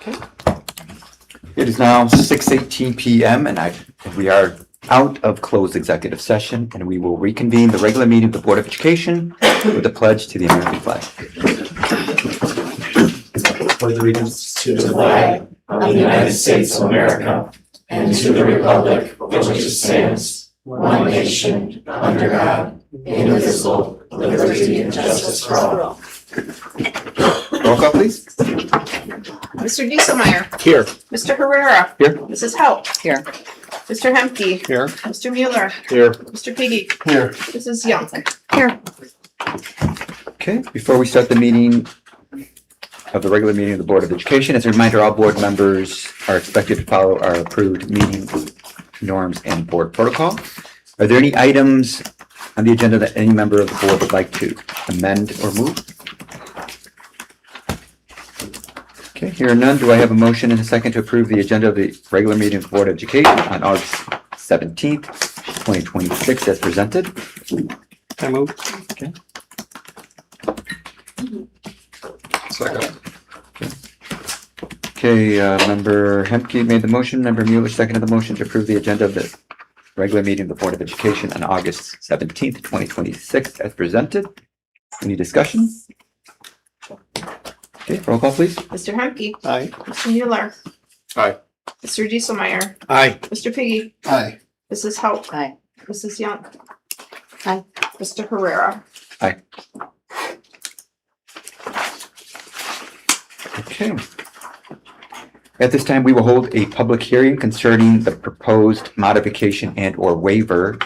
It is now 6:18 p.m. and we are out of closed executive session, and we will reconvene the regular meeting of the Board of Education with the pledge to the American flag. Pledge allegiance to the flag of the United States of America and to the republic for which it stands, one nation, under God, indivisible, with liberty and justice for all. Roll call, please. Mr. Dieselmeyer. Here. Mr. Herrera. Here. Mrs. Haupt. Here. Mr. Hemke. Here. Mr. Mueller. Here. Mr. Piggy. Here. Mrs. Young. Here. Okay, before we start the meeting of the regular meeting of the Board of Education, as a reminder, all board members are expected to follow our approved meeting norms and board protocol. Are there any items on the agenda that any member of the board would like to amend or move? Okay, here are none. Do I have a motion and a second to approve the agenda of the regular meeting of the Board of Education on August 17th, 2026 as presented? I move. Okay. Second. Okay, member Hemke made the motion, member Mueller seconded the motion to approve the agenda of the regular meeting of the Board of Education on August 17th, 2026 as presented. Any discussion? Okay, roll call please. Mr. Hemke. Aye. Mr. Mueller. Aye. Mr. Dieselmeyer. Aye. Mr. Piggy. Aye. Mrs. Haupt. Aye. Mrs. Young. Aye. Mr. Herrera. Okay. At this time, we will hold a public hearing concerning the proposed modification and or waiver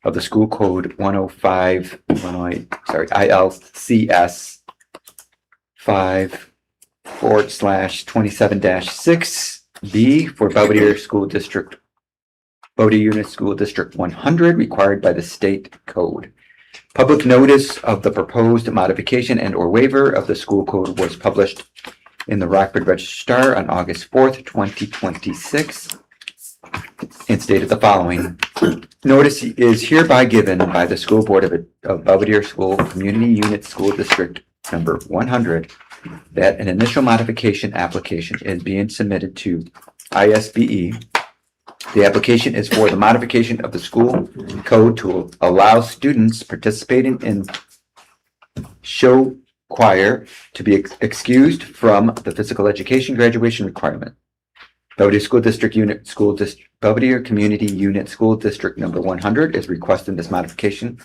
of the school code ILCS 5/27-6B for Belvedere Unit School District 100 required by the state code. Public notice of the proposed modification and or waiver of the school code was published in the Rockford Register on August 4th, 2026, and stated the following. Notice is hereby given by the School Board of Belvedere School Community Unit School District number 100 that an initial modification application is being submitted to ISBE. The application is for the modification of the school code to allow students participating in show choir to be excused from the physical education graduation requirement. Belvedere Community Unit School District number 100 is requesting this modification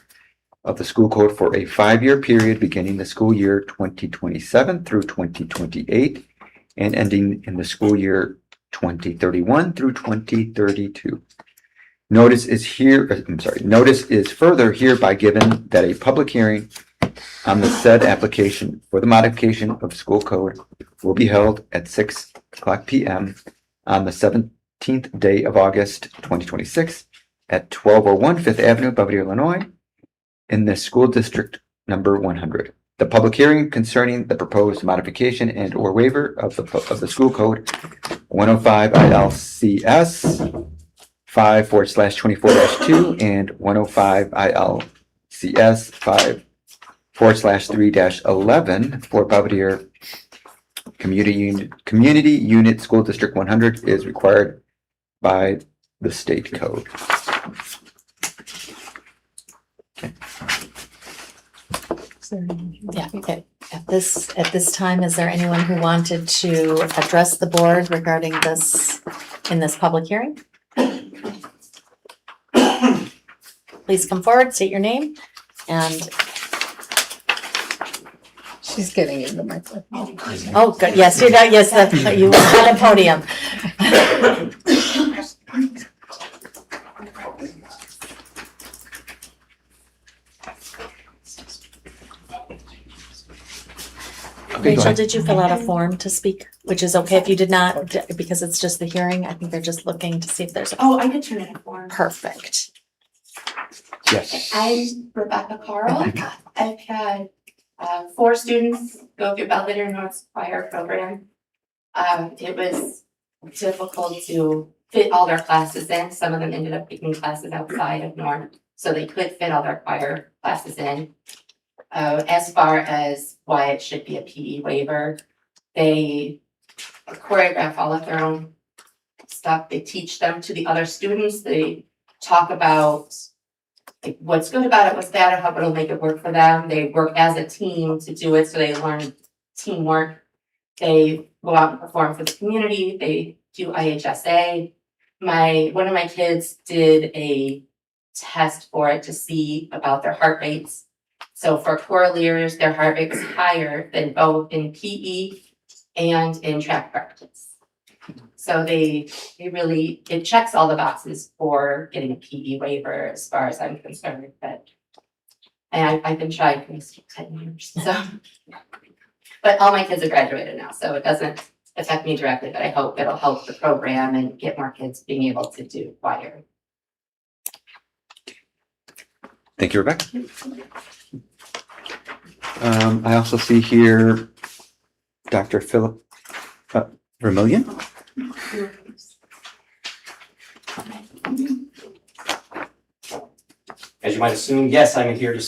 of the school code for a 5-year period beginning the school year 2027 through 2028 and ending in the school year 2031 through 2032. Notice is further hereby given that a public hearing on the said application for the modification of school code will be held at 6:00 p.m. on the 17th day of August 2026 at 1201 Fifth Avenue, Belvedere, Illinois, in the school district number 100. The public hearing concerning the proposed modification and or waiver of the school code 105 ILCS 5/24-2 and 105 ILCS 5/3-11 for Belvedere Community Unit School District 100 is required by the state code. Yeah, okay. At this time, is there anyone who wanted to address the board regarding this in this public hearing? Please come forward, state your name, and She's getting in the microphone. oh, good, yes, you are on a podium. Okay, go Rachel, ahead. did you fill out a form to speak? Which is okay if you did not, because it's just the hearing. I think they're just looking to see if there's a Oh, I did turn in a form. perfect. Yes. I'm Rebecca Carl. I've had 4 students go through Belvedere North's choir program. It was difficult to fit all their classes in. Some of them ended up taking classes outside of North, so they could fit all their choir classes in. As far as why it should be a PE waiver, they choreograph all of their own stuff. They teach them to the other students. They talk about like what's good about it, what's bad, or how it'll make it work for them. They work as a team to do it, so they learn teamwork. They go out and perform for the community. They do IHSA. One of my kids did a test for it to see about their heart rates. So for choraleers, their heart rate was higher than both in PE and in track practice. So it checks all the boxes for getting a PE waiver as far as I'm concerned, but I've been trying for this for 10 years, so. But all my kids are graduated now, so it doesn't affect me directly, but I hope it'll help the program and get more kids being able to do choir. Thank you, Rebecca. I also see here Dr. Philip Vermillion. As you might assume, yes, I'm here to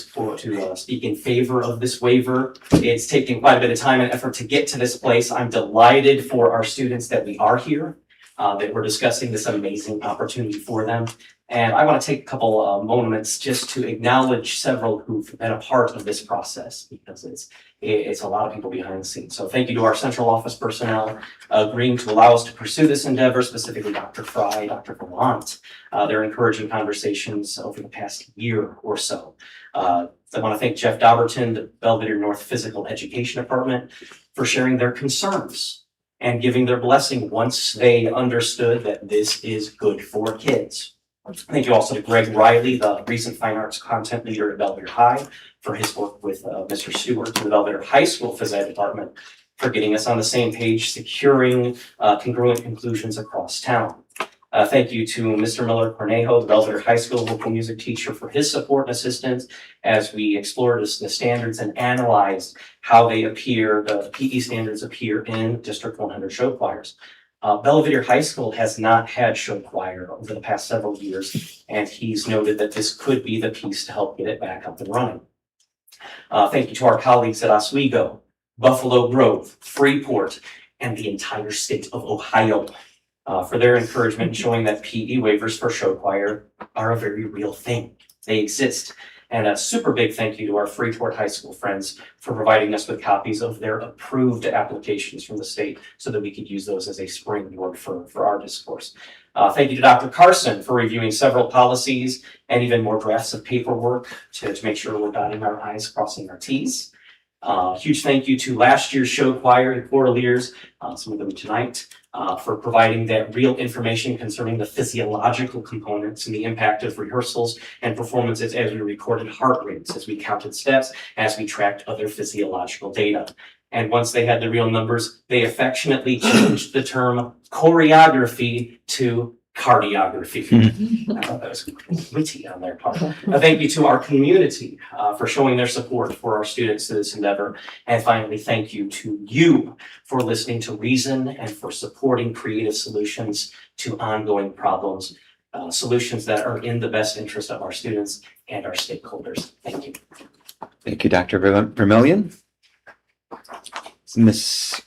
speak in favor of this waiver. It's taken quite a bit of time and effort to get to this place. I'm delighted for our students that we are here, that we're discussing this amazing opportunity for them. And I want to take a couple moments just to acknowledge several who've been a part of this process, because it's a lot of people behind the scenes. So thank you to our central office personnel agreeing to allow us to pursue this endeavor, specifically Dr. Fry, Dr. Gallant. They're encouraging conversations over the past year or so. I want to thank Jeff Dauberton, the Belvedere North Physical Education Department, for sharing their concerns and giving their blessing once they understood that this is good for kids. Thank you also to Greg Riley, the recent fine arts content leader at Belvedere High, for his work with Mr. Stewart, to the Belvedere High School Phys Ed department for getting us on the same page, securing congruent conclusions across town. Thank you to Mr. Miller Cornejo, the Belvedere High School vocal music teacher, for his support and assistance as we explored the standards and analyzed how they appear, the PE standards appear in District 100 show choirs. Belvedere High School has not had show choir over the past several years, and he's noted that this could be the piece to help get it back up and running. Thank you to our colleagues at Oswego, Buffalo Grove, Freeport, and the entire state of Ohio for their encouragement in showing that PE waivers for show choir are a very real thing. They exist. And a super big thank you to our Freeport High School friends for providing us with copies of their approved applications from the state so that we could use those as a springboard for our discourse. Thank you to Dr. Carson for reviewing several policies and even more drafts of paperwork to make sure we're dotting our I's, crossing our T's. Huge thank you to last year's show choir and choraleers, some of them tonight, for providing that real information concerning the physiological components and the impact of rehearsals and performances as we recorded heart rates, as we counted steps, as we tracked other physiological data. And once they had the real numbers, they affectionately changed the term choreography to cardiography. I thought that was witty on their part. Thank you to our community for showing their support for our students to this endeavor. And finally, thank you to you for listening to reason and for supporting creative solutions to ongoing problems, solutions that are in the best interest of our students and our stakeholders. Thank you. Thank you, Dr. Vermillion. Miss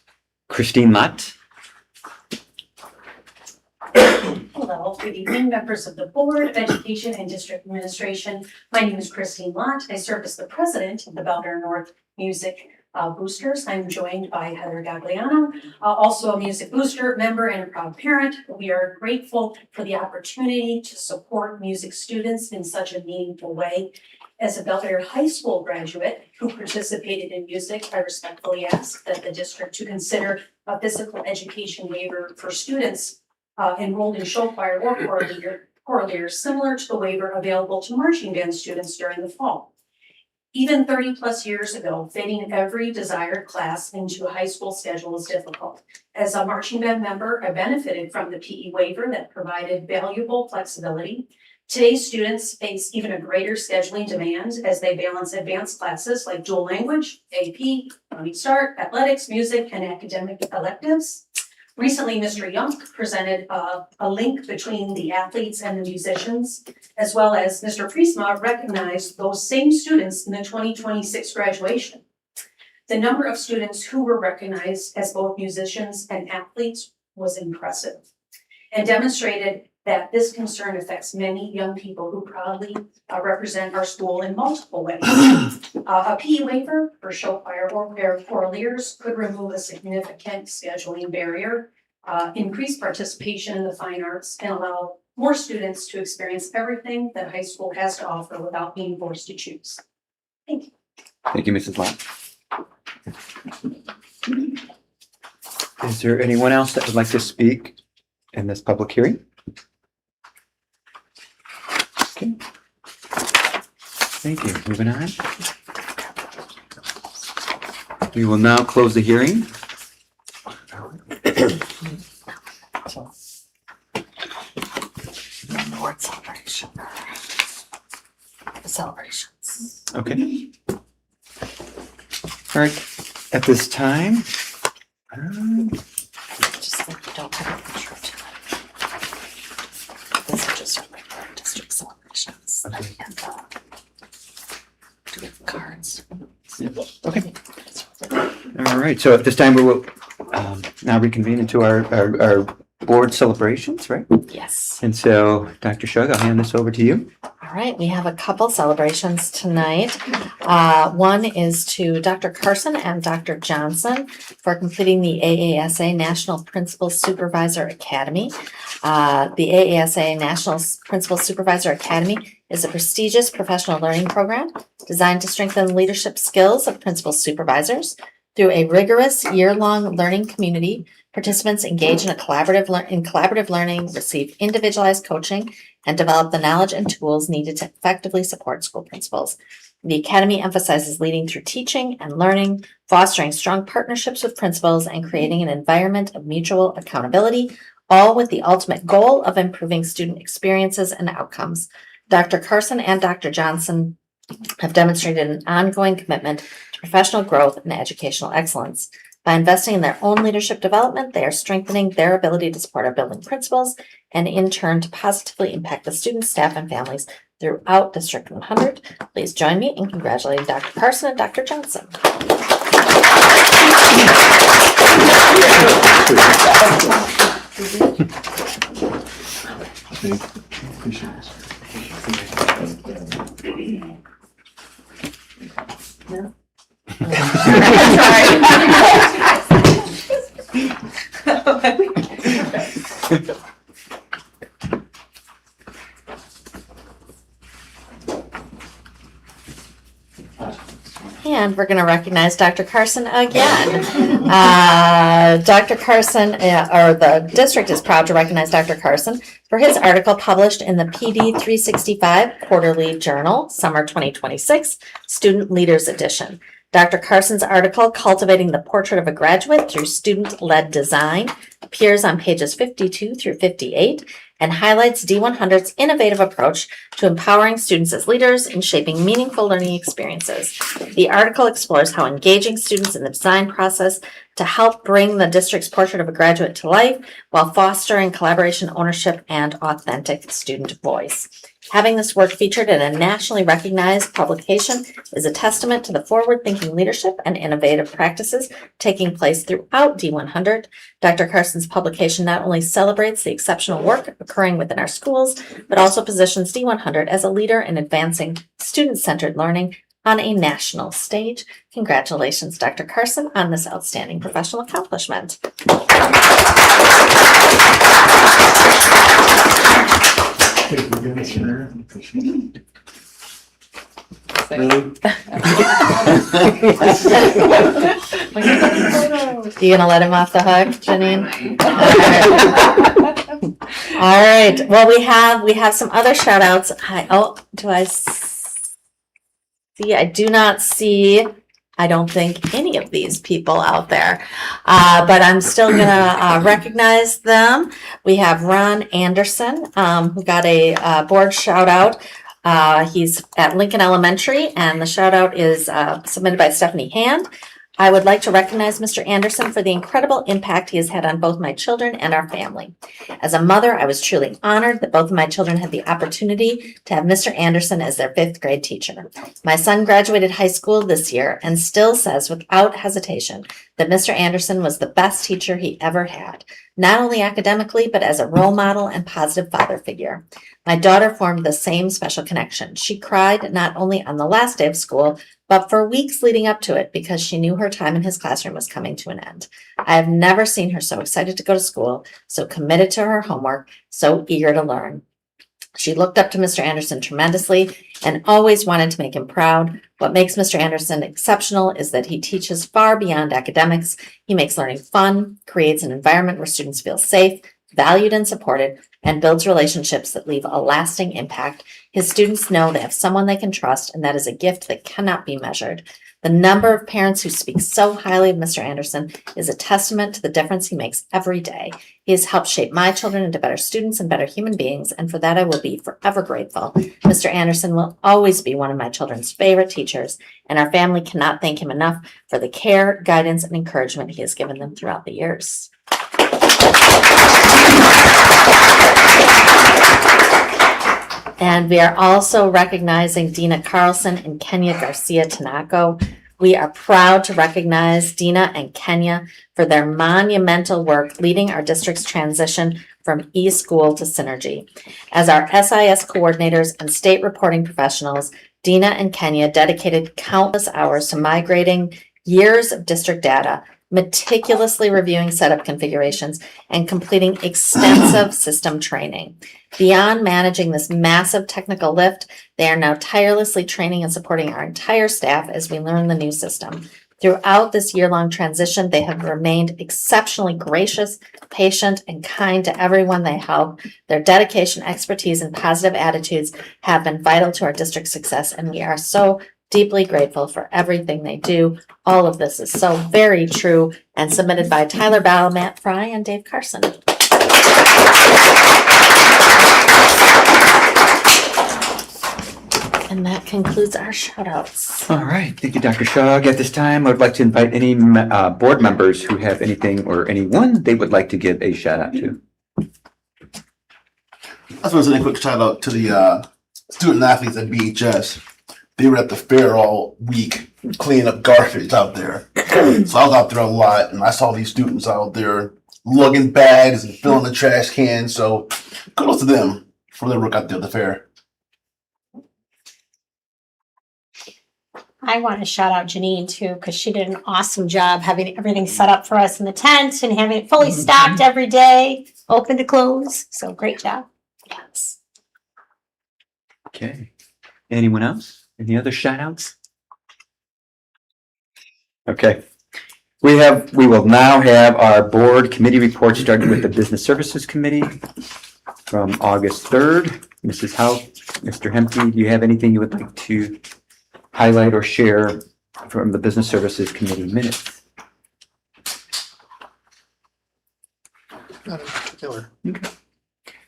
Christine Mott. Hello, good evening, members of the Board of Education and District Administration. My name is Christine Lott. I serve as the president of the Belvedere North Music Boosters. I'm joined by Heather Gagliano, also a music booster member and a proud parent. We are grateful for the opportunity to support music students in such a meaningful way. As a Belvedere High School graduate who participated in music, I respectfully ask that the district to consider a physical education waiver for students enrolled in show choir or choraleers, similar to the waiver available to marching band students during the fall. Even 30 plus years ago, fitting every desired class into a high school schedule is difficult. As a marching band member, I benefited from the PE waiver that provided valuable flexibility. Today's students face even a greater scheduling demand as they balance advanced classes like dual language, AP, Running Start, athletics, music, and academic electives. Recently, Mr. Young presented a link between the athletes and the musicians, as well as Mr. Priesma recognized those same students in the 2026 graduation. The number of students who were recognized as both musicians and athletes was impressive and demonstrated that this concern affects many young people who proudly represent our school in multiple ways. A PE waiver for show choir or choral leaders could remove a significant scheduling barrier, increase participation in the fine arts, and allow more students to experience everything that high school has to offer without being forced to choose. Thank you. Thank you, Mrs. Lott. Is there anyone else that would like to speak in this public hearing? Okay. Thank you. Moving on. We will now close the hearing. Board celebration. Celebrations. Okay. All right. At this time, Just like you don't have a picture of tonight. This is just our regular district celebrations. And do we have cards? okay. All right. So at this time, we will now reconvene into our board celebrations, right? Yes. And so, Dr. Shug, I'll hand this over to you. All right, we have a couple celebrations tonight. One is to Dr. Carson and Dr. Johnson for completing the AASA National Principal Supervisor Academy. The AASA National Principal Supervisor Academy is a prestigious professional learning program designed to strengthen leadership skills of principal supervisors. Through a rigorous year-long learning community, participants engage in collaborative learning, receive individualized coaching, and develop the knowledge and tools needed to effectively support school principals. The Academy emphasizes leading through teaching and learning, fostering strong partnerships with principals, and creating an environment of mutual accountability, all with the ultimate goal of improving student experiences and outcomes. Dr. Carson and Dr. Johnson have demonstrated an ongoing commitment to professional growth and educational excellence. By investing in their own leadership development, they are strengthening their ability to support our building principals and in turn to positively impact the students, staff, and families throughout District 100. Please join me in congratulating Dr. Carson and Dr. Johnson. And we're going to recognize Dr. Carson again. Dr. Carson, or the district is proud to recognize Dr. Carson for his article published in the PD 365 Quarterly Journal, Summer 2026, Student Leaders Edition. Dr. Carson's article, Cultivating the Portrait of a Graduate Through Student-Led Design, appears on pages 52 through 58 and highlights D100's innovative approach to empowering students as leaders in shaping meaningful learning experiences. The article explores how engaging students in the design process to help bring the district's portrait of a graduate to life while fostering collaboration, ownership, and authentic student voice. Having this work featured in a nationally recognized publication is a testament to the forward-thinking leadership and innovative practices taking place throughout D100. Dr. Carson's publication not only celebrates the exceptional work occurring within our schools, but also positions D100 as a leader in advancing student-centered learning on a national stage. Congratulations, Dr. Carson, on this outstanding professional accomplishment. You gonna let him off the hook, Janine? All right. Well, we have some other shout outs. Do I see? I do not see, I don't think, any of these people out there. But I'm still gonna recognize them. We have Ron Anderson, who got a board shout out. He's at Lincoln Elementary, and the shout out is submitted by Stephanie Hand. I would like to recognize Mr. Anderson for the incredible impact he has had on both my children and our family. As a mother, I was truly honored that both of my children had the opportunity to have Mr. Anderson as their 5th grade teacher. My son graduated high school this year and still says without hesitation that Mr. Anderson was the best teacher he ever had, not only academically, but as a role model and positive father figure. My daughter formed the same special connection. She cried not only on the last day of school, but for weeks leading up to it because she knew her time in his classroom was coming to an end. I have never seen her so excited to go to school, so committed to her homework, so eager to learn. She looked up to Mr. Anderson tremendously and always wanted to make him proud. What makes Mr. Anderson exceptional is that he teaches far beyond academics. He makes learning fun, creates an environment where students feel safe, valued and supported, and builds relationships that leave a lasting impact. His students know they have someone they can trust, and that is a gift that cannot be measured. The number of parents who speak so highly of Mr. Anderson is a testament to the difference he makes every day. He has helped shape my children into better students and better human beings, and for that I will be forever grateful. Mr. Anderson will always be one of my children's favorite teachers, and our family cannot thank him enough for the care, guidance, and encouragement he has given them throughout the years. And we are also recognizing Dina Carlson and Kenya Garcia Tanako. We are proud to recognize Dina and Kenya for their monumental work leading our district's transition from eSchool to Synergy. As our SIS coordinators and state reporting professionals, Dina and Kenya dedicated countless hours to migrating years of district data, meticulously reviewing setup configurations, and completing extensive system training. Beyond managing this massive technical lift, they are now tirelessly training and supporting our entire staff as we learn the new system. Throughout this year-long transition, they have remained exceptionally gracious, patient, and kind to everyone they help. Their dedication, expertise, and positive attitudes have been vital to our district's success, and we are so deeply grateful for everything they do. All of this is so very true, and submitted by Tyler Bowell, Matt Fry, and Dave Carson. And that concludes our shout outs. All right, thank you, Dr. Shog. At this time, I would like to invite any board members who have anything or anyone they would like to give a shout out to. I just want to say a quick shout out to the student athletes at BHS. They were at the fair all week cleaning up garbage out there. So I was out there a lot, and I saw these students out there lugging bags and filling the trash cans. So kudos to them for their work out there at the fair. I want to shout out Janine too, because she did an awesome job having everything set up for us in the tent and having it fully stocked every day, open to close. So great job. Yes. Okay. Anyone else? Any other shout outs? Okay. We will now have our board committee report starting with the Business Services Committee from August 3rd. Mrs. Howe, Mr. Hemke, do you have anything you would like to highlight or share from the Business Services Committee minutes? Not in particular. Okay.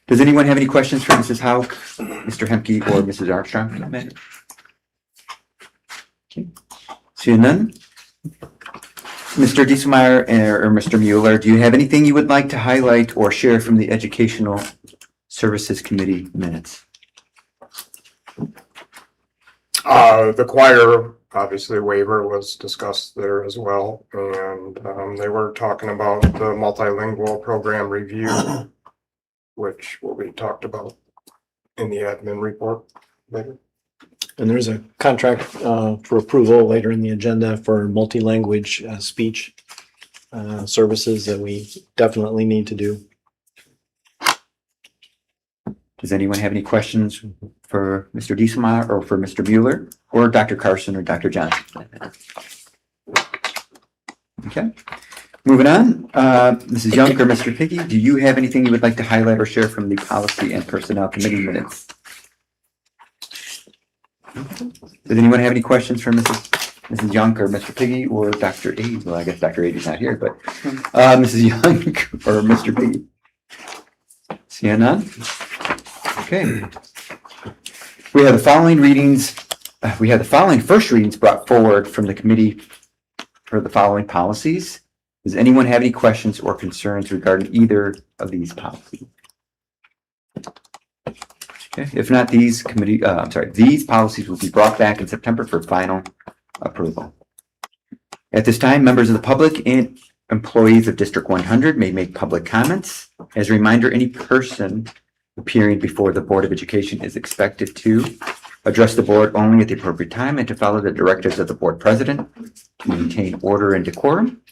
Does anyone have any questions for Mrs. Howe, Mr. Hemke, or Mrs. Armstrong for that matter? Okay. Seeing none? Mr. Dieselmeyer or Mr. Mueller, do you have anything you would like to highlight or share from the Educational Services Committee minutes? The choir, obviously waiver was discussed there as well, and they were talking about the multilingual program review, which will be talked about in the admin report later. And there's a contract for approval later in the agenda for multi-language speech services that we definitely need to do. Does anyone have any questions for Mr. Dieselmeyer or for Mr. Mueller or Dr. Carson or Dr. Johnson? Okay, moving on. Mrs. Young or Mr. Piggy, do you have anything you would like to highlight or share from the Policy and Personnel Committee minutes? Does anyone have any questions for Mrs. Young or Mr. Piggy or Dr. Ade? Well, I guess Dr. Ade is not here, but Mrs. Young or Mr. Piggy? Seeing none? Okay. We have the following readings. We have the following first readings brought forward from the committee for the following policies. Does anyone have any questions or concerns regarding either of these policies? Okay, if not, these policies will be brought back in September for final approval. At this time, members of the public and employees of District 100 may make public comments. As a reminder, any person appearing before the Board of Education is expected to address the board only at the appropriate time and to follow the directives of the board president to maintain order and decorum.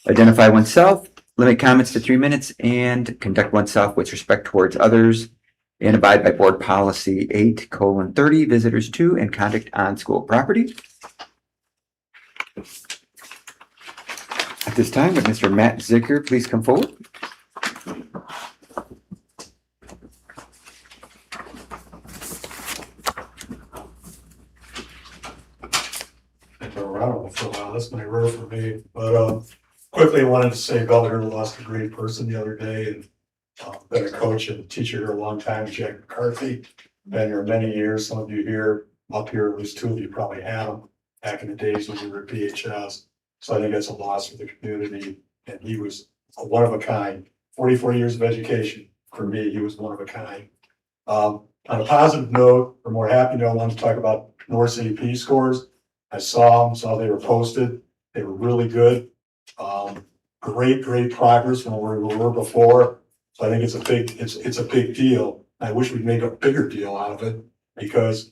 Identify oneself, limit comments to 3 minutes, and conduct oneself with respect towards others, and abide by board policy 8:30, visitors to and conduct on school property. At this time, would Mr. Matt Zicker please come forward? I've been around for a while, that's my rare for me, but quickly I wanted to say Bel Air lost a great person the other day, and been a coach and teacher here a long time, Jack McCarthy, been here many years, some of you here, up here, at least two of you probably had him back in the days when we were at BHS, so I think that's a loss for the community, and he was a one of a kind, 44 years of education, for me, he was one of a kind. On a positive note, or more happy note, I wanted to talk about North AP scores. I saw them, saw they were posted. They were really good. Great progress from where we were before. So I think it's a big deal. I wish we'd make a bigger deal out of it because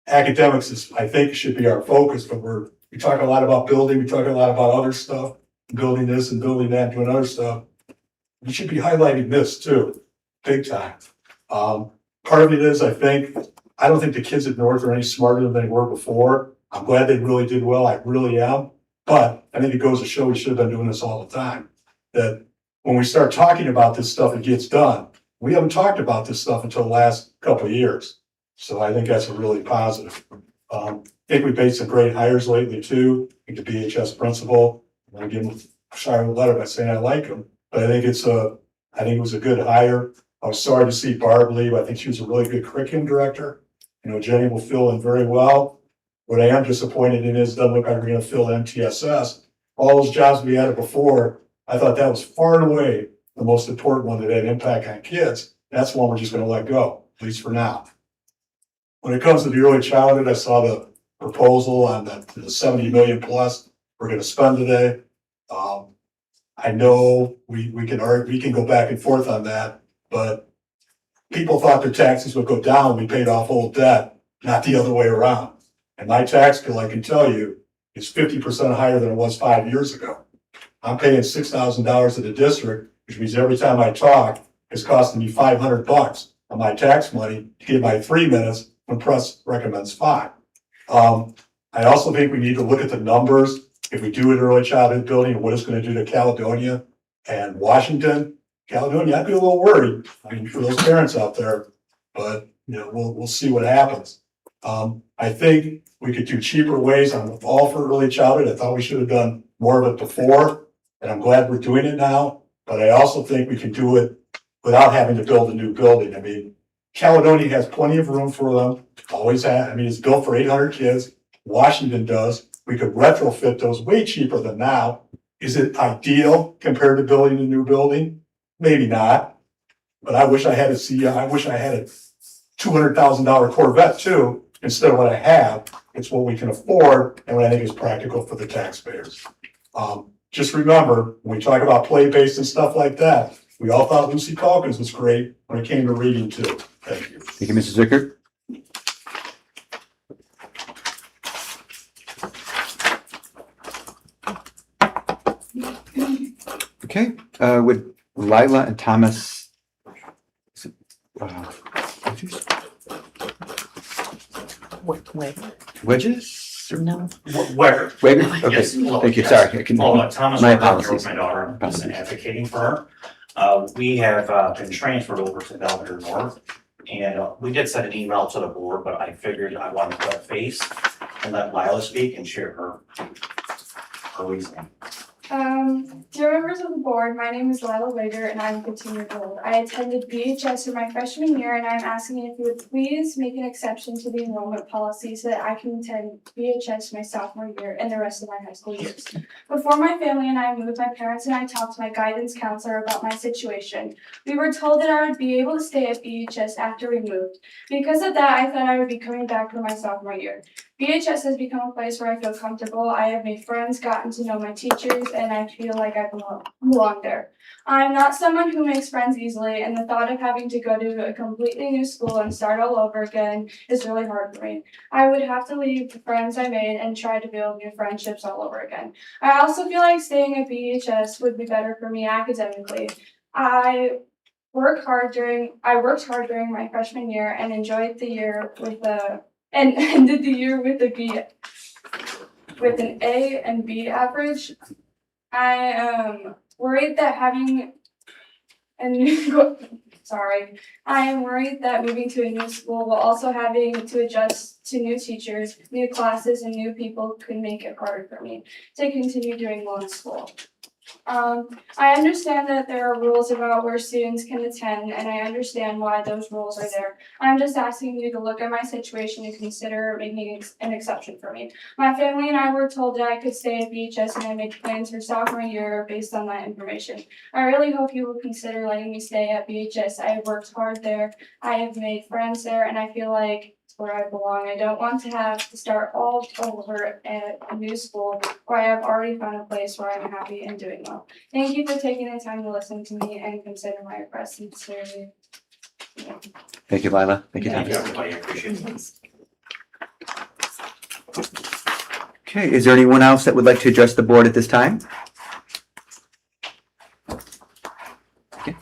academics is, I think, should be our focus, but we talk a lot about building, we talk a lot about other stuff, building this and building that, doing other stuff. We should be highlighting this too, big time. Part of it is, I don't think the kids at North are any smarter than they were before. I'm glad they really did well. I really am. But I think it goes to show we should have been doing this all the time. That when we start talking about this stuff, it gets done. We haven't talked about this stuff until the last couple of years. So I think that's a really positive. I think we made some great hires lately too. I think the BHS principal, I'm going to give him a shout letter by saying I like him. But I think it was a good hire. I was sorry to see Barb leave. I think she was a really good curriculum director. You know, Jenny will fill in very well. What I am disappointed in is it doesn't look like we're going to fill MTSS. All those jobs we had before, I thought that was far and away the most important one that had impact on kids. That's one we're just going to let go, at least for now. When it comes to the early childhood, I saw the proposal on the 70 million plus we're going to spend today. I know we can go back and forth on that, but people thought their taxes would go down. We paid off old debt, not the other way around. And my tax bill, I can tell you, is 50% higher than it was 5 years ago. I'm paying $6,000 to the district, which means every time I talk, it's costing me $500 on my tax money to get my 3 minutes when press recommends 5. I also think we need to look at the numbers. If we do an early childhood building, what it's going to do to Caledonia and Washington. Caledonia, I'd be a little worried. I mean, for those parents out there, but you know, we'll see what happens. I think we could do cheaper ways. I'm all for early childhood. I thought we should have done more of it before, and I'm glad we're doing it now. But I also think we can do it without having to build a new building. I mean, Caledonia has plenty of room for them. Always had. I mean, it's built for 800 kids. Washington does. We could retrofit those way cheaper than now. Is it ideal compared to building a new building? Maybe not. But I wish I had a $200,000 Corvette too, instead of what I have. It's what we can afford and what I think is practical for the taxpayers. Just remember, when we talk about play-based and stuff like that, we all thought Lucy Calkins was great when it came to reading too. Thank you. Thank you, Mr. Zickert. Okay, would Lila and Thomas wedges? No. Where? Wait, okay, Yes. thank you, sorry. I can- Thomas, My my apologies. daughter, is advocating for her. We have been transferred over to Bel Air North, and we did send an email to the board, but I figured I wanted to put a face and let Lila speak and share her reasoning. Dear members of the board, my name is Lila Wager and I'm 15 years old. I attended BHS in my freshman year and I'm asking if you would please make an exception to the enrollment policy so that I can attend BHS my sophomore year and the rest of my high school years. Before my family and I moved, my parents and I talked to my guidance counselor about my situation. We were told that I would be able to stay at BHS after we moved. Because of that, I thought I would be coming back for my sophomore year. BHS has become a place where I feel comfortable. I have made friends, gotten to know my teachers, and I feel like I belong there. I'm not someone who makes friends easily, and the thought of having to go to a completely new school and start all over again is really hard for me. I would have to leave the friends I made and try to build new friendships all over again. I also feel like staying at BHS would be better for me academically. I worked hard during my freshman year and enjoyed the year with and ended the year with with an A and B average. I am worried that I am worried that moving to a new school while also having to adjust to new teachers, new classes, and new people could make it harder for me to continue doing well in school. I understand that there are rules about where students can attend, and I understand why those rules are there. I'm just asking you to look at my situation and consider making an exception for me. My family and I were told that I could stay at BHS, and I made plans for sophomore year based on that information. I really hope you will consider letting me stay at BHS. I have worked hard there, I have made friends there, and I feel like it's where I belong. I don't want to have to start all over at a new school where I have already found a place where I'm happy and doing well. Thank you for taking the time to listen to me and consider my request sincerely. Thank you, Lila. Thank you, Thank you, Thomas. everybody. I appreciate it. Okay, is there anyone else that would like to address the board at this time? Okay.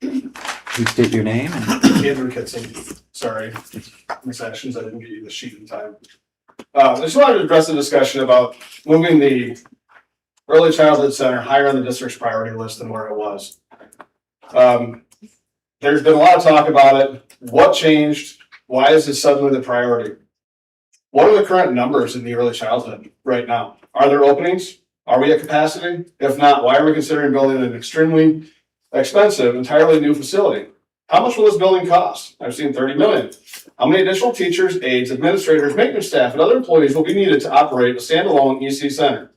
Please state your name and Andrew Kitson, sorry, Ms. Ashens, I didn't get you the sheet in time. I just wanted to address the discussion about moving the early childhood center higher on the district's priority list than where it was. There's been a lot of talk about it. What changed? Why is this suddenly the priority? What are the current numbers in the early childhood right now? Are there openings? Are we at capacity? If not, why are we considering building an extremely expensive, entirely new facility? How much will this building cost? I've seen 30 million. How many additional teachers, aides, administrators, maintenance staff, and other employees will be needed to operate a standalone EC center?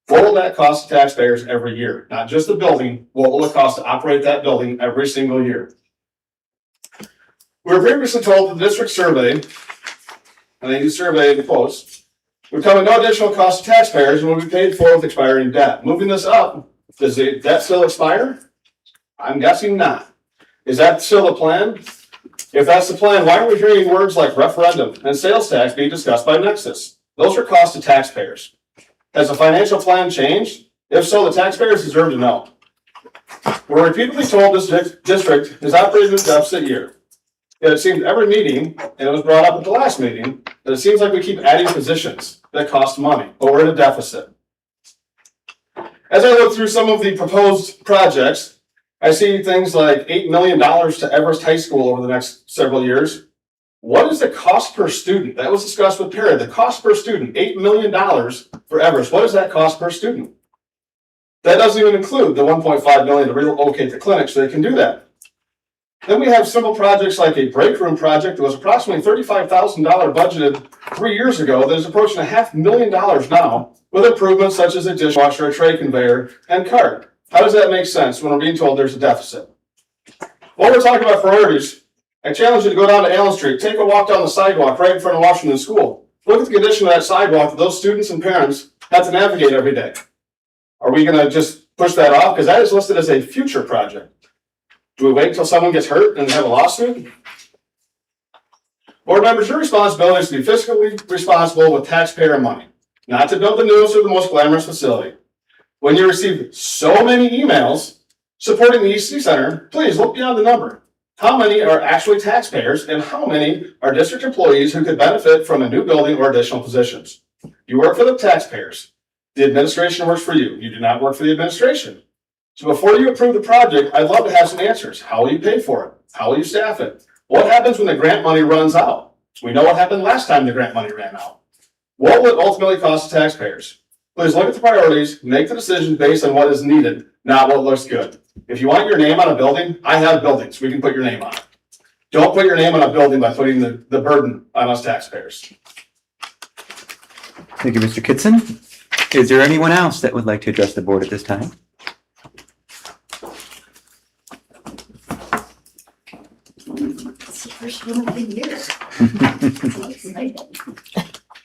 What will that cost taxpayers every year? Not just the building, what will it cost to operate that building every single year? We were previously told that the district survey, and they do survey in quotes, would come at no additional cost to taxpayers and will be paid for with expiring debt. Moving this up, does the debt still expire? I'm guessing not. Is that still the plan? If that's the plan, why are we hearing words like referendum and sales tax being discussed by Nexus? Those are costs to taxpayers. Has the financial plan changed? If so, the taxpayers deserve to know. We're repeatedly told this district is operating in a deficit year. Yet it seems every meeting, and it was brought up at the last meeting, that it seems like we keep adding positions that cost money, but we're in a deficit. As I look through some of the proposed projects, I see things like $8 million to Everest High School over the next several years. What is the cost per student? That was discussed with Perry. The cost per student, $8 million for Everest. What is that cost per student? That doesn't even include the $1.5 million to relocate the clinic so they can do that. Then we have simple projects like a break room project that was approximately $35,000 budgeted 3 years ago that is approaching $500,000 now with improvements such as a dishwasher, a tray conveyor, and cart. How does that make sense when we're being told there's a deficit? While we're talking about priorities, I challenge you to go down to Allen Street, take a walk down the sidewalk right in front of Washington School. Look at the condition of that sidewalk that those students and parents have to navigate every day. Are we going to just push that off? Because that is listed as a future project. Do we wait until someone gets hurt and have a lawsuit? Board members, your responsibility is to be fiscally responsible with taxpayer money, not to build the newest or the most glamorous facility. When you receive so many emails supporting the EC Center, please look beyond the number. How many are actually taxpayers and how many are district employees who could benefit from a new building or additional positions? You work for the taxpayers. The administration works for you. You do not work for the administration. So before you approve the project, I'd love to have some answers. How will you pay for it? How will you staff it? What happens when the grant money runs out? We know what happened last time the grant money ran out. What will it ultimately cost the taxpayers? Please look at the priorities, make the decision based on what is needed, not what looks good. If you want your name on a building, I have buildings, we can put your name on it. Don't put your name on a building by putting the burden on us taxpayers. Thank you, Mr. Kitson. Is there anyone else that would like to address the board at this time? It's the first one of the year. So excited.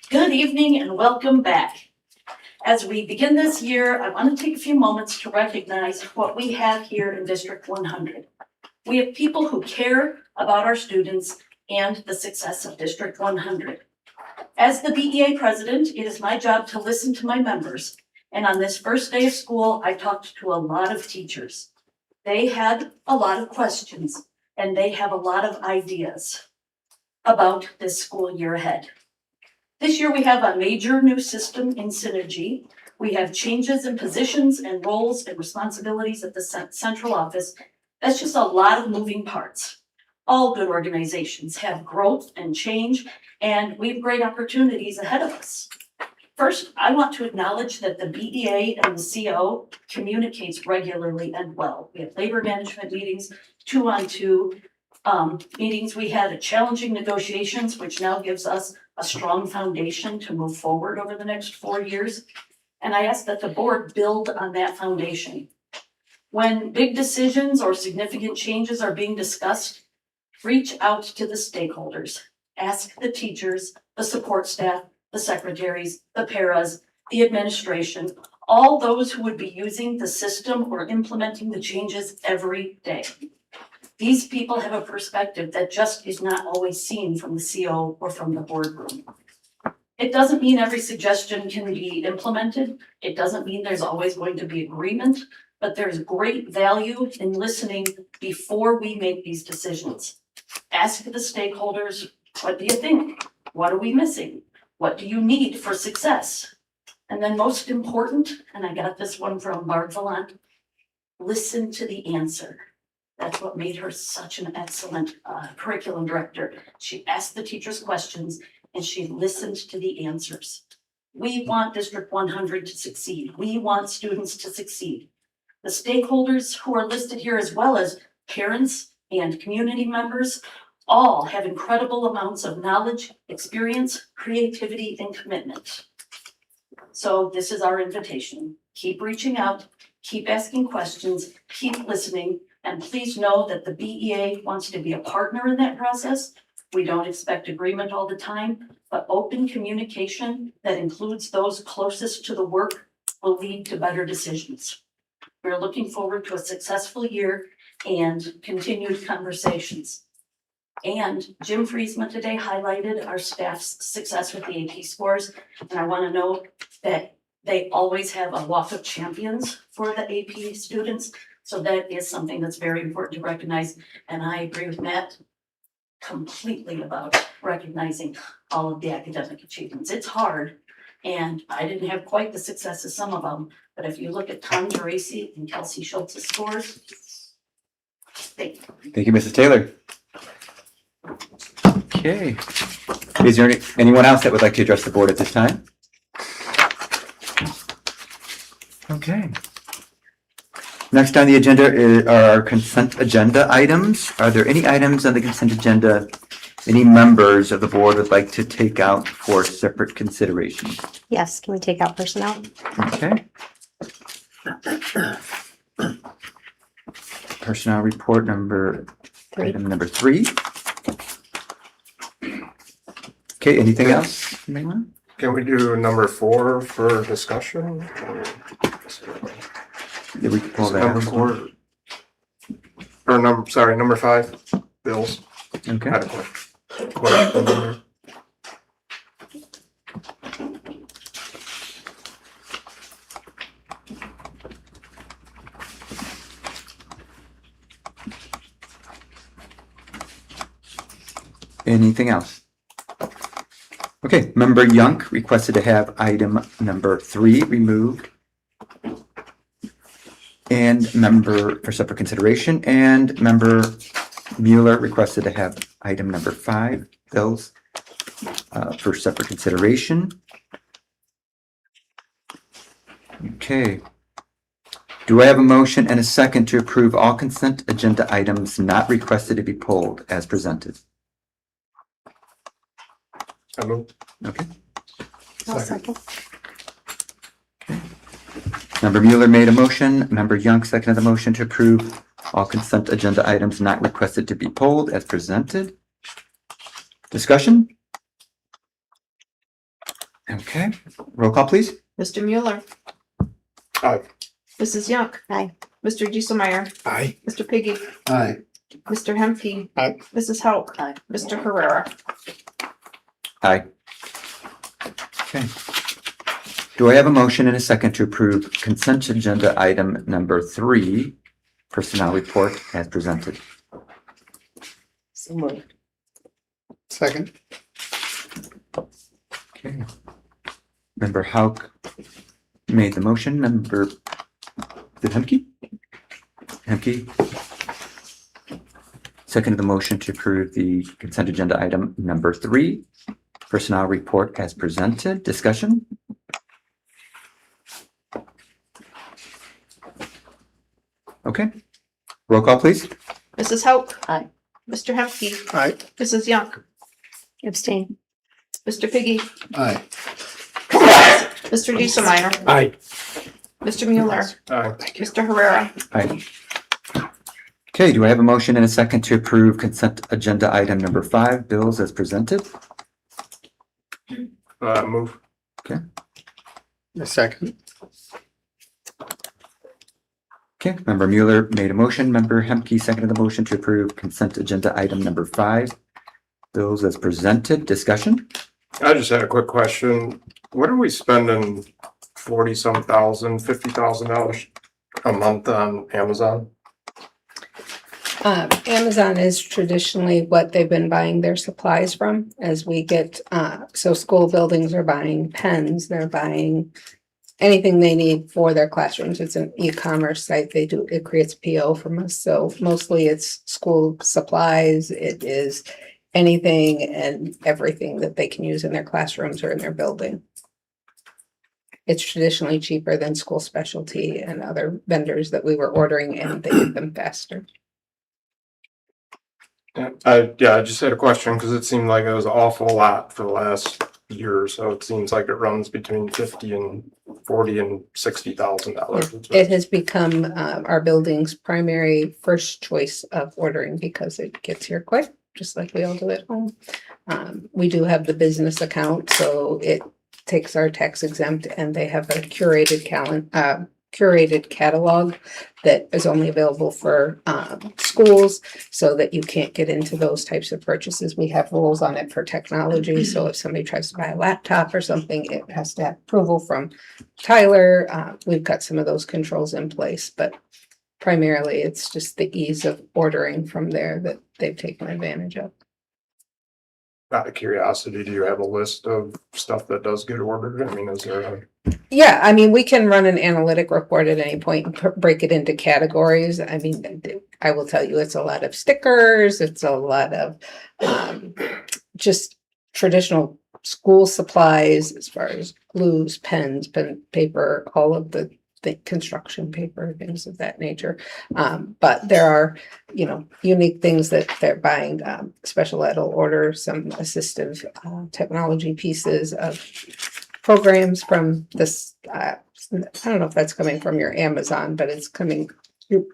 Good evening and welcome back. As we begin this year, I want to take a few moments to recognize what we have here in District 100. We have people who care about our students and the success of District 100. As the BEA president, it is my job to listen to my members. And on this first day of school, I talked to a lot of teachers. They had a lot of questions and they have a lot of ideas about this school year ahead. This year, we have a major new system in Synergy. We have changes in positions and roles and responsibilities at the central office. That's just a lot of moving parts. All good organizations have growth and change, and we have great opportunities ahead of us. First, I want to acknowledge that the BEA and the CO communicates regularly and well. We have labor management meetings, 2-on-2 meetings. We had a challenging negotiations, which now gives us a strong foundation to move forward over the next 4 years. And I ask that the board build on that foundation. When big decisions or significant changes are being discussed, reach out to the stakeholders. Ask the teachers, the support staff, the secretaries, the paras, the administration, all those who would be using the system or implementing the changes every day. These people have a perspective that just is not always seen from the CO or from the boardroom. It doesn't mean every suggestion can be implemented. It doesn't mean there's always going to be agreement, but there's great value in listening before we make these decisions. Ask the stakeholders, what do you think? What are we missing? What do you need for success? And then most important, and I got this one from Barb Valant, listen to the answer. That's what made her such an excellent curriculum director. She asked the teachers questions and she listened to the answers. We want District 100 to succeed. We want students to succeed. The stakeholders who are listed here, as well as parents and community members, all have incredible amounts of knowledge, experience, creativity, and commitment. So this is our invitation. Keep reaching out, keep asking questions, keep listening, and please know that the BEA wants to be a partner in that process. We don't expect agreement all the time, but open communication that includes those closest to the work will lead to better decisions. We're looking forward to a successful year and continued conversations. And Jim Friesman today highlighted our staff's success with the AP scores. And I want to note that they always have a walk of champions for the AP students. So that is something that's very important to recognize. And I agree with Matt completely about recognizing all of the academic achievements. It's hard. And I didn't have quite the success as some of them. But if you look at Tom Geraci and Kelsey Schultz's scores, thank you. Thank you, Mrs. Taylor. Okay. Is there anyone else that would like to address the board at this time? Okay. Next on the agenda are our consent agenda items. Are there any items on the consent agenda any members of the board would like to take out for separate consideration? Yes, can we take out personnel? Okay. Personnel report item number 3. Okay, anything else? Anyone? Can we do number 4 for discussion? Yeah, we can pull that Number out. 4. Or number 5, bills. Okay. Had a question there. Anything else? Okay, member Young requested to have item number 3 removed. And member for separate consideration, and member Mueller requested to have item number 5, bills, for separate consideration. Okay. Do I have a motion and a second to approve all consent agenda items not requested to be pulled as presented? I move. Okay. I'll second. Member Mueller made a motion. Member Young seconded the motion to approve all consent agenda items not requested to be pulled as presented. Discussion? Okay, roll call please. Mr. Mueller. Aye. Mrs. Young. Aye. Mr. Dieselmeyer. Aye. Mr. Piggy. Aye. Mr. Hemke. Aye. Mrs. Hauk. Aye. Mr. Herrera. Aye. Okay. Do I have a motion and a second to approve consent agenda item number 3, personnel report as presented? So moved. Second. Okay. Member Hauk made the motion. Member, is it Hemke? Hemke seconded the motion to approve the consent agenda item number 3, personnel report as presented. Discussion? Okay. Roll call, please. Mrs. Hauk. Aye. Mr. Hemke. Aye. Mrs. Young. Abstain. Mr. Piggy. Aye. Mr. Dieselmeyer. Aye. Mr. Mueller. Aye. Mr. Herrera. Aye. Okay, do I have a motion and a second to approve consent agenda item number 5, bills as presented? Move. A second. Okay, member Mueller made a motion. Member Hemke seconded the motion to approve consent agenda item number 5, bills as presented. Discussion? I just had a quick question. What are we spending $40-some thousand, $50,000 a month on Amazon? Amazon is traditionally what they've been buying their supplies from as we get, so school buildings are buying pens, they're buying anything they need for their classrooms. It's an e-commerce site. It creates PO from us. So mostly it's school supplies. It is anything and everything that they can use in their classrooms or in their building. It's traditionally cheaper than school specialty and other vendors that we were ordering, and they get them faster. I just had a question because it seemed like it was an awful lot for the last year or so. It seems like it runs between $50 and $40 and $60,000. It has become our building's primary first choice of ordering because it gets here quick, just like we all do at home. We do have the business account, so it takes our tax exempt, and they have a curated catalog that is only available for schools, so that you can't get into those types of purchases. We have rules on it for technology, so if somebody tries to buy a laptop or something, it has to have approval from Tyler. We've got some of those controls in place, but primarily it's just the ease of ordering from there that they've taken advantage of. Out of curiosity, do you have a list of stuff that does get ordered? I mean, is there a... Yeah, I mean, we can run an analytic report at any point and break it into categories. I mean, I will tell you, it's a lot of stickers. It's a lot of just traditional school supplies as far as glues, pens, pen, paper, all of the construction paper, things of that nature. But there are, unique things that they're buying. Special ed will order some assistive technology pieces of programs from this. I don't know if that's coming from your Amazon, but it's coming through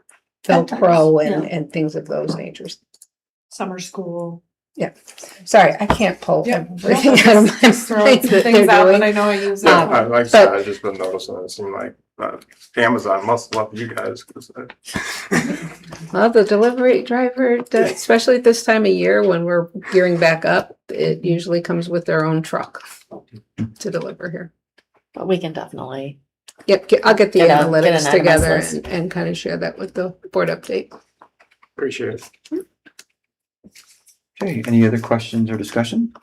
Velcro and things of those natures. Summer school. Yeah. Sorry, I can't pull Yeah. everything out of my Just throwing mind some that things they're out doing. that I know I use. Like I said, I just been noticing it seemed like Amazon must love you guys. Well, the delivery driver, especially at this time of year when we're gearing back up, it usually comes with their own truck to deliver here. But we can definitely. Yep, I'll get the Get an analytics itemized together list. and kind of share that with the board update. Appreciate it. Okay, any other questions or discussion?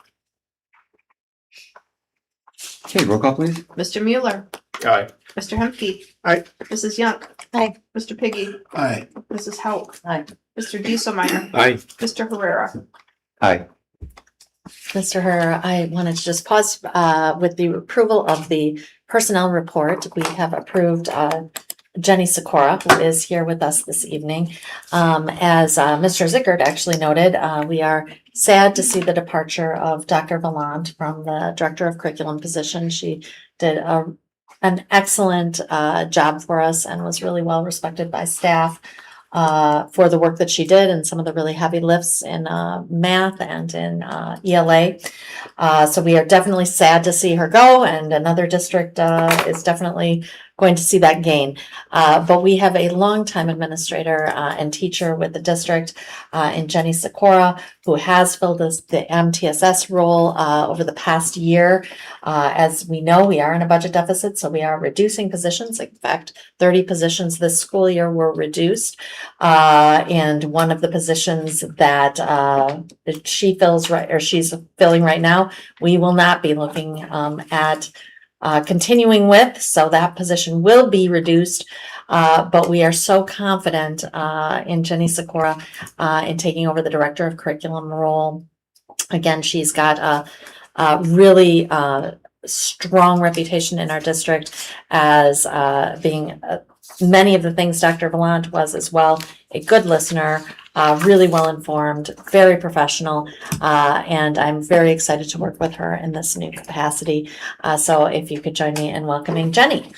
Okay, roll call please. Mr. Mueller. Aye. Mr. Hemke. Aye. Mrs. Young. Aye. Mr. Piggy. Aye. Mrs. Hauk. Aye. Mr. Dieselmeyer. Aye. Mr. Herrera. Aye. Mr. Herrera, I wanted to just pause with the approval of the personnel report. We have approved Jenny Sikora, who is here with us this evening. As Mr. Zickert actually noted, we are sad to see the departure of Dr. Vallant from the Director of Curriculum position. She did an excellent job for us and was really well respected by staff for the work that she did and some of the really heavy lifts in math and in ELA. So we are definitely sad to see her go, and another district is definitely going to see that gain. But we have a longtime administrator and teacher with the district in Jenny Sikora, who has filled the MTSS role over the past year. As we know, we are in a budget deficit, so we are reducing positions. In fact, 30 positions this school year were reduced. And one of the positions that she fills she's filling right now, we will not be looking at continuing with, so that position will be reduced. But we are so confident in Jenny Sikora in taking over the Director of Curriculum role. Again, she's got a really strong reputation in our district as being many of the things Dr. Vallant was as well, a good listener, really well informed, very professional, and I'm very excited to work with her in this new capacity. So if you could join me in welcoming Jenny.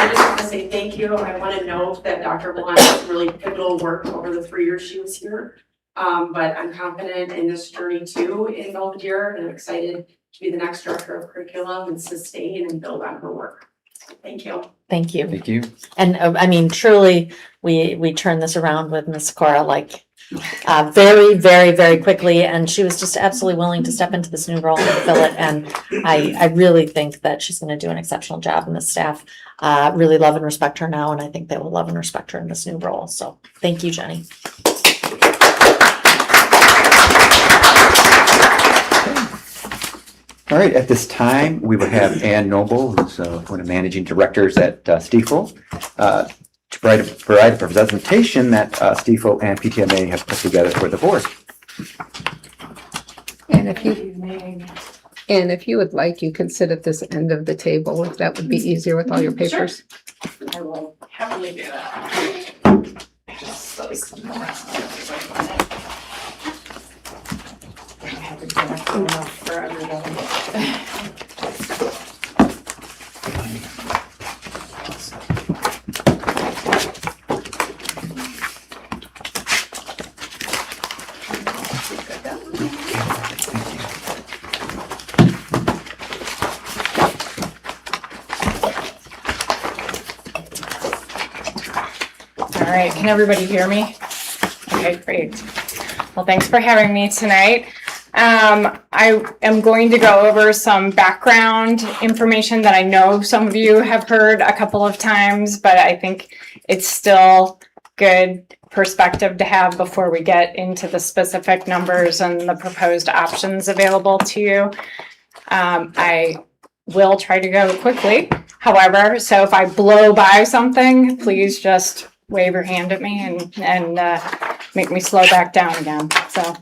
I just want to say thank you. I want to note that Dr. Vallant did really pivotal work over the 3 years she was here. But I'm confident in this journey too in Belvedere, and I'm excited to be the next Director of Curriculum and sustain and build on her work. Thank you. Thank you. Thank you. And I mean, truly, we turned this around with Ms. Sikora like very, very, very quickly, and she was just absolutely willing to step into this new role and fill it. And I really think that she's going to do an exceptional job, and the staff really love and respect her now, and I think they will love and respect her in this new role. So thank you, Jenny. All right, at this time, we will have Ann Noble, who's one of the managing directors at Stiefel, to provide a presentation that Stiefel and PTMA have put together for the board. And if you would like, you could sit at this end of the table, if that would be easier with all your papers. I will happily do that. Just so for everybody. All right, can everybody hear me? Okay, great. Well, thanks for having me tonight. I am going to go over some background information that I know some of you have heard a couple of times, but I think it's still good perspective to have before we get into the specific numbers and the proposed options available to you. I will try to go quickly. However, so if I blow by something, please just wave your hand at me and make me slow back down again. So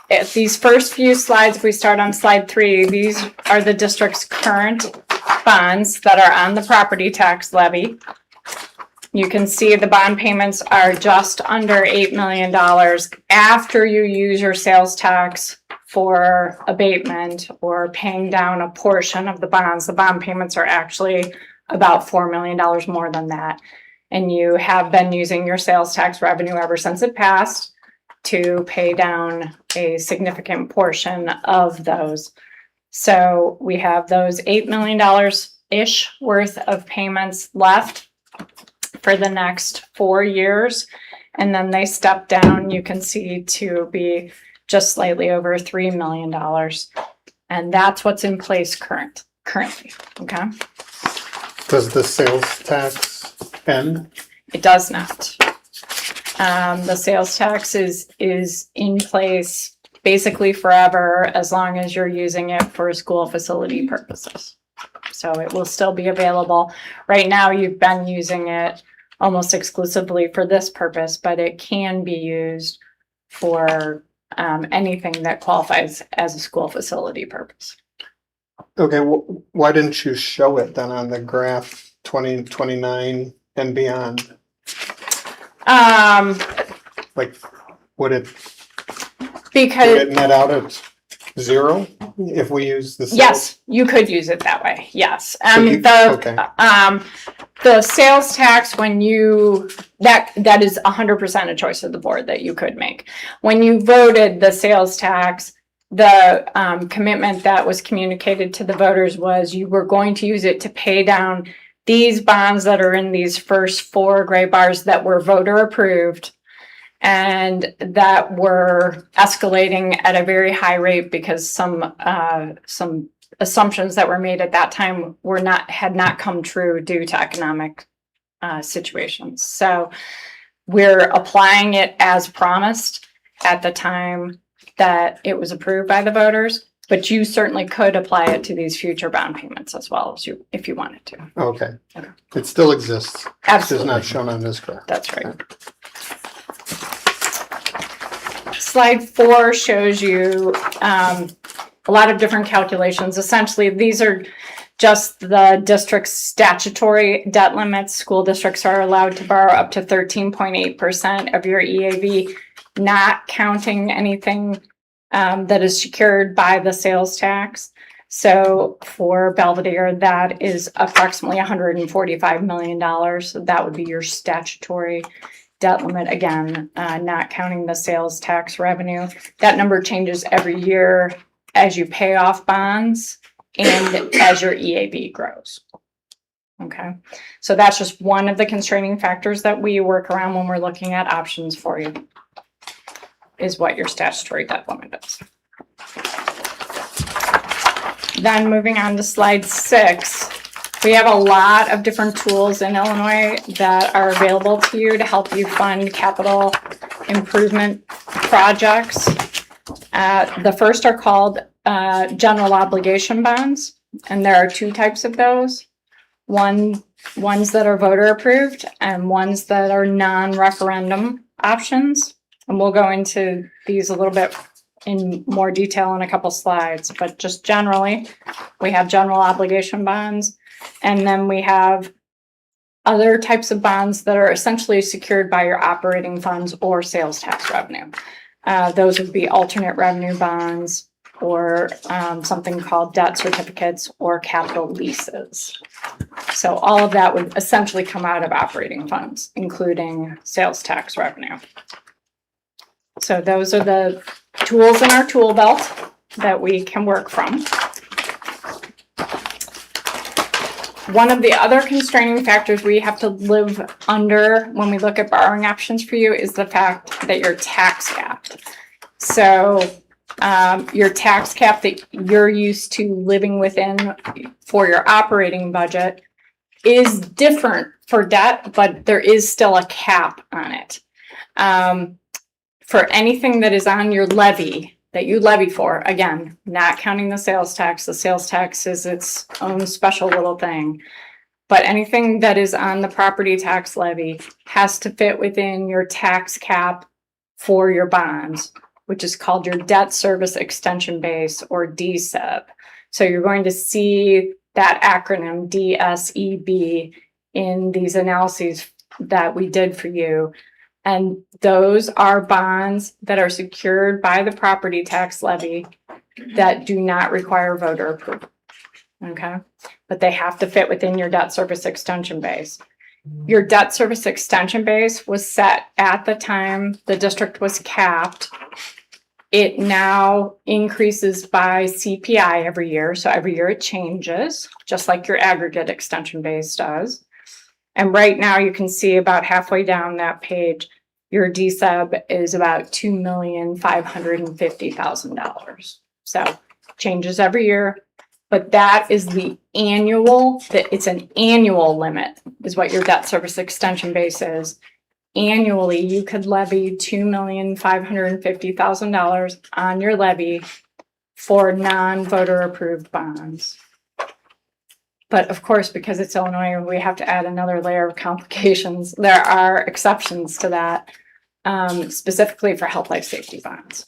if these first few slides, if we start on slide 3, these are the district's current bonds that are on the property tax levy. You can see the bond payments are just under $8 million after you use your sales tax for abatement or paying down a portion of the bonds. The bond payments are actually about $4 million more than that. And you have been using your sales tax revenue ever since it passed to pay down a significant portion of those. So we have those $8 million-ish worth of payments left for the next 4 years. And then they step down, you can see, to be just slightly over $3 million. And that's what's in place currently, okay? Does the sales tax end? It does not. The sales tax is in place basically forever as long as you're using it for school facility purposes. So it will still be available. Right now, you've been using it almost exclusively for this purpose, but it can be used for anything that qualifies as a school facility purpose. Okay, why didn't you show it then on the graph 2029 and beyond? Like, would it Because net out at 0 if we use the sales? yes, you could use it that way. Yes. Okay. The sales tax, when you, that is 100% a choice of the board that you could make. When you voted the sales tax, the commitment that was communicated to the voters was you were going to use it to pay down these bonds that are in these first 4 gray bars that were voter approved and that were escalating at a very high rate because some assumptions that were made at that time had not come true due to economic situations. So we're applying it as promised at the time that it was approved by the voters, but you certainly could apply it to these future bond payments as well if you wanted to. Okay, it still exists. Absolutely. It's just not shown on this graph. That's right. Slide 4 shows you a lot of different calculations. Essentially, these are just the district's statutory debt limits. School districts are allowed to borrow up to 13.8% of your EAV, not counting anything that is secured by the sales tax. So for Belvedere, that is approximately $145 million. So that would be your statutory debt limit, again, not counting the sales tax revenue. That number changes every year as you pay off bonds and as your EAB grows. Okay, so that's just one of the constraining factors that we work around when we're looking at options for you, is what your statutory debt limit is. Then moving on to slide 6, we have a lot of different tools in Illinois that are available to you to help you fund capital improvement projects. The first are called general obligation bonds, and there are 2 types of those. Ones that are voter approved and ones that are non-referendum options. And we'll go into these a little bit in more detail in a couple slides, but just generally, we have general obligation bonds, and then we have other types of bonds that are essentially secured by your operating funds or sales tax revenue. Those would be alternate revenue bonds or something called debt certificates or capital leases. So all of that would essentially come out of operating funds, including sales tax revenue. So those are the tools in our tool belt that we can work from. One of the other constraining factors we have to live under when we look at borrowing options for you is the fact that you're tax capped. So your tax cap that you're used to living within for your operating budget is different for debt, but there is still a cap on it. For anything that is on your levy, that you levy for, again, not counting the sales tax is its own special little thing. But anything that is on the property tax levy has to fit within your tax cap for your bonds, which is called your debt service extension base, or DSEB. So you're going to see that acronym DSEB in these analyses that we did for you. And those are bonds that are secured by the property tax levy that do not require voter approval. Okay, but they have to fit within your debt service extension base. Your debt service extension base was set at the time the district was capped. It now increases by CPI every year. So every year it changes, just like your aggregate extension base does. And right now you can see about halfway down that page, your DSEB is about $2,550,000. So changes every year, but that is the annual, it's an annual limit is what your debt service extension base is. Annually, you could levy $2,550,000 on your levy for non-voter approved bonds. But of course, because it's Illinois, we have to add another layer of complications. There are exceptions to that, specifically for health, life, safety bonds.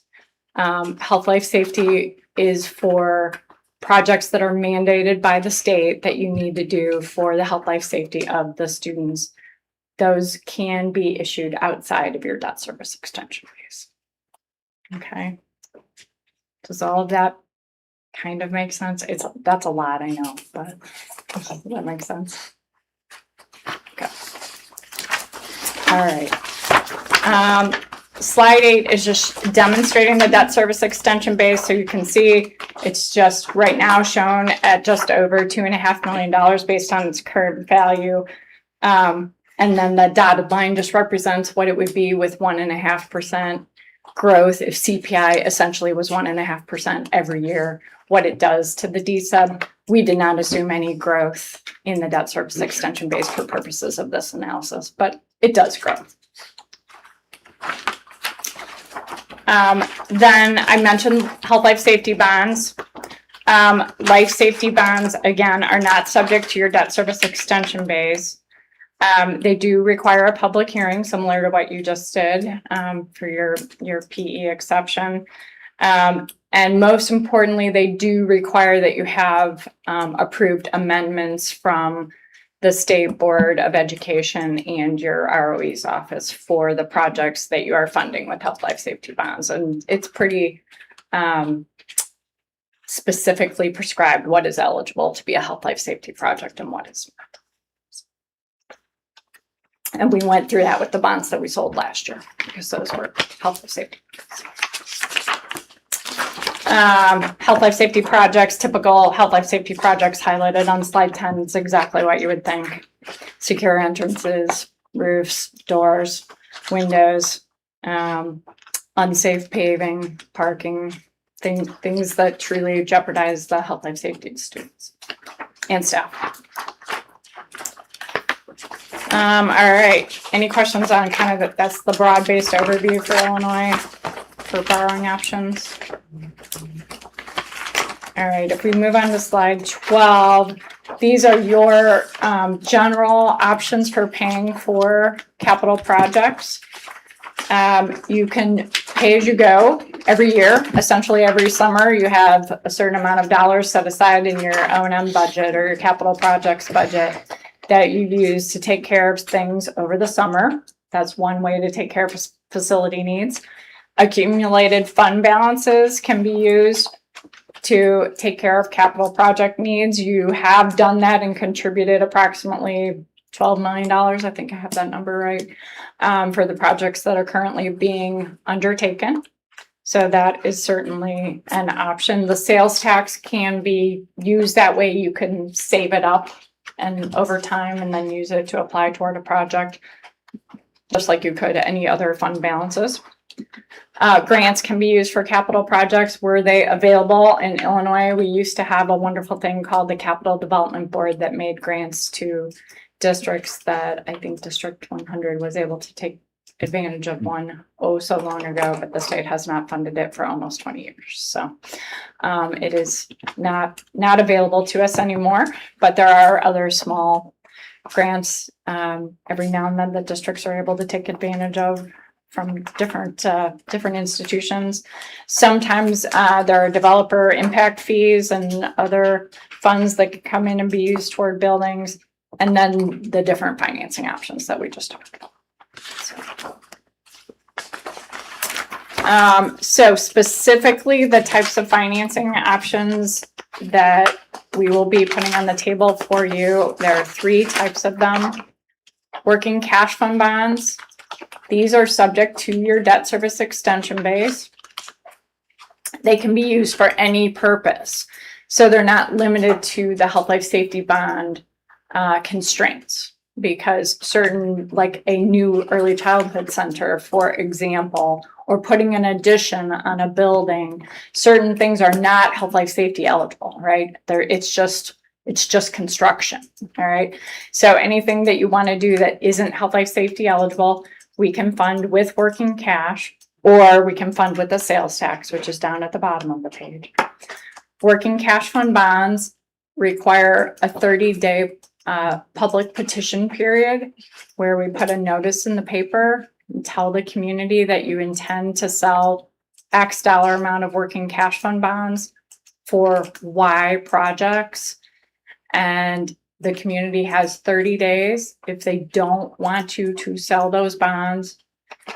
Health, life, safety is for projects that are mandated by the state that you need to do for the health, life, safety of the students. Those can be issued outside of your debt service extension fees. Okay. Does all of that kind of make sense? That's a lot, I know, but does that make sense? Okay. All right. Slide 8 is just demonstrating the debt service extension base. So you can see it's just right now shown at just over $2.5 million based on its current value. And then the dotted line just represents what it would be with 1.5% growth if CPI essentially was 1.5% every year, what it does to the DSEB. We did not assume any growth in the debt service extension base for purposes of this analysis, but it does grow. Then I mentioned health, life, safety bonds. Life safety bonds, again, are not subject to your debt service extension base. They do require a public hearing, similar to what you just did for your PE exception. And most importantly, they do require that you have approved amendments from the State Board of Education and your ROE's office for the projects that you are funding with health, life, safety bonds. And it's pretty specifically prescribed what is eligible to be a health, life, safety project and what is not. And we went through that with the bonds that we sold last year because those were health, life, safety. Health, life, safety projects, typical health, life, safety projects highlighted on slide 10. It's exactly what you would think. Secure entrances, roofs, doors, windows, unsafe paving, parking, things that truly jeopardize the health, life, safety of students and staff. All right. Any questions on kind of that's the broad-based overview for Illinois for borrowing options? All right. If we move on to slide 12, these are your general options for paying for capital projects. You can pay as you go every year. Essentially, every summer you have a certain amount of dollars set aside in your O&M budget or your capital projects budget that you use to take care of things over the summer. That's one way to take care of facility needs. Accumulated fund balances can be used to take care of capital project needs. You have done that and contributed approximately $12 million. I think I have that number right, for the projects that are currently being undertaken. So that is certainly an option. The sales tax can be used that way. You can save it up and over time and then use it to apply toward a project, just like you could any other fund balances. Grants can be used for capital projects. Were they available in Illinois? We used to have a wonderful thing called the Capital Development Board that made grants to districts that I think District 100 was able to take advantage of one so long ago, but the state has not funded it for almost 20 years. So it is not available to us anymore, but there are other small grants every now and then that districts are able to take advantage of from different institutions. Sometimes there are developer impact fees and other funds that can come in and be used toward buildings, and then the different financing options that we just talked about. So specifically the types of financing options that we will be putting on the table for you, there are 3 types of them. Working cash fund bonds. These are subject to your debt service extension base. They can be used for any purpose. So they're not limited to the health, life, safety bond constraints, because certain, like a new early childhood center, for example, or putting an addition on a building, certain things are not health, life, safety eligible, right? It's just construction, all right? So anything that you want to do that isn't health, life, safety eligible, we can fund with working cash, or we can fund with the sales tax, which is down at the bottom of the page. Working cash fund bonds require a 30-day public petition period where we put a notice in the paper and tell the community that you intend to sell X dollar amount of working cash fund bonds for Y projects. And the community has 30 days. If they don't want you to sell those bonds,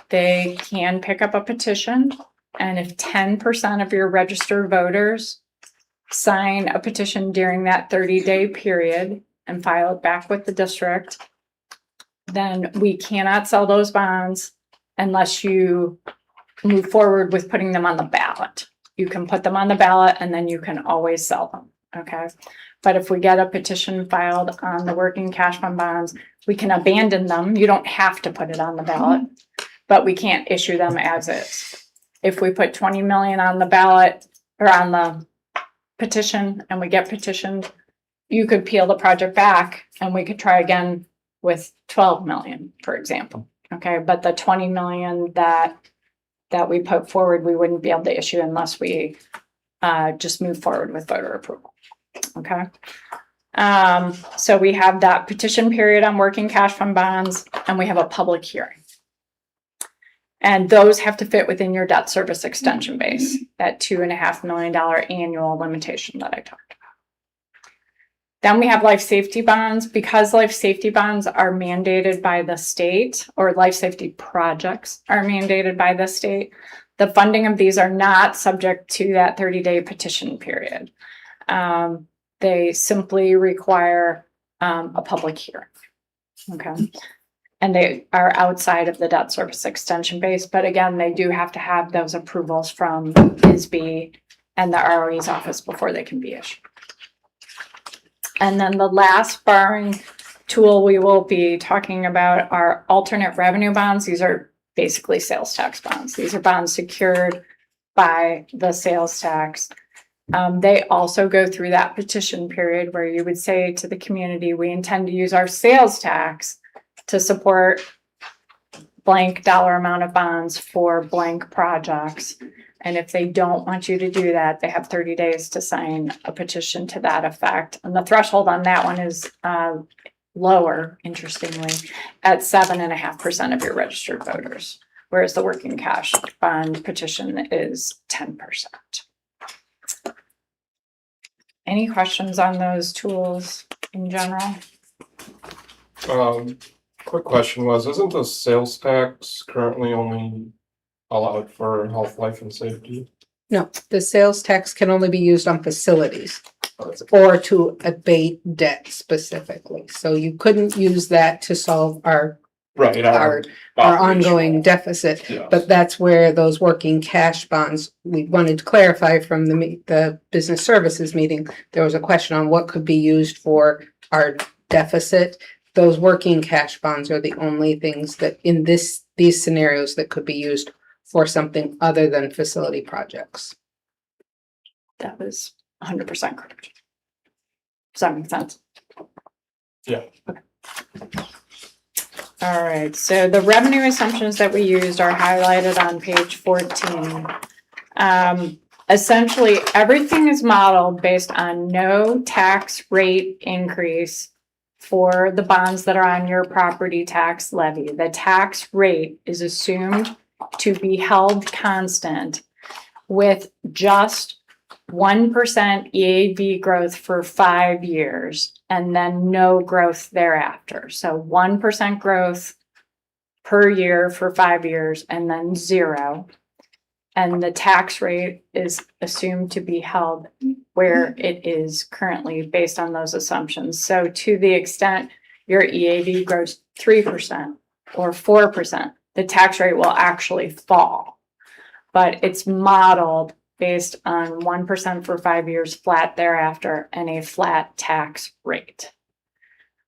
they can pick up a petition. And if 10% of your registered voters sign a petition during that 30-day period and file it back with the district, then we cannot sell those bonds unless you move forward with putting them on the ballot. You can put them on the ballot and then you can always sell them, okay? But if we get a petition filed on the working cash fund bonds, we can abandon them. You don't have to put it on the ballot, but we can't issue them as is. If we put 20 million on the ballot or on the petition and we get petitioned, you could peel the project back and we could try again with 12 million, for example. Okay, but the 20 million that we put forward, we wouldn't be able to issue unless we just move forward with voter approval. Okay. So we have that petition period on working cash fund bonds, and we have a public hearing. And those have to fit within your debt service extension base, that $2.5 million annual limitation that I talked about. Then we have life safety bonds. Because life safety bonds are mandated by the state, or life safety projects are mandated by the state, the funding of these are not subject to that 30-day petition period. They simply require a public hearing. Okay. And they are outside of the debt service extension base. But again, they do have to have those approvals from ISB and the ROE's office before they can be issued. And then the last borrowing tool we will be talking about are alternate revenue bonds. These are basically sales tax bonds. These are bonds secured by the sales tax. They also go through that petition period where you would say to the community, we intend to use our sales tax to support blank dollar amount of bonds for blank projects. And if they don't want you to do that, they have 30 days to sign a petition to that effect. And the threshold on that one is lower, interestingly, at 7.5% of your registered voters, whereas the working cash bond petition is 10%. Any questions on those tools in general? Quick question was, isn't the sales tax currently only allowed for health, life, and safety? No, the sales tax can only be used on facilities or to abate debt specifically. So you couldn't use that to solve our Right. our ongoing deficit. Yeah. But that's where those working cash bonds, we wanted to clarify from the business services meeting, there was a question on what could be used for our deficit. Those working cash bonds are the only things that in these scenarios that could be used for something other than facility projects. That was 100% correct. Does that make sense? Yeah. Okay. All right, so the revenue assumptions that we used are highlighted on page 14. Essentially, everything is modeled based on no tax rate increase for the bonds that are on your property tax levy. The tax rate is assumed to be held constant with just 1% EAV growth for 5 years and then no growth thereafter. So 1% growth per year for 5 years and then 0. And the tax rate is assumed to be held where it is currently based on those assumptions. So to the extent your EAV grows 3% or 4%, the tax rate will actually fall. But it's modeled based on 1% for 5 years, flat thereafter, and a flat tax rate.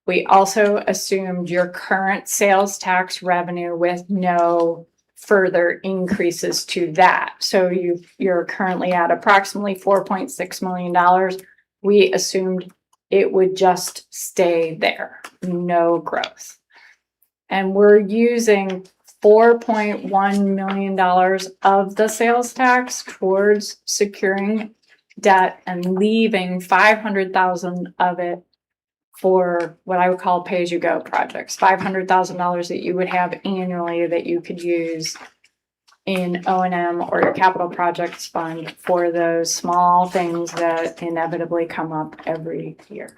We also assumed your current sales tax revenue with no further increases to that. So you're currently at approximately $4.6 million. We assumed it would just stay there, no growth. And we're using $4.1 million of the sales tax towards securing debt and leaving $500,000 of it for what I would call pay-as-you-go projects, $500,000 that you would have annually that you could use in O&M or your capital projects fund for those small things that inevitably come up every year.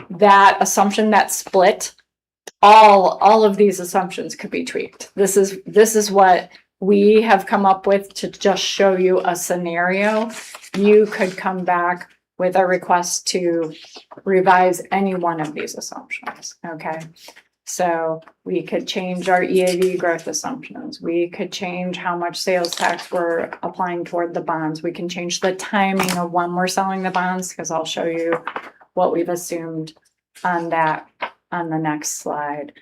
That assumption, that split, all of these assumptions could be tweaked. This is what we have come up with to just show you a scenario. You could come back with a request to revise any one of these assumptions, okay? So we could change our EAV growth assumptions. We could change how much sales tax we're applying toward the bonds. We can change the timing of when we're selling the bonds, because I'll show you what we've assumed on that on the next slide.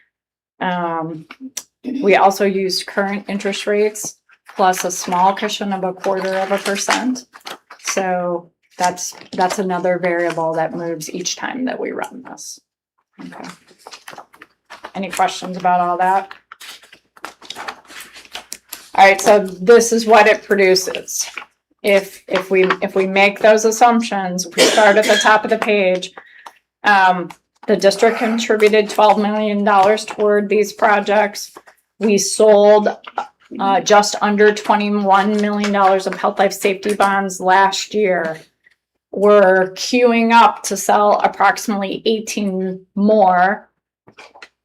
We also used current interest rates plus a small cushion of 0.25%. So that's another variable that moves each time that we run this. Okay. Any questions about all that? All right, so this is what it produces. If we make those assumptions, we start at the top of the page. The district contributed $12 million toward these projects. We sold just under $21 million of health life safety bonds last year. We're queuing up to sell approximately 18 more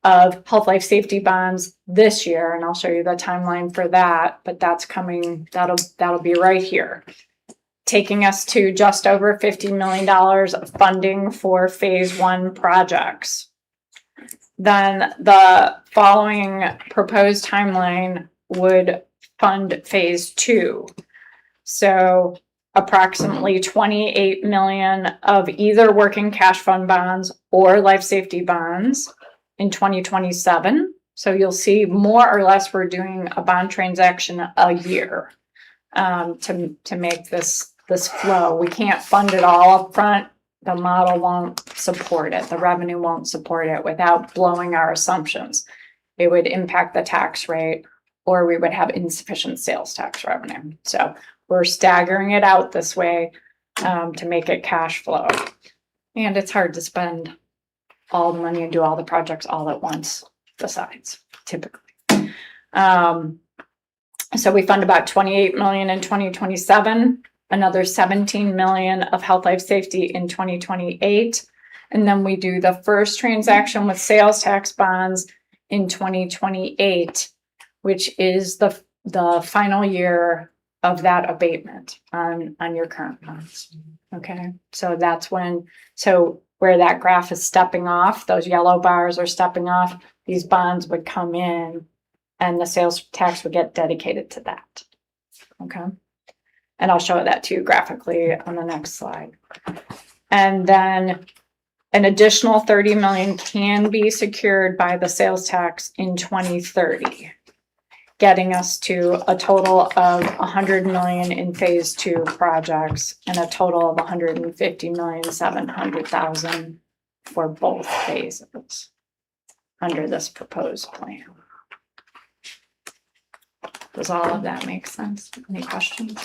of health life safety bonds this year, and I'll show you the timeline for that, but that's coming, that'll be right here, taking us to just over $50 million of funding for phase 1 projects. Then the following proposed timeline would fund phase 2. So approximately 28 million of either working cash fund bonds or life safety bonds in 2027. So you'll see more or less we're doing a bond transaction a year to make this flow. We can't fund it all up front. The model won't support it. The revenue won't support it without blowing our assumptions. It would impact the tax rate, or we would have insufficient sales tax revenue. So we're staggering it out this way to make it cash flow. And it's hard to spend all the money and do all the projects all at once, besides, typically. So we fund about 28 million in 2027, another 17 million of health life safety in 2028. And then we do the first transaction with sales tax bonds in 2028, which is the final year of that abatement on your current bonds. Okay, so that's when, so where that graph is stepping off, those yellow bars are stepping off, these bonds would come in and the sales tax would get dedicated to that. Okay, and I'll show that to you graphically on the next slide. And then an additional 30 million can be secured by the sales tax in 2030, getting us to a total of 100 million in phase 2 projects and a total of 150,700,000 for both phases under this proposed plan. Does all of that make sense? Any questions?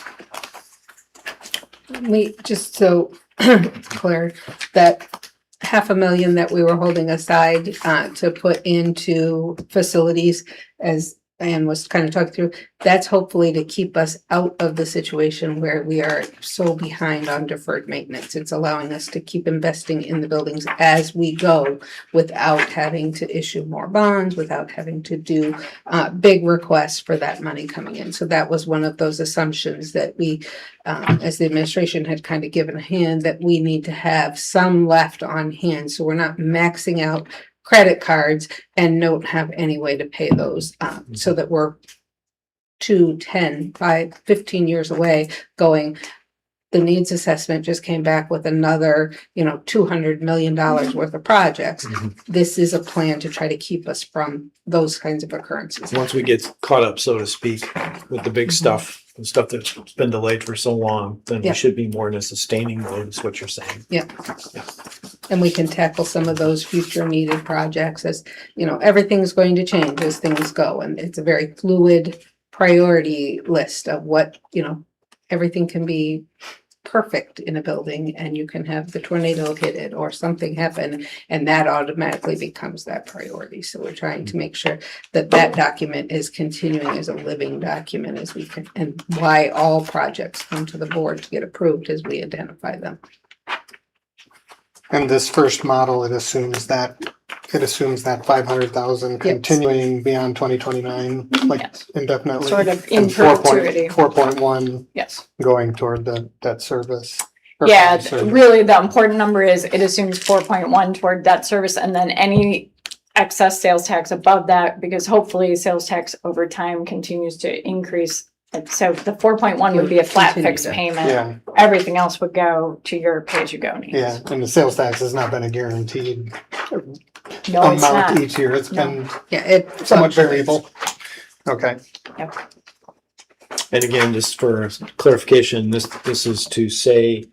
We just so clear that 500,000 that we were holding aside to put into facilities, as Anne was kind of talking through, that's hopefully to keep us out of the situation where we are so behind on deferred maintenance. It's allowing us to keep investing in the buildings as we go without having to issue more bonds, without having to do big requests for that money coming in. So that was one of those assumptions that we, as the administration had kind of given a hand, that we need to have some left on hand. So we're not maxing out credit cards and don't have any way to pay those, so that we're 2, 10, 5, 15 years away going, the needs assessment just came back with another, $200 million worth of projects. This is a plan to try to keep us from those kinds of occurrences. Once we get caught up, so to speak, with the big stuff, the stuff that's been delayed for so long, then we should be more in a sustaining mode, is what you're saying. Yeah. And we can tackle some of those future needed projects as, everything's going to change as things go. And it's a very fluid priority list of what, everything can be perfect in a building and you can have the tornado hit it or something happen, and that automatically becomes that priority. So we're trying to make sure that that document is continuing as a living document as we can, and why all projects come to the board to get approved as we identify them. And this first model, it assumes that 500,000 continuing beyond 2029, like Yes. indefinitely. Sort of in And perpetuity. 4.1 Yes. going toward the debt service. or Yeah, bond service. really, the important number is it assumes 4.1 toward debt service, and then any excess sales tax above that, because hopefully sales tax over time continues to increase. And so the 4.1 would be a flat Continue fixed to- payment. Yeah, Everything else would go to your pay-as-you-go needs. yeah, and the sales tax has not been a guaranteed No, it's amount not. each year. It's No. been Yeah, it somewhat fluctuates. variable. Okay, And again, just for clarification, this is to say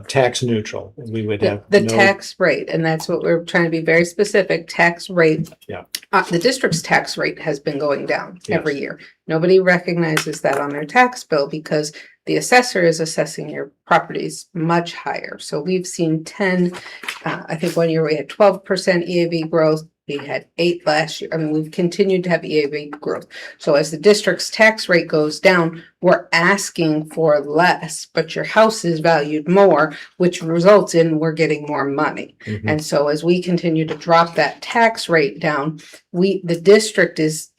tax neutral. We would have The no- tax rate, and that's what we're trying to be very specific, tax rate. Yeah. The district's tax rate has been going down every year. Nobody recognizes that on their tax bill because the assessor is assessing your properties much higher. So we've seen I think one year we had 12% EAV growth. We had 8 last year. I mean, we've continued to have EAV growth. So as the district's tax rate goes down, we're asking for less, but your house is valued more, which results in we're getting more money. Mhm. And so as we continue to drop that tax rate down, the district is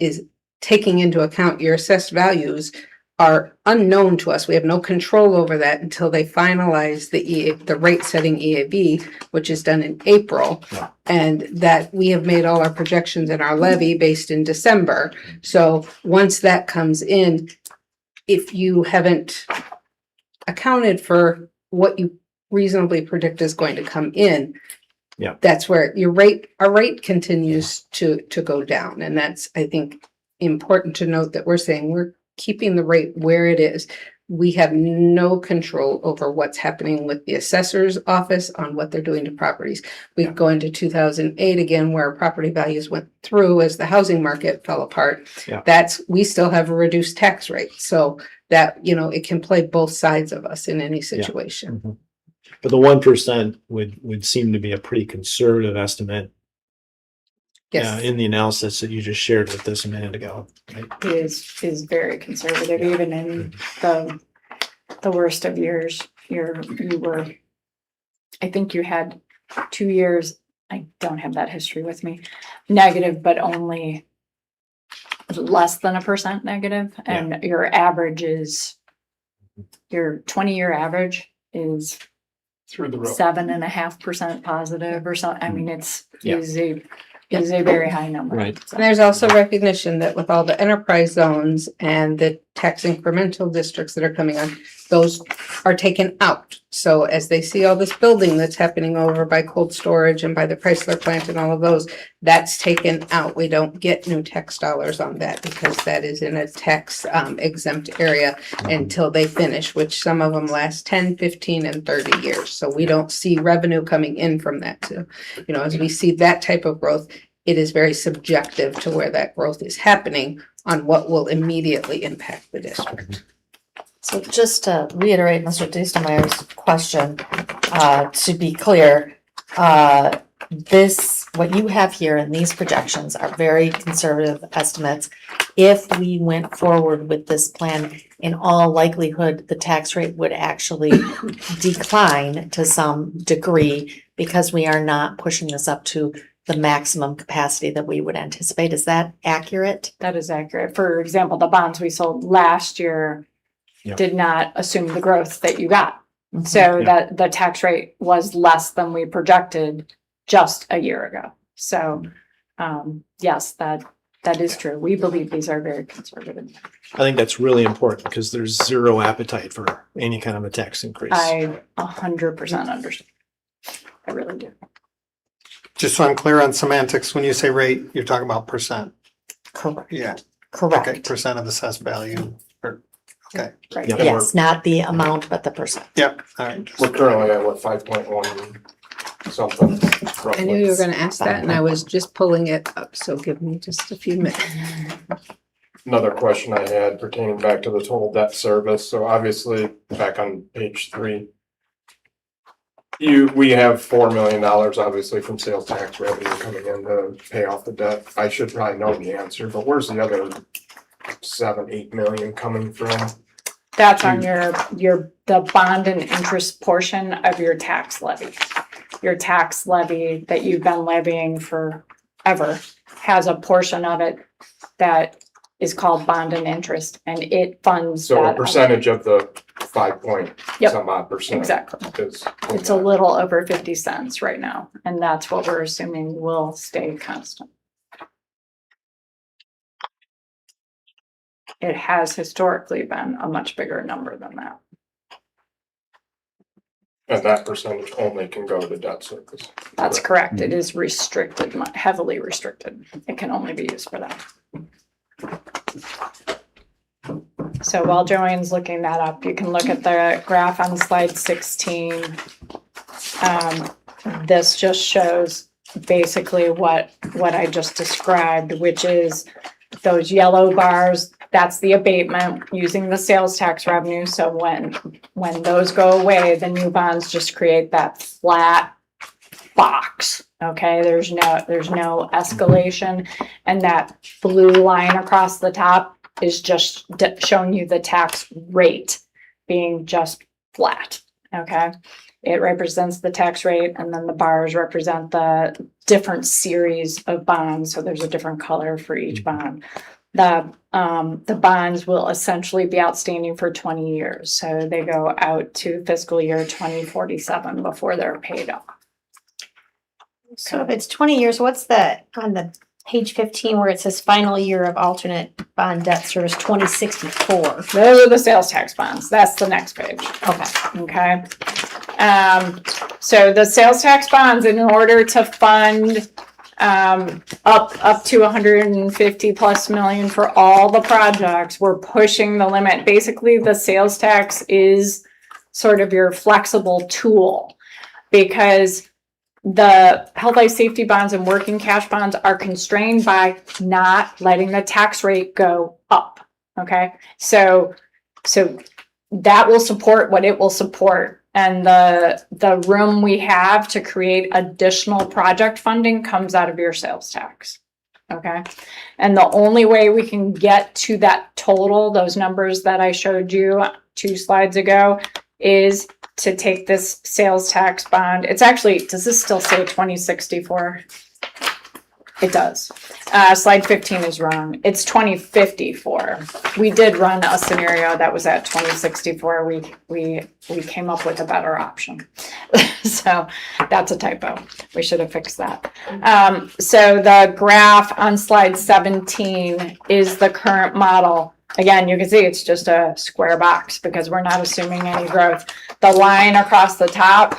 taking into account your assessed values are unknown to us. We have no control over that until they finalize the rate setting EAV, which is done in April. Yeah. And that we have made all our projections in our levy based in December. So once that comes in, if you haven't accounted for what you reasonably predict is going to come in, Yeah. that's where our rate continues to go down. And that's, I think, important to note that we're saying we're keeping the rate where it is. We have no control over what's happening with the assessor's office on what they're doing to properties. We go into 2008 again, where property values went through as the housing market fell apart. Yeah. We still have a reduced tax rate. So that, it can play both sides of us in any situation. Mhm. But the 1% would seem to be a pretty conservative estimate Yes. in the analysis that you just shared with us a minute ago. Right? Is very conservative, even in the worst of years. You were, I think you had 2 years, I don't have that history with me, negative, but only less than 1% negative. And your 20-year average is through the roof. 7.5% positive or something. I mean, is Yeah. a very high number. Right. So- And there's also recognition that with all the enterprise zones and the tax incremental districts that are coming on, those are taken out. So as they see all this building that's happening over by cold storage and by the Chrysler plant and all of those, that's taken out. We don't get new tax dollars on that because that is in a tax exempt area until they finish, which some of them last 10, 15, and 30 years. So we don't see revenue coming in from that too. As we see that type of growth, it is very subjective to where that growth is happening on what will immediately impact the district. So just to reiterate Mr. Diestelmeyer's question, to be clear, what you have here in these projections are very conservative estimates. If we went forward with this plan, in all likelihood, the tax rate would actually decline to some degree because we are not pushing this up to the maximum capacity that we would anticipate. Is that accurate? That is accurate. For example, the bonds we sold last year Yeah. did not assume the growth that you got. So Yeah. that the tax rate was less than we projected just a year ago. So, yes, that is true. We believe these are very conservative. I think that's really important because there's zero appetite for any kind of a tax increase. I 100% understand. I really do. Just so I'm clear on semantics, when you say rate, you're talking about percent. Correct. Yeah, okay, Correct. percent of assessed value. Okay, Right. Yeah. Yes, not the amount, but the percent. yep, all right. We're currently at 5.1 something. I knew you were gonna ask that and I was just pulling it up, so give me just a few minutes. another question I had pertaining back to the total debt service. So obviously, back on page 3, we have $4 million obviously from sales tax revenue coming in to pay off the debt. I should probably know the answer, but where's the other 7-8 million coming from? That's on the bond and interest portion of your tax levy. Your tax levy that you've been levying forever has a portion of it that is called bond and interest, and it funds So a that. percentage of the 5 point Yep, some odd percent. exactly. Is It's a little over 50 cents right now, and that's what we're assuming will stay constant. It has historically been a much bigger number than that. and that percentage only can go to debt service. That's correct. It is restricted, heavily restricted. It can only be used for that. So while Joanne's looking that up, you can look at the graph on slide 16. This just shows basically what I just described, which is those yellow bars, that's the abatement using the sales tax revenue. So when those go away, the new bonds just create that flat box. Okay, there's no escalation, and that blue line across the top is just showing you the tax rate being just flat. Okay, it represents the tax rate, and then the bars represent the different series of bonds. So there's a different color for each bond. The bonds will essentially be outstanding for 20 years. So they go out to fiscal year 2047 before they're paid off. So if it's 20 years, what's on the page 15 where it says final year of alternate bond debt service 2064? Those are the sales tax bonds. That's the next page. Okay. Okay. So the sales tax bonds, in order to fund up to 150 plus million for all the projects, we're pushing the limit. Basically, the sales tax is sort of your flexible tool, because the health, life, safety bonds and working cash bonds are constrained by not letting the tax rate go up. Okay, so that will support what it will support, and the room we have to create additional project funding comes out of your sales tax. Okay, and the only way we can get to that total, those numbers that I showed you 2 slides ago, is to take this sales tax bond. It's actually, does this still say 2064? It does. Slide 15 is wrong. It's 2054. We did run a scenario that was at 2064. We came up with a better option. So that's a typo. We should have fixed that. So the graph on slide 17 is the current model. Again, you can see it's just a square box because we're not assuming any growth. The line across the top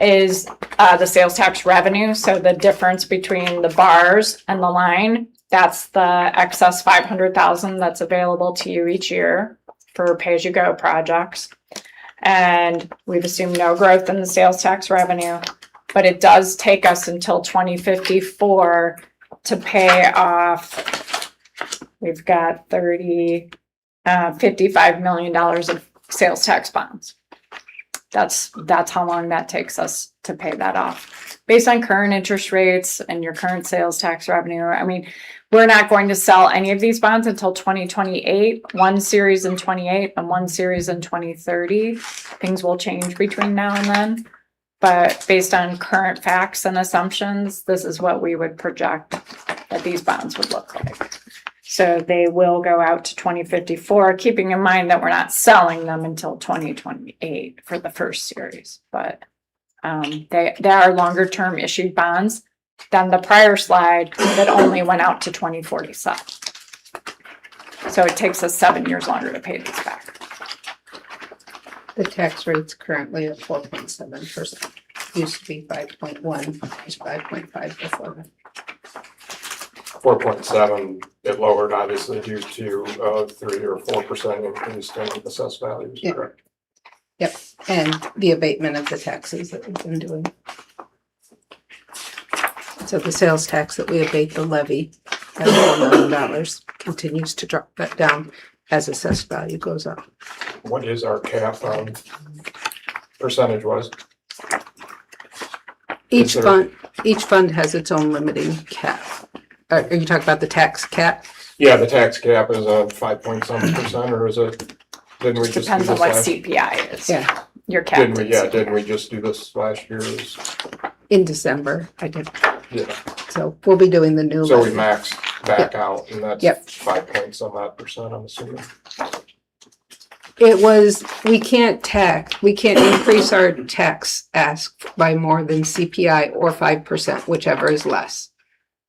is the sales tax revenue. So the difference between the bars and the line, that's the excess 500,000 that's available to you each year for pay-as-you-go projects. And we've assumed no growth in the sales tax revenue, but it does take us until 2054 to pay off. We've got $55 million of sales tax bonds. That's how long that takes us to pay that off. Based on current interest rates and your current sales tax revenue, I mean, we're not going to sell any of these bonds until 2028, one series in 28 and one series in 2030. Things will change between now and then. But based on current facts and assumptions, this is what we would project that these bonds would look like. So they will go out to 2054, keeping in mind that we're not selling them until 2028 for the first series. But they are longer term issued bonds than the prior slide that only went out to 2047. So it takes us 7 years longer to pay these back. The tax rate's currently at 4.7%. Used to be 5.1, it's 5.5 before that. 4.7, it lowered obviously due to 3 or 4% increase in assessed values, Yeah. correct? Yep, and the abatement of the taxes that we've been doing. So the sales tax that we abate the levy at $4 million, continues to drop that down as assessed value goes up. What is our cap on percentage wise? Each Is there- each fund has its own limiting cap. Are you talking about the tax cap? Yeah, the tax cap is a 5.7%, or is it, didn't we just do Depends this on what last? CPI is. Yeah. Your cap. Didn't we, yeah, didn't we just do this last year? In December, I did. Yeah, So we'll be doing the new. so we levy. maxed back out and that's Yep. 5 point some odd %, I'm assuming. It was, we can't increase our tax ask by more than CPI or 5%, whichever is less.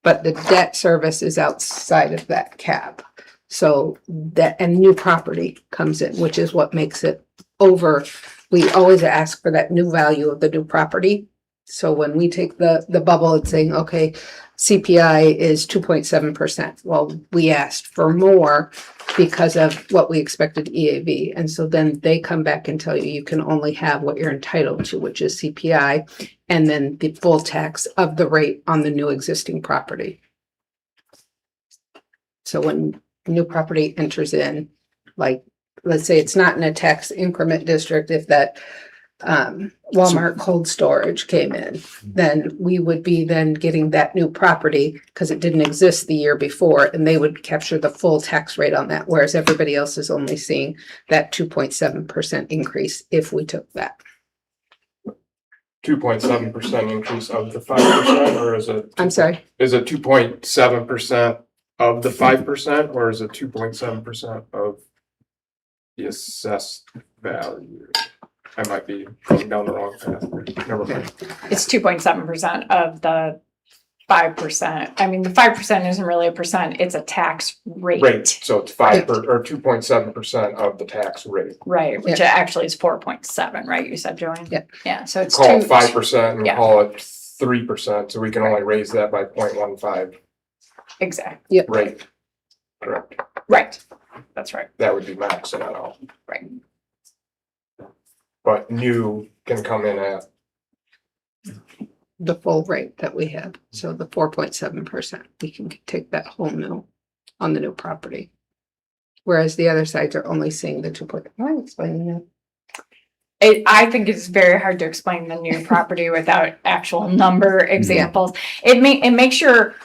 But the debt service is outside of that cap. So that, and new property comes in, which is what makes it over. We always ask for that new value of the new property. So when we take the bubble, it's saying, okay, CPI is 2.7%. Well, we asked for more because of what we expected EAV. And so then they come back and tell you, you can only have what you're entitled to, which is CPI, and then the full tax of the rate on the new existing property. So when new property enters in, like, let's say it's not in a tax increment district, if that Walmart cold storage came in, then we would be then getting that new property because it didn't exist the year before, and they would capture the full tax rate on that, whereas everybody else is only seeing that 2.7% increase if we took that. 2.7% increase of the 5%, or is it? I'm sorry, Is it 2.7% of the 5%, or is it 2.7% of the assessed value? I might be going down the wrong path. Never mind. It's 2.7% of the 5%. I mean, the 5% isn't really a percent, it's a tax rate. Rate, so it's 2.7% of the tax rate. Right, which actually is 4.7, right? You said, Joanne? Yeah. Yeah, so it's Call it two. 5% and Yeah. call it 3%, so we can only raise that by 0.15 Exactly, rate. Correct. right. That's right, That would be maxing it out. right. But new can come in at, the full rate that we have, so the 4.7%, we can take that whole new on the new property. Whereas the other sides are only seeing the 2. I'm explaining that. I think it's very hard to explain the new property without actual number examples. It makes your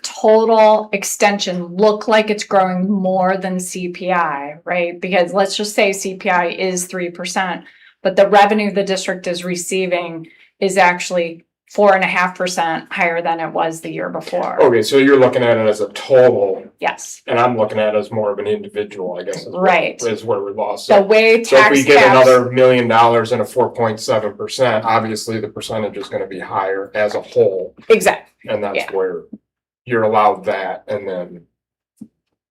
total extension look like it's growing more than CPI, right? Because let's just say CPI is 3%, but the revenue the district is receiving is actually 4.5% higher than it was the year before. okay, so you're looking at it as a total, Yes, and I'm looking at it as more of an individual, I guess. Right. Is where we lost. the way So if tax we get caps, another $1 million and a 4.7%, obviously the percentage is gonna be higher as a whole. exactly, And that's Yeah. where you're allowed that and then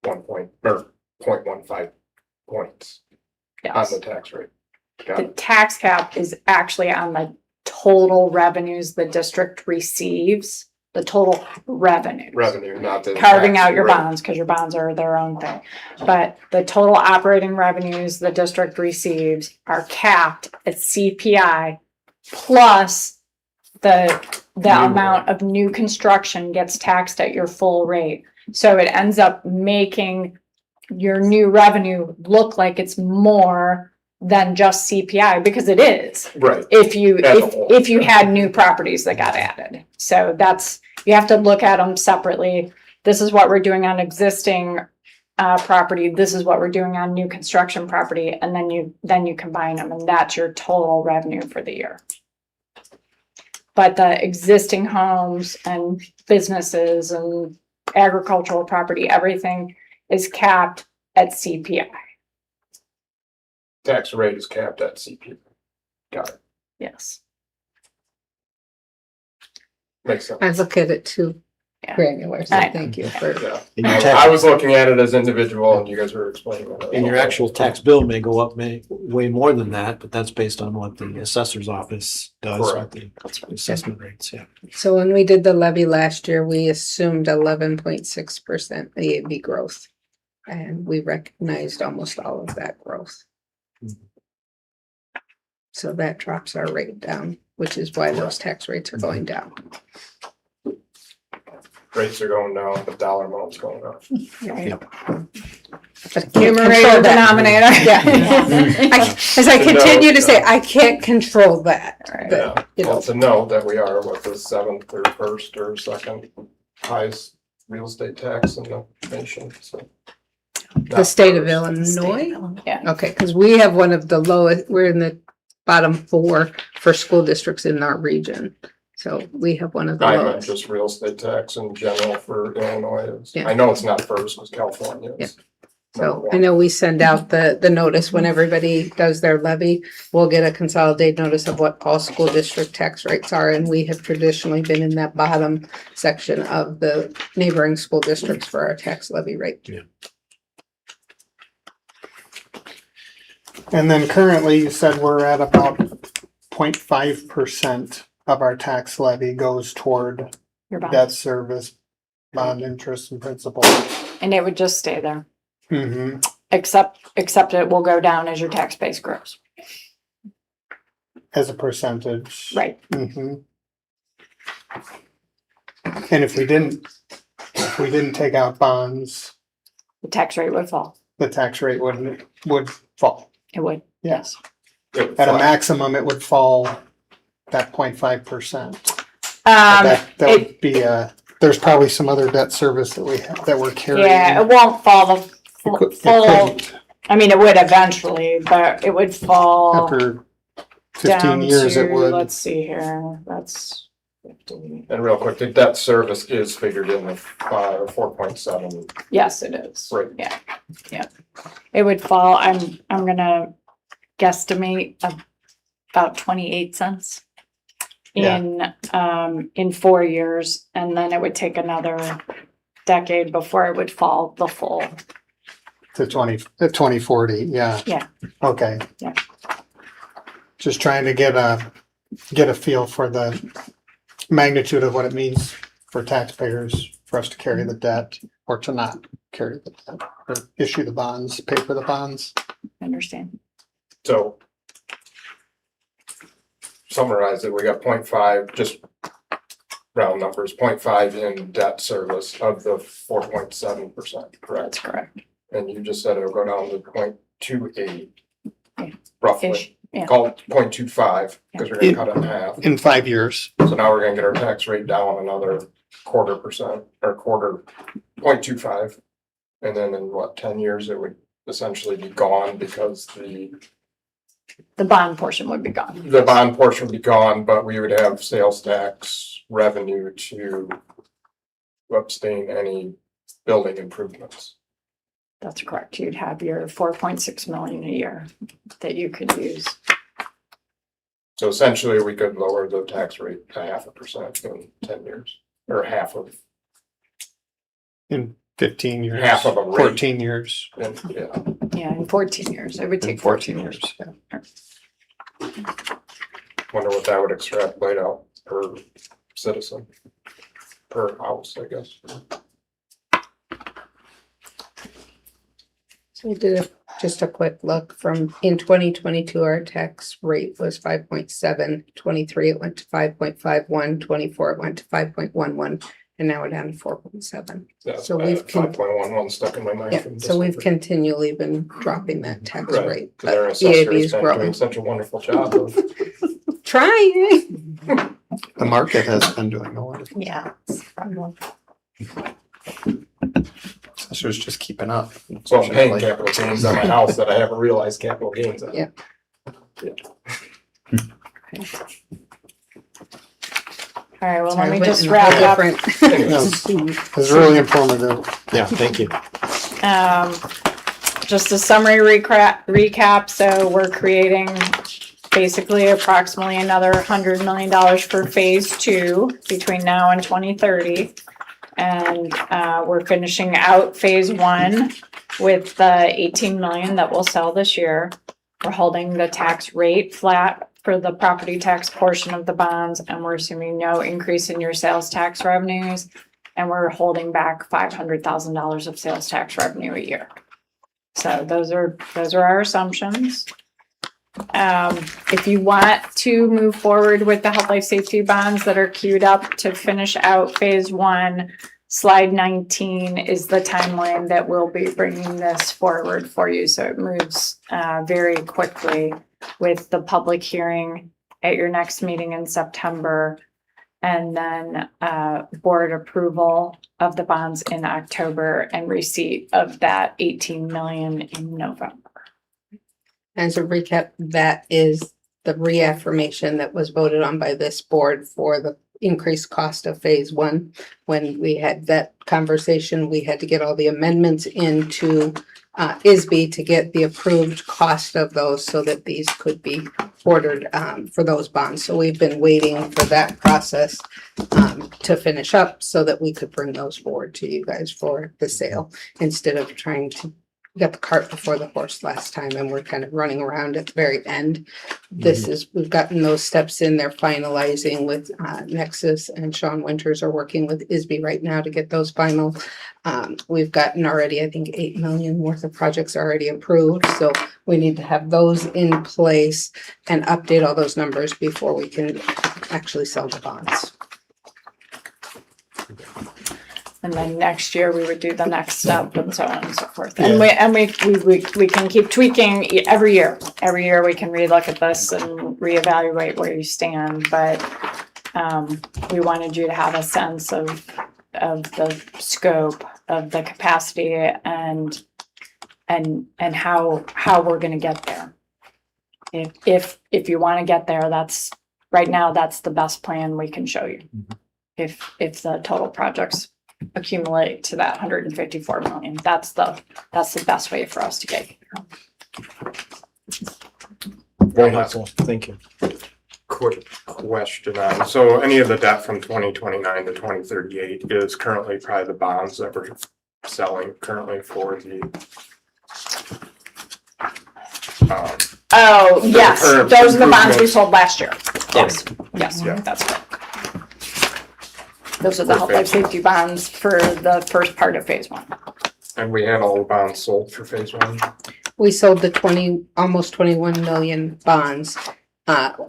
0.15 points on yes. the tax rate. Got The it. tax cap is actually on the total revenues the district receives, the total revenue. Revenue, not the. Carving tax out your rate. bonds, because your bonds are their own thing. But the total operating revenues the district receives are capped at CPI plus the New. amount of new construction gets taxed at your full rate. So it ends up making your new revenue look like it's more than just CPI, because it is. Right, If you, As a whole. if you had new properties that got added. So that's, you have to look at them separately. This is what we're doing on existing property. This is what we're doing on new construction property. And then you combine them, and that's your total revenue for the year. But the existing homes and businesses and agricultural property, everything is capped at CPI. tax rate is capped at CPI. Got it, Yes. makes sense. I look at it too Yeah. granular, so I know. thank you for. Yeah, And your I tax- was looking at it as individual and you guys were explaining it. And your actual tax bill may go up way more than that, but that's based on what the assessor's office does with Correct. the assessment rates, yeah. So when we did the levy last year, we assumed 11.6% EAV growth. And we recognized almost all of that growth. So that drops our rate down, which is why those tax rates are going down. rates are going down, but dollar amount's going up. But numerator, Control denominator. Yeah. Yeah. As I continue to say, I can't control that. Right. Yeah, But, you know, well, to note that we are what the 7th or 1st or 2nd highest real estate tax in the nation, so. the state of Not Illinois. Yeah. Okay, because we have one of the lowest, we're in the bottom 4 for school districts in our region. So we have one of the I meant lowest. just real estate tax in general for Illinois. Yeah. I know it's not first, it's California. It's number So I one. know we send out the notice when everybody does their levy. We'll get a consolidated notice of what all school district tax rates are, and we have traditionally been in that bottom section of the neighboring school districts for our tax levy rate. And then currently you said we're at about 0.5% of our tax levy goes toward Your bond. debt service, bond interest and principal. And it would just stay there, Mm-hmm. except it will go down as your tax base grows. As a percentage. Right. Mm-hmm. And if we didn't take out bonds, The tax rate would fall. the tax rate would fall. It would. Yes. It At a flat- maximum, it would fall that 0.5%. It- That would be, there's probably some other debt service that we're carrying. Yeah, it won't fall the It full, couldn't. I mean, it would eventually, but it would fall After down 15 years, to, it would. let's see here, that's 50. And real quick, the debt service is figured in the 4.7. Yes, it is. Right. Yeah, yeah. It would fall, I'm gonna guesstimate about 28 cents in 4 years, and then it would take another decade before it would fall the full. To 2040, yeah. Yeah. Okay. Yeah. Just trying to get a feel for the magnitude of what it means for taxpayers, for us to carry the debt or to not carry the debt, or issue the bonds, pay for the bonds. I understand. So summarize it, we got 0.5, just round numbers, 0.5 in debt service of the 4.7%, correct? That's correct. And you just said it'll go down to 0.28. Yeah. Roughly, Ish, yeah. call it 0.25, because we're gonna cut it in half. In 5 years. So now we're gonna get our tax rate down another 0.25%, or 0.25. And then in what, 10 years, it would essentially be gone because The bond portion would be gone. the bond portion would be gone, but we would have sales tax revenue to abstain any building improvements. That's correct. You'd have your 4.6 million a year that you could use. So essentially, we could lower the tax rate to 0.5% in 10 years, or half of, In 15 years. Half of a rate. 14 years. yeah. Yeah, in 14 years. It would take 14 years. Yeah. Wonder what that would extrapolate out per citizen, per house, I guess. So we did just a quick look from, in 2022, our tax rate was 5.7, 23, it went to 5.51, 24, it went to 5.11, and now we're down to 4.7. That's So we've 5.11 stuck in my mind. Yeah, from so we've December. continually been dropping that tax Right, rate. because our but assessor EAB has is been growing. doing such a wonderful job of. Trying. The market has been doing a wonderful. Yeah. Assessor's just keeping up. So I'm paying capital gains on my house that I haven't realized capital gains on. Yeah. All right, well, Sorry, let me went just in a whole wrap up. different- No, it's really informative. Yeah, thank you. Just a summary recap. So we're creating basically approximately another $100 million for phase 2 between now and 2030. And we're finishing out phase 1 with the 18 million that we'll sell this year. We're holding the tax rate flat for the property tax portion of the bonds, and we're assuming no increase in your sales tax revenues. And we're holding back $500,000 of sales tax revenue a year. So those are our assumptions. If you want to move forward with the health life safety bonds that are queued up to finish out phase 1, Slide 19 is the timeline that we'll be bringing this forward for you. So it moves very quickly with the public hearing at your next meeting in September. And then board approval of the bonds in October and receipt of that 18 million in November. As a recap, that is the reaffirmation that was voted on by this board for the increased cost of phase one. When we had that conversation, we had to get all the amendments into ISB to get the approved cost of those so that these could be ordered for those bonds. So we've been waiting for that process to finish up so that we could bring those forward to you guys for the sale instead of trying to get the cart before the horse last time, and we're kind of running around at the very end. This is, we've gotten those steps in, they're finalizing with Nexus, and Sean Winters are working with ISB right now to get those final. We've gotten already, I think, 8 million worth of projects already approved, so we need to have those in place and update all those numbers before we can actually sell the bonds. And then next year we would do the next step and so on and so forth. And we can keep tweaking every year. Every year we can relook at this and reevaluate where you stand, but we wanted you to have a sense of the scope of the capacity and how we're gonna get there. If you wanna get there, that's right now, that's the best plan we can show you. If the total projects accumulate to that 154 million, that's the best way for us to get here. Very helpful. Thank you. Quick question on, so any of the debt from 2029 to 2038 is currently probably the bonds that we're selling currently for the Oh, yes, current those are the bonds we improvements. sold last year. Yes, Yeah. that's correct. Those are the health life safety bonds for the first part of phase one. And we had all the bonds sold for phase one. We sold the almost 21 million bonds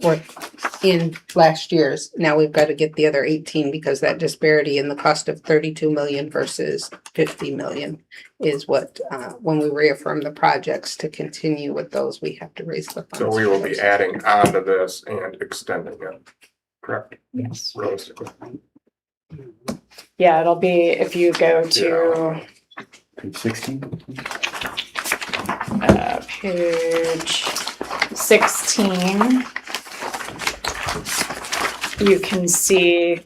worth in last year's. Now we've got to get the other 18 because that disparity in the cost of 32 million versus 50 million is what, when we reaffirm the projects to continue with those, we have to raise the funds. So we will be adding on to this and extending it, correct? Yes. Realistically. Yeah, it'll be, if you go to Page 16. page 16, you can see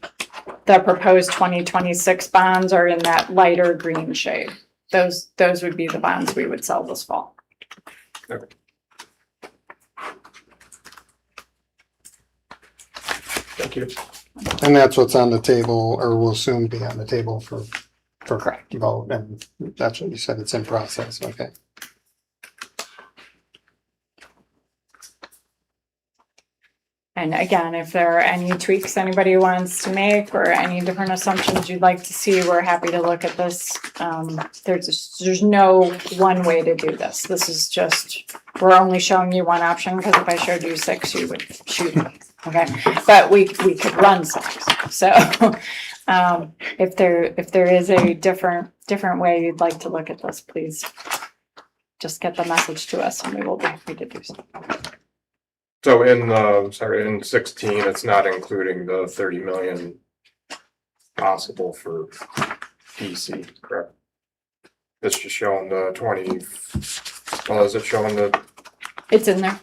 the proposed 2026 bonds are in that lighter green shade. Those would be the bonds we would sell this fall. Okay. Thank you. And that's what's on the table, or will soon be on the table for Correct. vote, and that's what you said, it's in process, okay. And again, if there are any tweaks anybody wants to make or any different assumptions you'd like to see, we're happy to look at this. There's no one way to do this. This is just, we're only showing you one option, because if I showed you 6, you would shoot me. Okay, but we could run 6. So if there is a different way you'd like to look at this, please just get the message to us and we will be happy to do so. So in 16, it's not including the 30 million possible for PC, correct? It's just showing the 20, well, is it showing the, It's in there.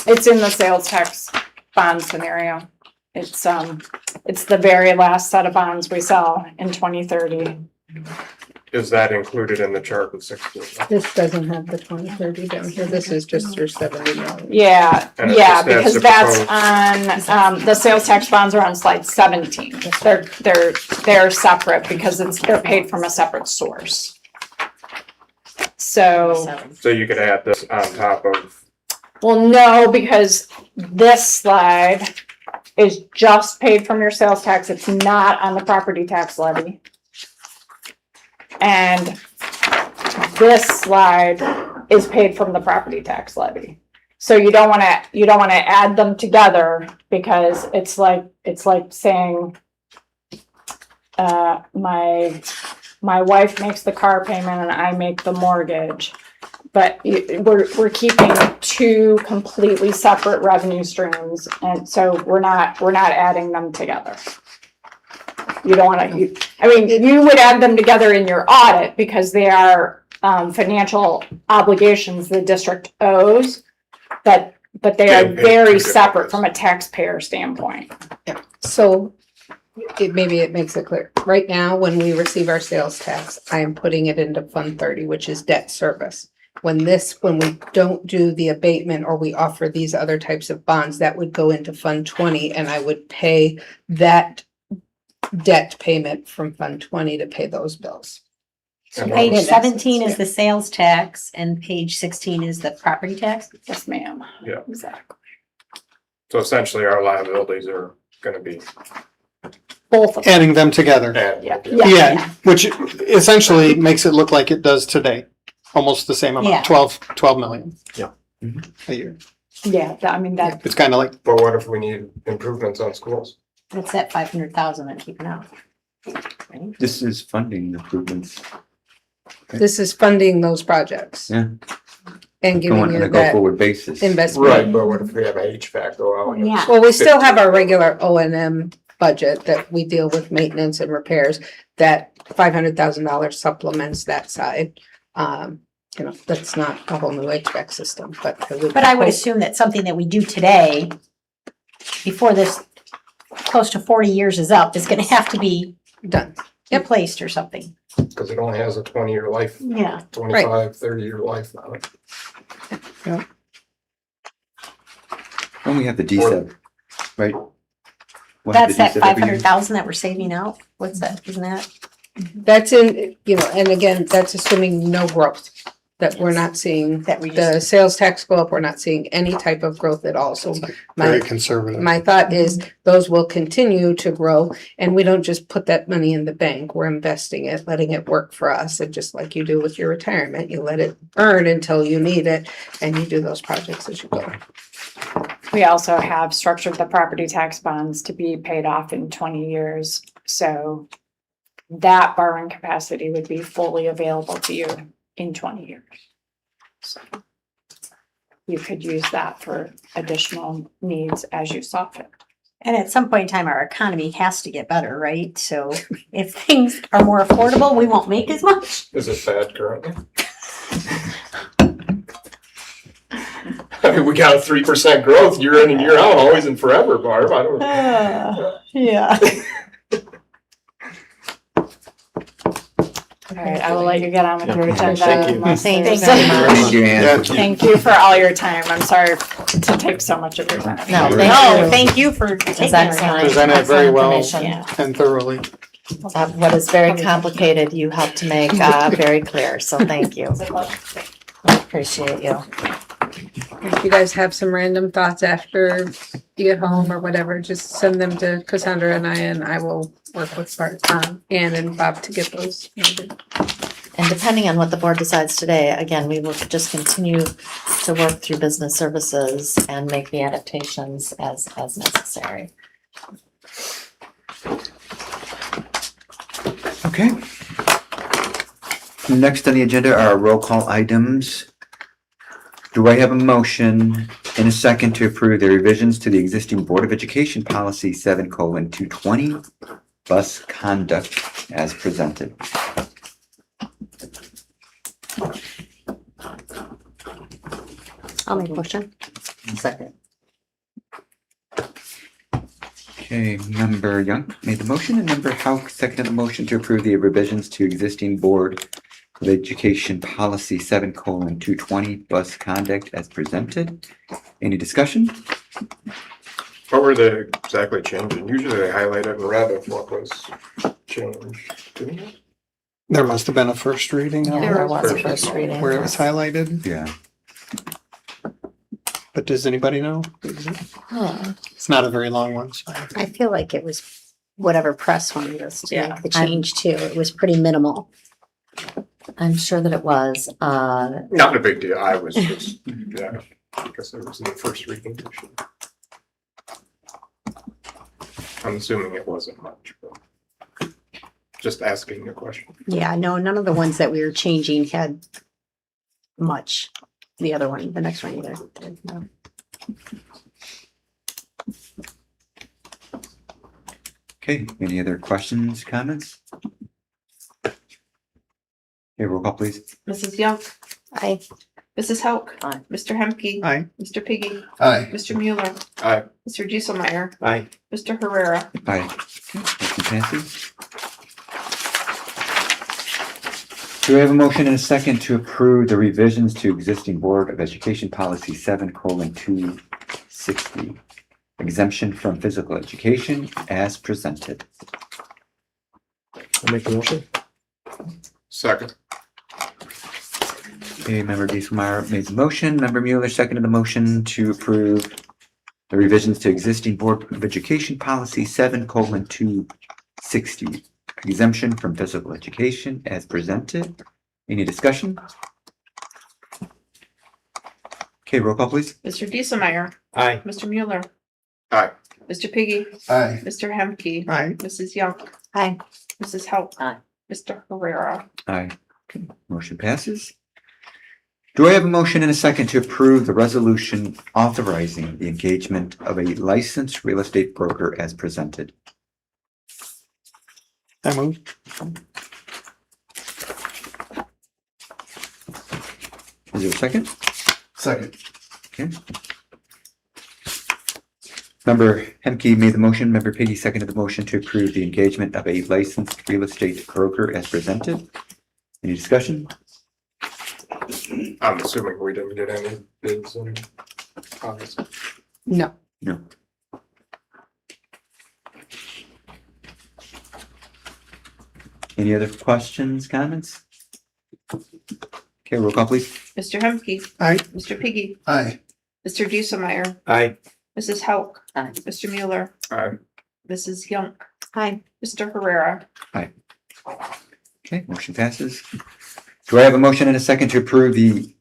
It's in the sales tax bond scenario. It's the very last set of bonds we sell in 2030. is that included in the chart with 16? This doesn't have the 2030 down here. This is just through 70 million. Yeah, And it yeah, just has because the that's on, the sales tax bonds are on slide 17. They're separate because they're paid from a separate source. So, So you could add this on top of, well, no, because this slide is just paid from your sales tax. It's not on the property tax levy. And this slide is paid from the property tax levy. So you don't want to add them together, because it's like saying my wife makes the car payment and I make the mortgage. But we're keeping two completely separate revenue streams, and so we're not adding them together. You don't wanna, I mean, you would add them together in your audit because they are, financial obligations the district owes. But they are very separate from a taxpayer standpoint. So maybe it makes it clear. Right now, when we receive our sales tax, I am putting it into Fund 30, which is debt service. When we don't do the abatement or we offer these other types of bonds, that would go into Fund 20 and I would pay that debt payment from Fund 20 to pay those bills. So page 17 is the sales tax and page 16 is the property tax? Yes, ma'am. Yeah. Exactly. So essentially our liabilities are gonna be. Both of them. Adding them together. Yeah, which essentially makes it look like it does today. Almost the same Yeah. amount, 12 million. Yeah. A year. Yeah, I mean, that, It's kind of like, But what if we need improvements on schools? What's that 500,000 I'm keeping out? This is funding improvements. This is funding those projects. Yeah. And giving Going on you a go that forward basis. investment. Right, but what if we have a HVAC go out? and it's Well, we still have our regular O and M budget that we deal with maintenance and repairs. That $500,000 supplements that side. That's not a whole new HVAC system, but. But I would assume that something that we do today, before this close to 40 years is up, is gonna have to be done, replaced or something. Because it only has a 20-year life. Yeah. 25, 30-year life now. And we have the DSEP, right? We'll have That's the that DSEP every year. 500,000 that we're saving out? What's that, isn't that? That's in, and again, that's assuming no growth, that we're not seeing the sales tax go up, we're not seeing any type of growth at all, so very conservative. my thought is those will continue to grow and we don't just put that money in the bank, we're investing it, letting it work for us. And just like you do with your retirement, you let it earn until you need it and you do those projects as you go. we also have structured the property tax bonds to be paid off in 20 years. So that borrowing capacity would be fully available to you in 20 years. So you could use that for additional needs as you saw fit. And at some point in time, our economy has to get better, right? So if things are more affordable, we won't make as much. Is it bad currently? I mean, we got a 3% growth year in and year out, always and forever, Barb. I don't. Yeah. All right, I will let you get on with your agenda. Thank you. unless Thank there's- you very much. Thank you, Ann. Thank you for all your time. I'm sorry to take so much of your time. No, No, thank you. thank you for It was taking our excellent. time. Presented very Excellent well information. and thoroughly. What is very complicated, you helped to make very clear, so thank you. I appreciate you. If you guys have some random thoughts after you get home or whatever, just send them to Cassandra and I will work with Ann and Bob to get those. And depending on what the board decides today, again, we will just continue to work through business services and make the adaptations as necessary. Okay. Next on the agenda are our roll call items. Do I have a motion in a second to approve the revisions to the existing Board of Education Policy 7:220 bus conduct as presented? I'll make a motion. Second. Okay, member Young made the motion and member Hauk seconded the motion to approve the revisions to existing Board of Education Policy 7:220 bus conduct as presented. Any discussion? What were they exactly changing? Usually they highlight it in red of what was changed, didn't they? There must have been a first reading Yeah, on there it was a first reading. where it was highlighted, Yeah. but does anybody know? Hmm. It's not a very long one, so. I feel like it was whatever press wanted us to Yeah. make the change to. It was pretty minimal. I'm sure that it was. Not a big deal. I was just, yeah, I guess it was in the first reading. I'm assuming it wasn't much, but. just asking a question. Yeah, no, none of the ones that we were changing had much. The other one, the next one either. No. Okay, any other questions, comments? Okay, roll call please. Mrs. Young, Aye. Mrs. Hauk, Aye. Mr. Hemke, Aye. Mr. Piggy, Aye. Mr. Mueller, Aye. Mr. Dieselmeyer, Aye. Mr. Herrera. Aye. Okay, motion passes. Do I have a motion and a second to approve the revisions to existing Board of Education Policy 7:260? Exemption from physical education as presented. I'll make the motion. Second. Okay, member Dieselmeyer made the motion, member Mueller seconded the motion to approve the revisions to existing Board of Education Policy 7:260. Exemption from physical education as presented. Any discussion? Okay, roll call please. Mr. Dieselmeyer, Aye. Mr. Mueller, Aye. Mr. Piggy, Aye. Mr. Hemke, Aye. Mrs. Young, Aye. Mrs. Hauk, Aye. Mr. Herrera. Aye. Okay, motion passes. Do I have a motion and a second to approve the resolution authorizing the engagement of a licensed real estate broker as presented? I move. Is there a second? Second. Okay. Member Hemke made the motion, member Piggy seconded the motion to approve the engagement of a licensed real estate broker as presented. Any discussion? I'm assuming we didn't get any bids in August. No. No. Any other questions, comments? Okay, roll call please. Mr. Hemke, Aye. Mr. Piggy, Aye. Mr. Dieselmeyer, Aye. Mrs. Hauk, Aye. Mr. Mueller, Aye. Mrs. Young, Aye. Mr. Herrera. Okay, motion passes. Do I have a motion and a second to approve the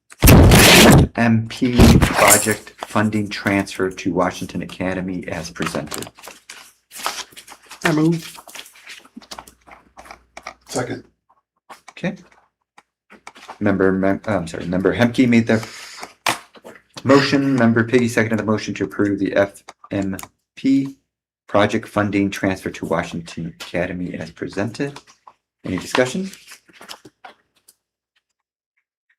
MP project funding transfer to Washington Academy as presented? I move. Second. Okay. Member Hemke made the motion, member Piggy seconded the motion to approve the FMP project funding transfer to Washington Academy as presented. Any discussion?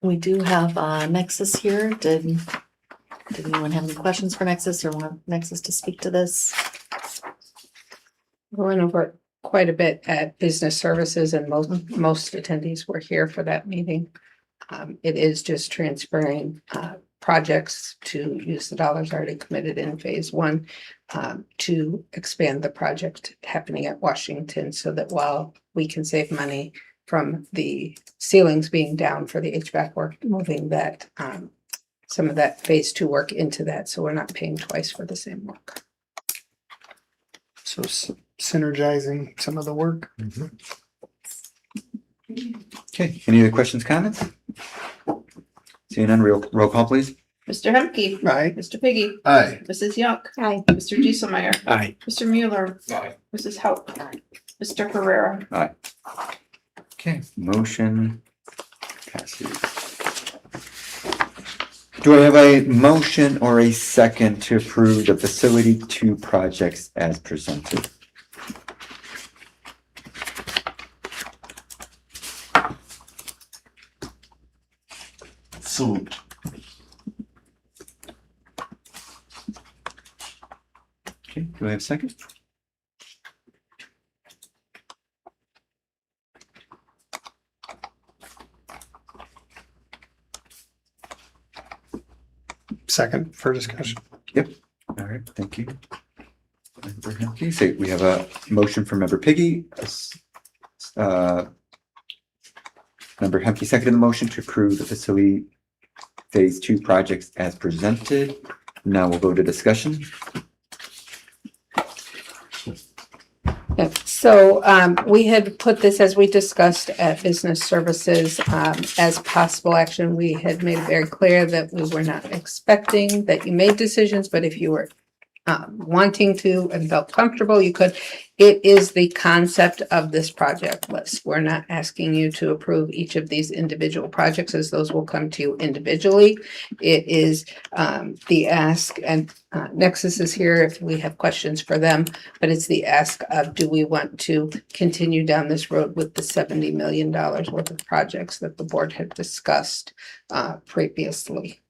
We do have Nexus here. Did anyone have any questions for Nexus or want Nexus to speak to this? We went over it quite a bit at business services and most attendees were here for that meeting. It is just transferring projects to use the dollars already committed in phase one to expand the project happening at Washington so that while we can save money from the ceilings being down for the HVAC work, moving that some of that phase two work into that, so we're not paying twice for the same work. So synergizing some of the work. Okay, any other questions, comments? Seeing none, roll call please. Mr. Hemke, Aye. Mr. Piggy, Aye. Mrs. Young, Aye. Mr. Dieselmeyer, Aye. Mr. Mueller, Aye. Mrs. Hauk, Mr. Herrera. Okay, motion passes. Do I have a motion or a second to approve the facility 2 projects as presented? So moved. Okay, do I have a second? Second for discussion. All right, thank you. Member Hemke, so we have a motion from member Piggy. Member Hemke seconded the motion to approve the facility phase 2 projects as presented. Now we'll go to discussion. Yep. So we had put this, as we discussed at business services, as possible action. We had made it very clear that we were not expecting that you made decisions, but if you were wanting to and felt comfortable, you could. It is the concept of this project list. We're not asking you to approve each of these individual projects, as those will come to you individually. It is the ask, and Nexus is here if we have questions for them, but it's the ask of, do we want to continue down this road with the $70 million worth of projects that the board had discussed previously?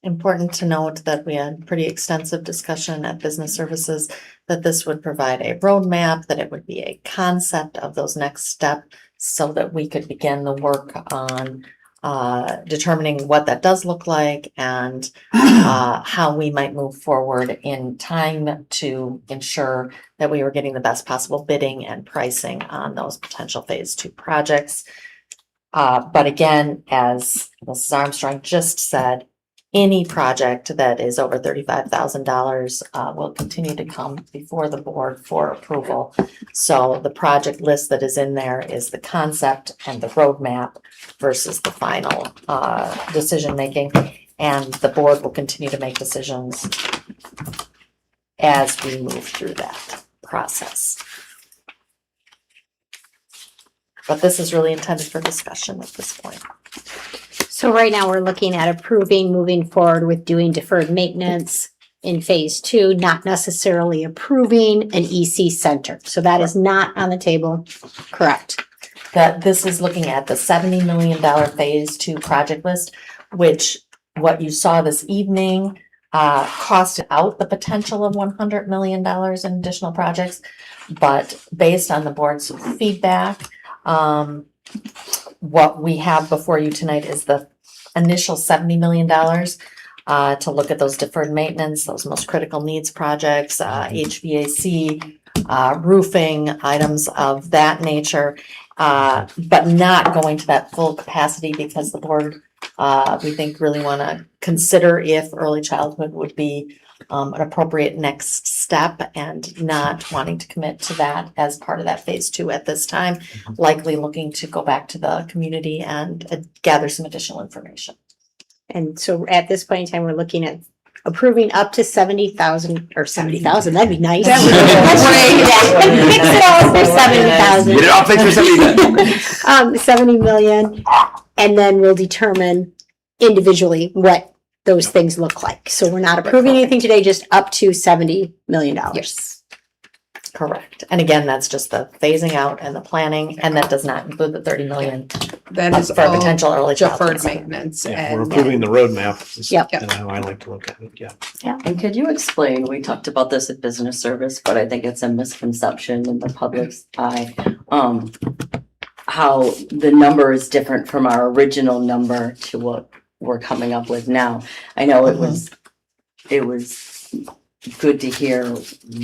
Important to note that we had pretty extensive discussion at Business Services that this would provide a roadmap, that it would be a concept of those next steps so that we could begin the work on determining what that does look like and how we might move forward in time to ensure that we were getting the best possible bidding and pricing on those potential phase 2 projects. But again, as Mrs. Armstrong just said, any project that is over $35,000 will continue to come before the board for approval. So the project list that is in there is the concept and the roadmap versus the final decision making. And the board will continue to make decisions as we move through that process. But this is really intended for discussion at this point. So right now we're looking at approving, moving forward with doing deferred maintenance in phase 2, not necessarily approving an EC center. So that is not on the table, correct? That this is looking at the $70 million phase 2 project list, which what you saw this evening costed out the potential of $100 million in additional projects. But based on the board's feedback, what we have before you tonight is the initial $70 million to look at those deferred maintenance, those most critical needs projects, HVAC, roofing, items of that nature, but not going to that full capacity because the board, we think, really want to consider if early childhood would be an appropriate next step and not wanting to commit to that as part of that phase 2 at this time, likely looking to go back to the community and gather some additional information. And so at this point in time, we're looking at approving up to 70,000 or 70,000. That'd be nice. Let's fix it all for 70,000. Get it all fixed for 70. 70 million, and then we'll determine individually what those things look like. So we're not approving anything today, just up to $70 million. Yes. Correct. And again, that's just the phasing out and the planning, and that does not include the 30 million. That is for all potential early deferred childhood maintenance. Yeah, we're And approving the roadmap. is Yep. kinda how I like to look at it, yeah. And could you explain, we talked about this at Business Service, but I think it's a misconception in the public's eye, how the number is different from our original number to what we're coming up with now. I know it was good to hear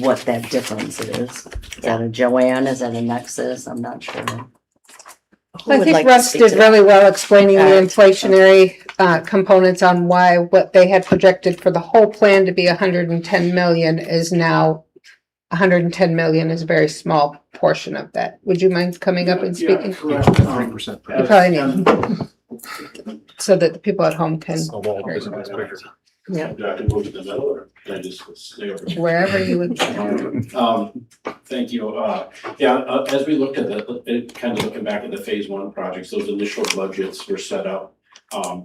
what that difference is. Is that a Joanne? Is that a Nexus? I'm not sure. Who I would think like to Russ speak did to that? really well explaining the inflationary components on why what they had projected for the whole plan to be 110 million is now 110 million is a very small portion of that. Would you mind coming up and speaking? 3%. You probably need so that the people at home can hear you. Yeah. Do I have to move to the middle or can I just stay over here? Wherever you would. Thank you. As we looked at it, kind of looking back at the phase 1 projects, those initial budgets were set up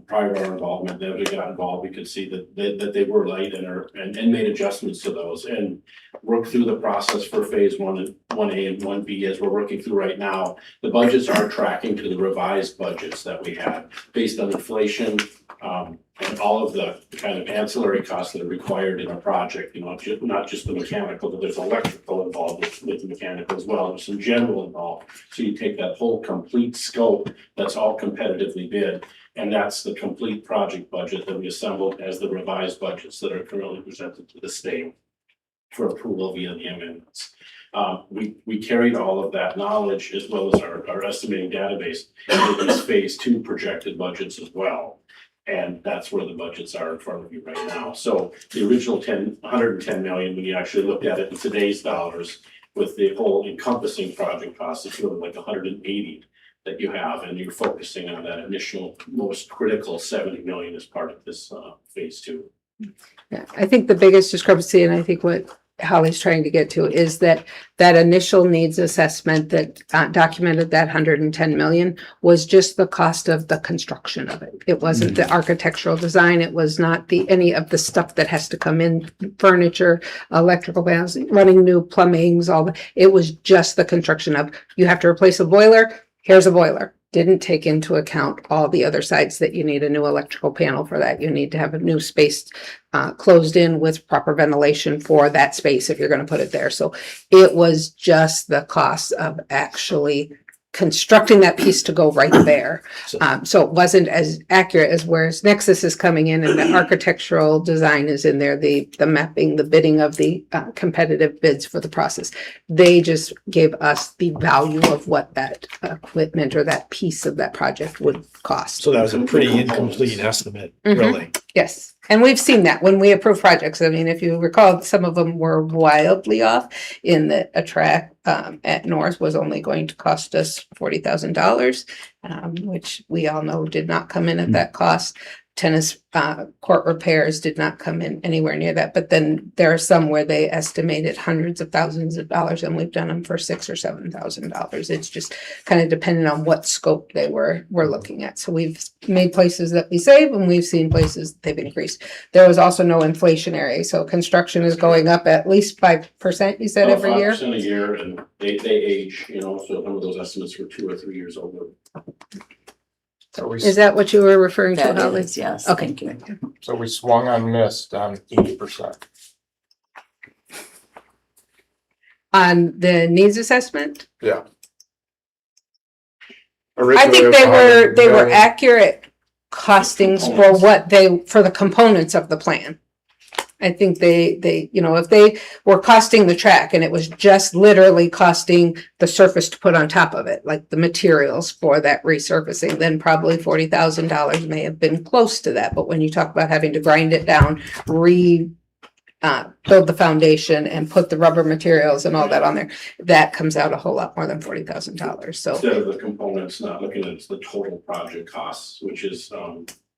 prior to our involvement. As we got involved, we could see that they were light and made adjustments to those and worked through the process for phase 1A and 1B as we're working through right now. The budgets are tracking to the revised budgets that we had based on inflation, and all of the kind of ancillary costs that are required in a project, not just the mechanical, but there's electrical involved with the mechanical as well. There's some general involved. So you take that whole complete scope that's all competitively bid, and that's the complete project budget that we assembled as the revised budgets that are currently presented to the state for approval via the amendments. We carried all of that knowledge as well as our estimating database into these phase 2 projected budgets as well. And that's where the budgets are in front of you right now. So the original 110 million, when you actually looked at it in today's dollars with the whole encompassing project cost, it's really like 180 that you have, and you're focusing on that initial most critical 70 million as part of this phase 2. Yeah, I think the biggest discrepancy, and I think what Holly's trying to get to, is that initial needs assessment that documented that 110 million was just the cost of the construction of it. It wasn't the architectural design. It was not any of the stuff that has to come in, furniture, electrical panels, running new plumbings, it was just the construction of, you have to replace a boiler, here's a boiler. Didn't take into account all the other sides that you need a new electrical panel for that. You need to have a new space closed in with proper ventilation for that space if you're going to put it there. So it was just the cost of actually constructing that piece to go right there. So it wasn't as accurate as whereas Nexus is coming in and the architectural design is in there, the mapping, the bidding of the competitive bids for the process. They just gave us the value of what that equipment or that piece of that project would cost. So that was a pretty incomplete estimate, really. Yes. And we've seen that when we approve projects. I mean, if you recall, some of them were wildly off in that a track at North was only going to cost us $40,000, which we all know did not come in at that cost. Tennis court repairs did not come in anywhere near that. But then there are some where they estimated hundreds of thousands of dollars, and we've done them for $6,000 or $7,000. It's just kind of depending on what scope they were looking at. So we've made places that we save, and we've seen places that they've increased. There was also no inflationary, so construction is going up at least 5%. You said every year. 5% a year, and they age. So some of those estimates were 2 or 3 years older. Is that what you were referring to, That Holly? is, yes. Okay. Thank you. So we swung on missed on 80%. On the needs assessment? Yeah. I Originally, think it was they 100 were million. accurate costings for for the components of the plan. I think they, if they were costing the track and it was just literally costing the surface to put on top of it, like the materials for that resurfacing, then probably $40,000 may have been close to that. But when you talk about having to grind it down, build the foundation and put the rubber materials and all that on there, that comes out a whole lot more than $40,000. So Instead of the components, not looking at the total project costs, which is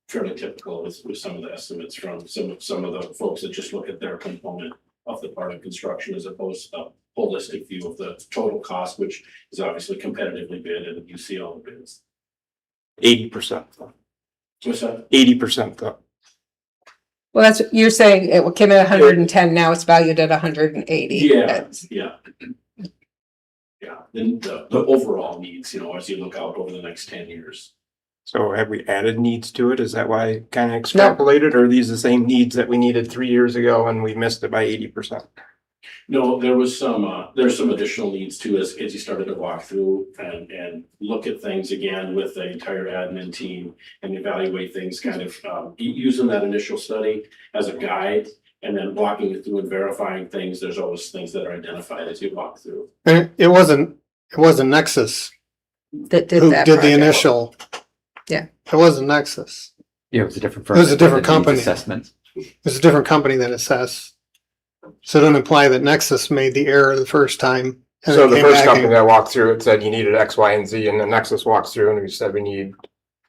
fairly typical with some of the estimates from some of the folks that just look at their component of the part of construction as opposed to a holistic view of the total cost, which is obviously competitively bid, and you see all the bids. 80% though. What's that? 80% though. well, that's, you're saying it came at 110, now it's valued at 180. Yeah. Then the overall needs, as you look out over the next 10 years. So have we added needs to it? Is that why it kind of extrapolated, or are these the same needs that we needed 3 years ago and we missed it by 80%? No, there was there's some additional needs too, as you started to walk through and look at things again with the entire admin team and evaluate things kind of using that initial study as a guide, and then walking it through and verifying things. There's always things that are identified as you walk through. And it wasn't Nexus That did who that did the project. initial. Yeah. It wasn't Nexus. Yeah, it was a different firm. It was a that did different the needs company. Assessment. It was a different company that assessed. So it doesn't imply that Nexus made the error the first time. and So then the came first back company and- that walked through, it said you needed X, Y, and Z, and the Nexus walks through and we said we need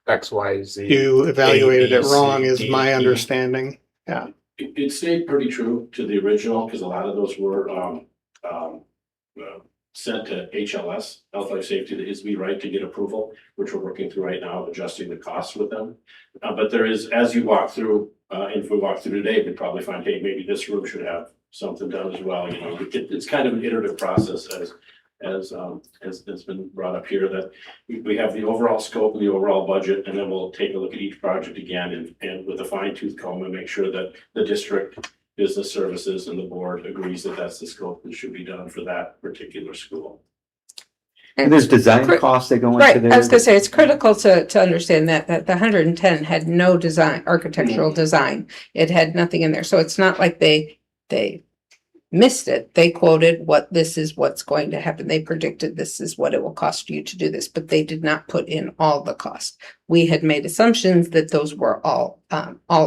X, Y, Z. You evaluated A, it B, wrong C, is D, my E. understanding. Yeah. It stayed pretty true to the original because a lot of those were sent to HLS, Health Life Safety, the ISB, right, to get approval, which we're working through right now, adjusting the costs with them. But there is, as you walk through, and if we walk through today, we'd probably find, hey, maybe this room should have something done as well. It's kind of an iterative process as has been brought up here, that we have the overall scope and the overall budget, and then we'll take a look at each project again and with a fine tooth comb and make sure that the district, business services, and the board agrees that that's the scope that should be done for that particular school. And there's design costs that go into Right, there. I was gonna say, it's critical to understand that the 110 had no design, architectural design. It had nothing in there, so it's not like they missed it. They quoted this is what's going to happen. They predicted this is what it will cost you to do this, but they did not put in all the cost. We had made assumptions that those were all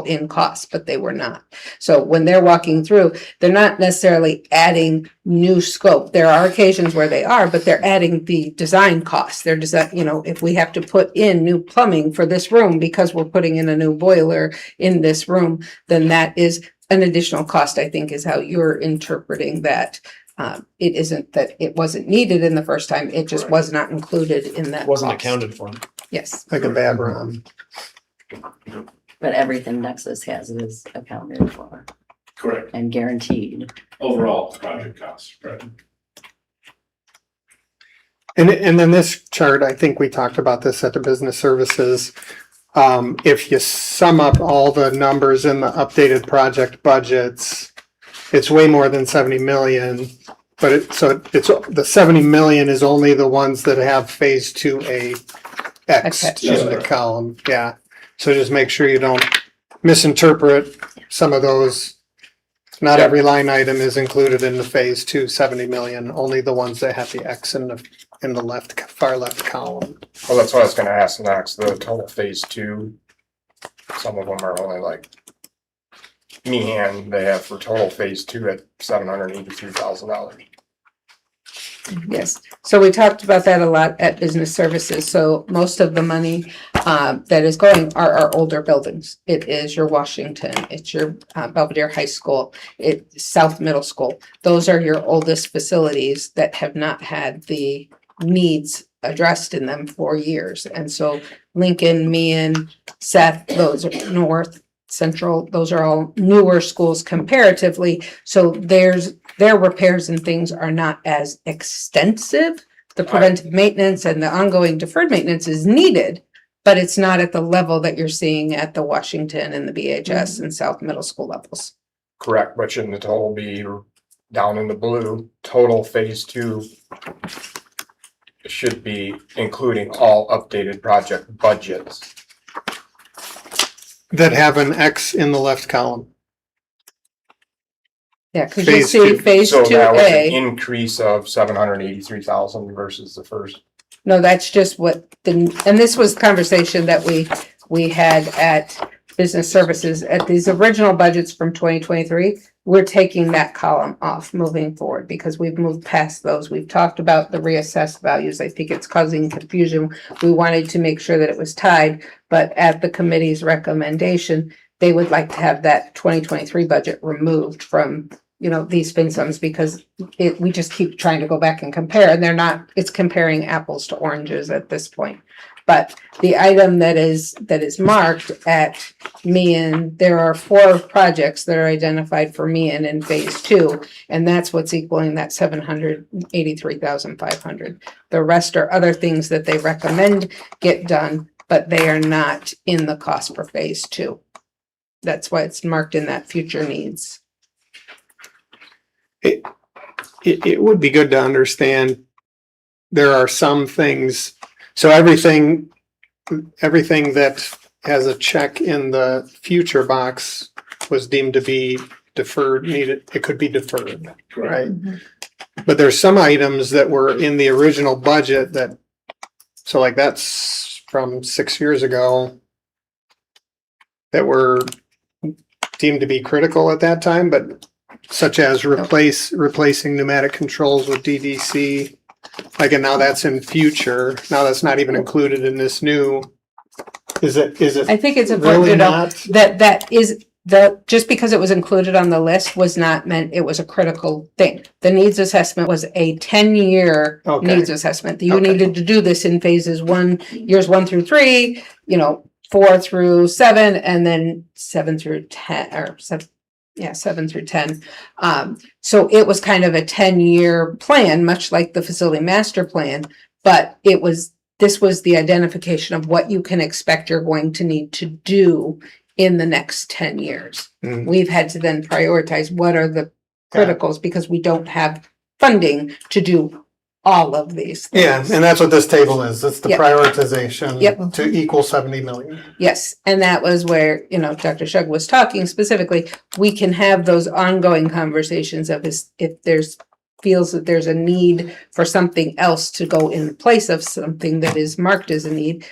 in costs, but they were not. So when they're walking through, they're not necessarily adding new scope. There are occasions where they are, but they're adding the design costs. They're design, if we have to put in new plumbing for this room because we're putting in a new boiler in this room, then that is an additional cost, I think, is how you're interpreting that. It isn't that it wasn't needed in the first time, it just was not included in that. Wasn't cost. accounted for. Yes. Like a bad run. But everything Nexus has is accounted for Correct. and guaranteed. Overall project costs, right? And then this chart, I think we talked about this at the business services. If you sum up all the numbers in the updated project budgets, it's way more than 70 million. But it's the 70 million is only the ones that have phase 2A X in the column. Yeah. So just make sure you don't misinterpret some of those. Not every line item is included in the phase 2 70 million, only the ones that have the X in the left, far left column. Well, that's what I was gonna ask next, the total phase 2. Some of them are only like they have for total phase 2 at $783,000. Yes, so we talked about that a lot at business services. So most of the money that is going are our older buildings. It is your Washington, it's your Belvedere High School, it's South Middle School. Those are your oldest facilities that have not had the needs addressed in them for years. And so Lincoln, Meehan, Seth, those are North, Central, those are all newer schools comparatively. So their repairs and things are not as extensive. The preventive maintenance and the ongoing deferred maintenance is needed, but it's not at the level that you're seeing at the Washington and the BHS and South Middle School levels. Correct, but shouldn't the total be down in the blue? Total phase 2 should be including all updated project budgets. That have an X in the left column. Yeah, because you Phase see two. phase So that was an 2A. increase of 783,000 versus the first. No, that's just and this was conversation that we had at business services at these original budgets from 2023. We're taking that column off moving forward because we've moved past those. We've talked about the reassessed values. I think it's causing confusion. We wanted to make sure that it was tied, but at the committee's recommendation, they would like to have that 2023 budget removed from, these fin sums because we just keep trying to go back and compare and it's comparing apples to oranges at this point. But the item that is marked at Meehan, there are 4 projects that are identified for Meehan in phase 2, and that's what's equaling that 783,500. The rest are other things that they recommend get done, but they are not in the cost for phase 2. That's why it's marked in that future needs. It would be good to understand there are some things. So everything that has a check in the future box was deemed to be deferred, it could be deferred, right? But there's some items that were in the original budget so like that's from 6 years ago that were deemed to be critical at that time, but such as replacing pneumatic controls with DDC. Like, and now that's in future. Now that's not even included in this new. Is it? I think it's important really to know not? that is just because it was included on the list was not meant it was a critical thing. The needs assessment was a 10-year needs assessment. You needed to do this in phases years 1 through 3, 4 through 7, and then 7 through 10 or 7. Yeah, 7 through 10. So it was kind of a 10-year plan, much like the facility master plan, but this was the identification of what you can expect you're going to need to do in the next 10 years. We've had to then prioritize what are the criticals because we don't have funding to do all of these Yeah, things. and that's what this table is. It's the Yep. prioritization Yep. to equal 70 million. Yes, and that was where, Dr. Shug was talking specifically, we can have those ongoing conversations of if there's feels that there's a need for something else to go in place of something that is marked as a need,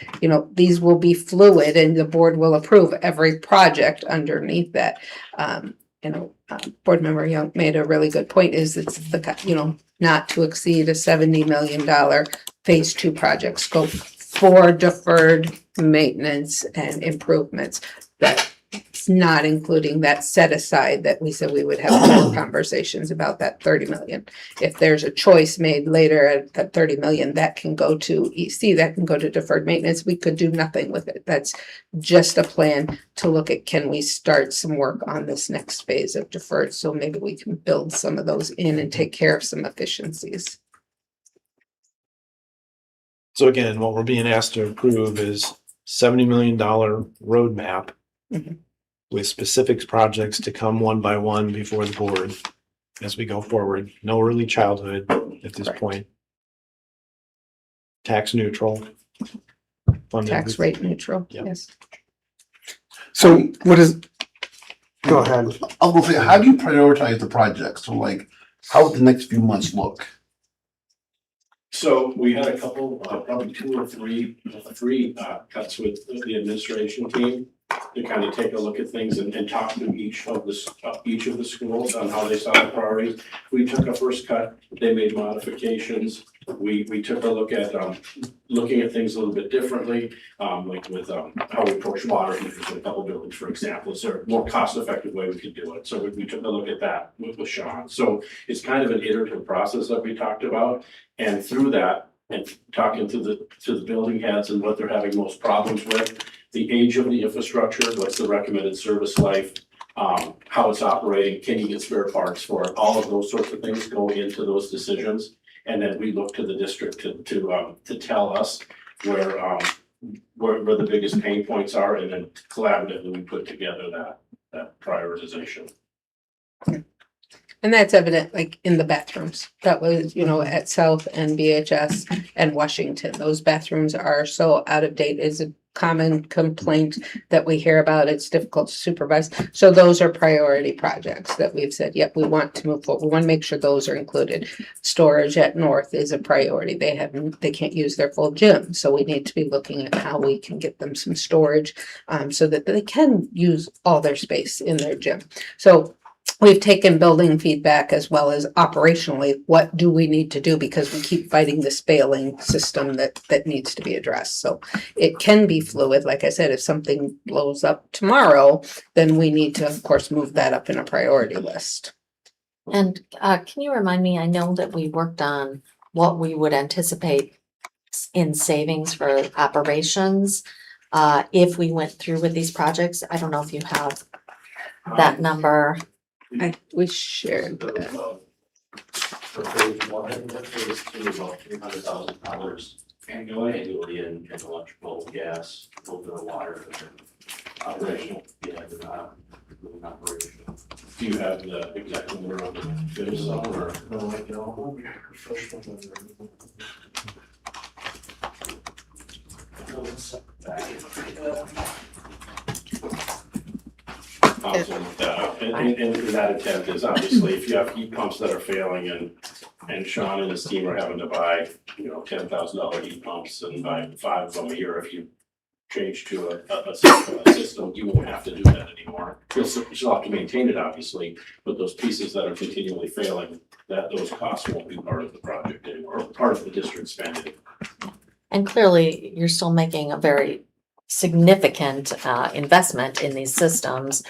these will be fluid and the board will approve every project underneath that. Board member Young made a really good point, is it's not to exceed a $70 million phase 2 project scope for deferred maintenance and improvements. That's not including that set aside that we said we would have more conversations about, that 30 million. If there's a choice made later at 30 million, that can go to EC, that can go to deferred maintenance. We could do nothing with it. That's just a plan to look at, can we start some work on this next phase of deferred? So maybe we can build some of those in and take care of some efficiencies. So again, what we're being asked to approve is $70 million roadmap Mhm. with specifics projects to come one by one before the board as we go forward. No early childhood at this point. Tax neutral. Funded Tax with- rate neutral, Yep. yes. So what is, go ahead. I'll go say, how do you prioritize the project? So like, how would the next few months look? So we had a couple, probably 2 or 3 cuts with the administration team to kind of take a look at things and talk to each of the schools on how they saw the priorities. We took a first cut, they made modifications. We took a look at looking at things a little bit differently, like with how we approach water heaters in a couple buildings, for example. Is there a more cost-effective way we could do it? So we took a look at that with Sean. So it's kind of an iterative process that we talked about. And through that, and talking to the building heads and what they're having most problems with, the age of the infrastructure, what's the recommended service life, how it's operating, can you get spare parts for it? All of those sorts of things go into those decisions. And then we look to the district to tell us where the biggest pain points are, and then collaboratively we put together that prioritization. And that's evident like in the bathrooms. That was, at South and BHS and Washington. Those bathrooms are so out of date. Is a common complaint that we hear about. It's difficult to supervise. So those are priority projects that we've said, yep, we want to move forward. We want to make sure those are included. Storage at North is a priority. They can't use their full gym. So we need to be looking at how we can get them some storage so that they can use all their space in their gym. So we've taken building feedback as well as operationally, what do we need to do? Because we keep fighting this failing system that needs to be addressed. So it can be fluid. Like I said, if something blows up tomorrow, then we need to, of course, move that up in a priority list. And can you remind me, I know that we worked on what we would anticipate in savings for operations if we went through with these projects. I don't know if you have that number. We shared that. For phase 1, phase 2, about $300,000 annually in electrical, gas, a little bit of water, operational, operational. Do you have the exact number on the phase zone or? No, I don't. And that intent is obviously if you have heat pumps that are failing and Sean and his team are having to buy, $10,000 heat pumps and buy 5 of them a year, if you change to a system, you won't have to do that anymore. You'll still have to maintain it, obviously, but those pieces that are continually failing, those costs won't be part of the project anymore, or part of the district spending. And clearly, you're still making a very significant investment in these systems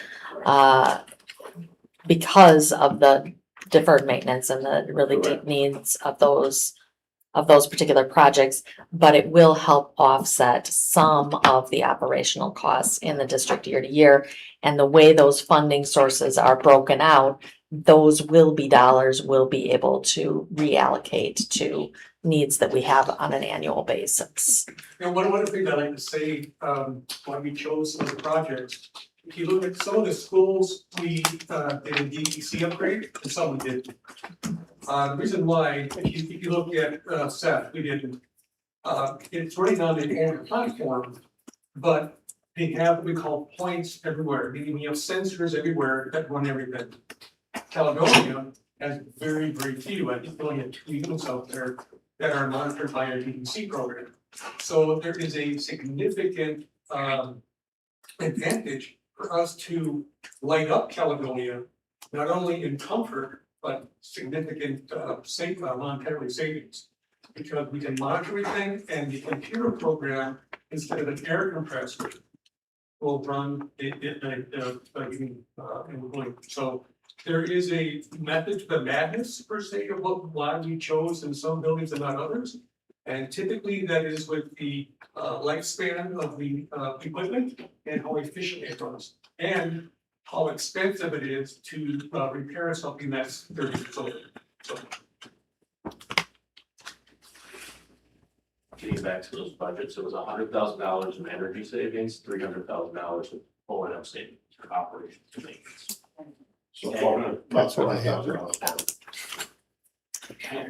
because of the deferred maintenance and the really deep needs of those particular projects, but it will help offset some of the operational costs in the district year to year. And the way those funding sources are broken out, those will be dollars we'll be able to reallocate to needs that we have on an annual basis. And one other thing I'd like to say, why we chose some of the projects, if you look at some of the schools, we did a DEC upgrade and some we didn't. The reason why, if you look at, Seth, we didn't, it's running on the old platform, but they have what we call points everywhere, meaning we have sensors everywhere that run everything. Caledonia has very, very few, I think we only have 2 units out there that are monitored by our DEC program. So there is a significant advantage for us to light up Caledonia, not only in comfort, but significant monetary savings. Because we can monitor everything and the computer program, instead of an air compressor, will run so there is a method to the madness per se of why we chose in some buildings and not others. And typically that is with the lifespan of the equipment and how efficient it runs. And how expensive it is to repair something that's 30 years old. So Getting back to those budgets, it was $100,000 in energy savings, $300,000 in O&M savings for operations and maintenance. So That's what I have.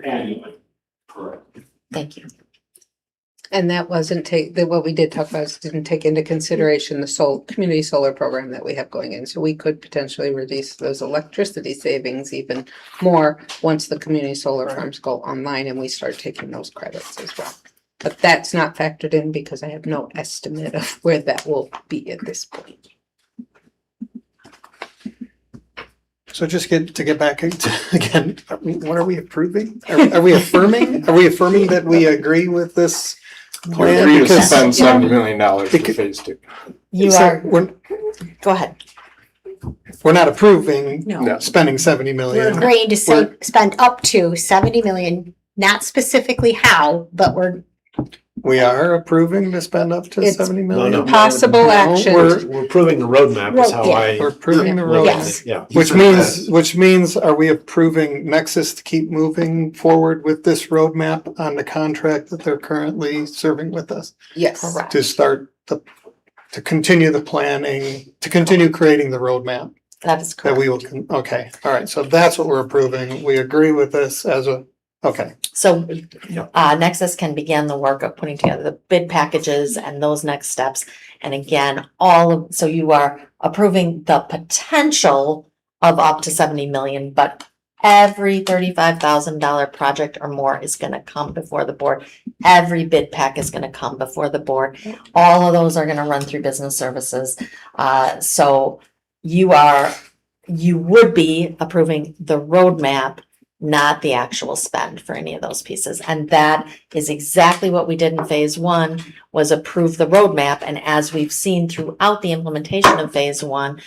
Annually, correct. Thank you. And that wasn't what we did talk about is didn't take into consideration the community solar program that we have going in. So we could potentially reduce those electricity savings even more once the community solar farms go online and we start taking those credits as well. But that's not factored in because I have no estimate of where that will be at this point. So just to get back into, again, what are we approving? Are we affirming? Are we affirming that we agree with this plan? Agree to Because spend $70 million for phase 2. You So are, we're go ahead. not approving No. spending 70 We're million. agreeing to spend up to 70 million, not specifically how, but We are approving to spend up to It's 70 million. No. Possible No, action. We're approving the roadmap is how We're approving the road. Yes. Yeah. Which means, are we approving Nexus to keep moving forward with this roadmap on the contract that they're currently serving with us? Yes. correct. To start to continue the planning, to continue creating the roadmap That is that correct. we will, okay, all right, so that's what we're approving. We agree with this okay. So, Nexus can begin the work of putting together the bid packages and those next steps. And again, so you are approving the potential of up to 70 million, but every $35,000 project or more is gonna come before the board. Every bid pack is gonna come before the board. All of those are gonna run through business services. So you would be approving the roadmap, not the actual spend for any of those pieces. And that is exactly what we did in phase 1, was approve the roadmap. And as we've seen throughout the implementation of phase 1,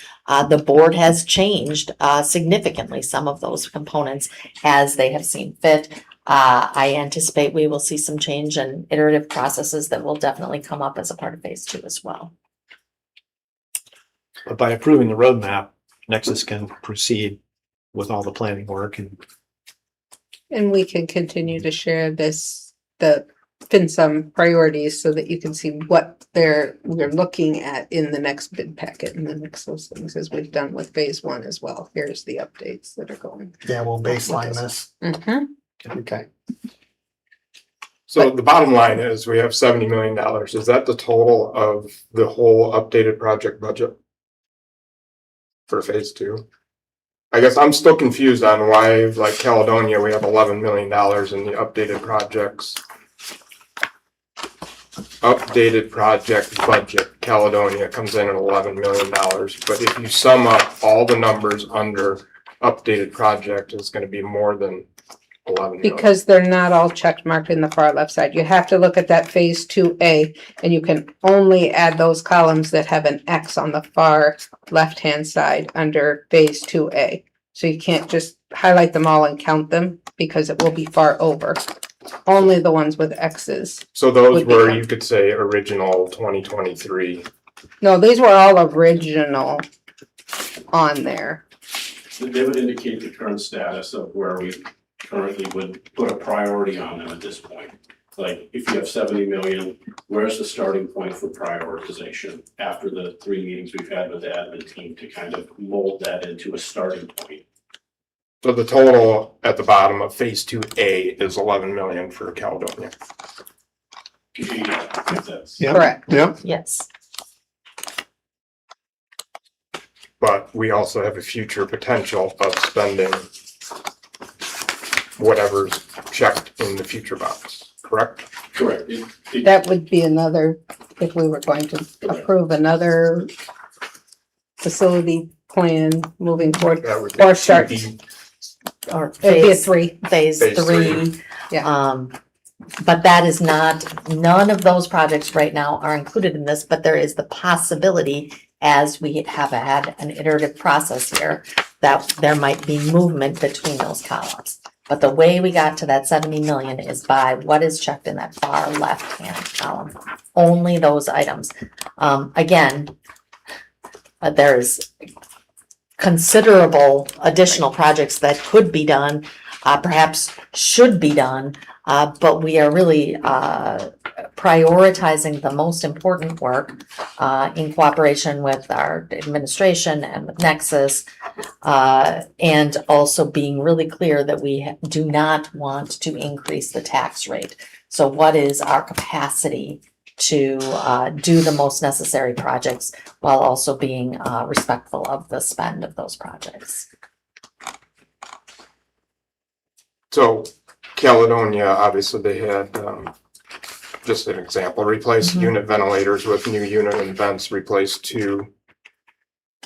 the board has changed significantly some of those components as they have seen fit. I anticipate we will see some change and iterative processes that will definitely come up as a part of phase 2 as well. But by approving the roadmap, Nexus can proceed with all the planning work And we can continue to share the FinSum priorities so that you can see what we're looking at in the next bid packet and the next those things as we've done with phase 1 as well. Here's the updates that are going. Yeah, we'll baseline this. Okay. So the bottom line is we have $70 million. Is that the total of the whole updated project budget for phase 2? I guess I'm still confused on why, like Caledonia, we have $11 million in the updated projects. Updated project budget, Caledonia comes in at $11 million. But if you sum up all the numbers under updated project, it's gonna be more than 11 million. Because they're not all checked marked in the far left side. You have to look at that phase 2A and you can only add those columns that have an X on the far left-hand side under phase 2A. So you can't just highlight them all and count them because it will be far over. Only the ones with X's. So those would be were, counted. you could say, original 2023. No, these were all original on there. So they would indicate the current status of where we currently would put a priority on them at this point. Like, if you have 70 million, where's the starting point for prioritization after the 3 meetings we've had with the admin team to kind of mold that into a starting point? So the total at the bottom of phase 2A is 11 million for Caledonia. Yep. Correct. Yep. Yes. But we also have a future potential of spending whatever's checked in the future box, correct? Correct. That would be another, if we were going to approve another facility plan moving forward, That would be or start, 2D. Or it'd be a phase, three. phase Phase three. Yeah. But that is not, none of those projects right now are included in this, but there is the possibility, as we have had an iterative process here, that there might be movement between those columns. But the way we got to that 70 million is by what is checked in that far left-hand column. Only those items. Again, there is considerable additional projects that could be done, perhaps should be done, but we are really prioritizing the most important work in cooperation with our administration and with Nexus, and also being really clear that we do not want to increase the tax rate. So what is our capacity to do the most necessary projects while also being respectful of the spend of those projects? So Caledonia, obviously they had, just an example, replace unit ventilators with new unit and vents, replaced two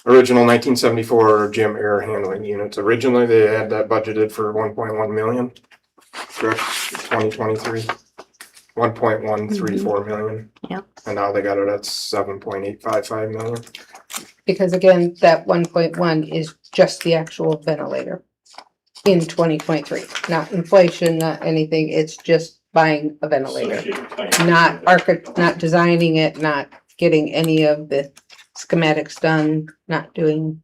original 1974 gym air handling units. Originally, they had that budgeted for 1.1 million, correct? 2023, 1.134 million. Yep. And now they got it at 7.855 million. Because again, that 1.1 is just the actual ventilator in 2023, not inflation, not anything. It's just buying a ventilator, not not designing it, not getting any of the schematics done, not doing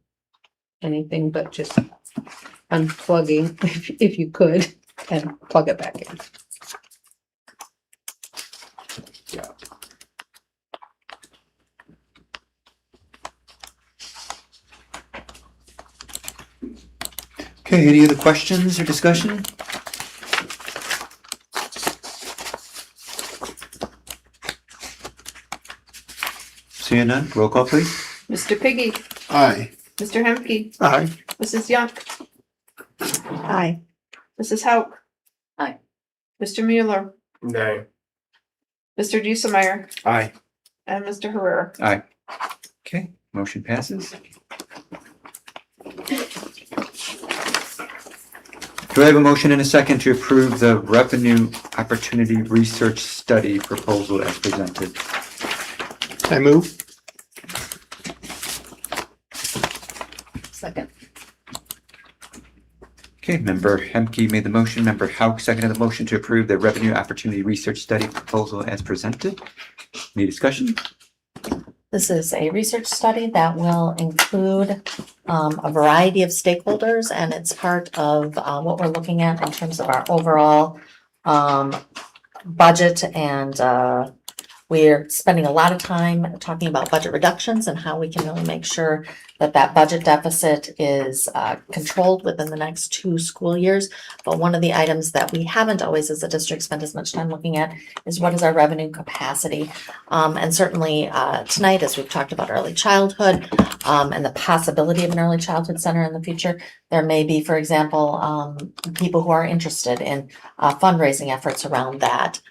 anything but just unplugging if you could and plug it back in. Yeah. Okay, any other questions or discussion? Seeing none, roll call please. Mr. Piggy, Aye. Mr. Hemke, Aye. Mrs. Young, Aye. Mrs. Hauk. Aye. Mr. Mueller, Nay. Mr. Dusemeyer, Aye. and Mr. Herrera. Aye. Okay, motion passes. Do I have a motion and a second to approve the revenue opportunity research study proposal as presented? I move. Second. Okay, member Hemke made the motion, member Hauk seconded the motion to approve the revenue opportunity research study proposal as presented. Any discussion? This is a research study that will include a variety of stakeholders, and it's part of what we're looking at in terms of our overall budget, and we're spending a lot of time talking about budget reductions and how we can really make sure that that budget deficit is controlled within the next 2 school years. But one of the items that we haven't always as a district spent as much time looking at is what is our revenue capacity. And certainly tonight, as we've talked about early childhood and the possibility of an early childhood center in the future, there may be, for example, people who are interested in fundraising efforts around that.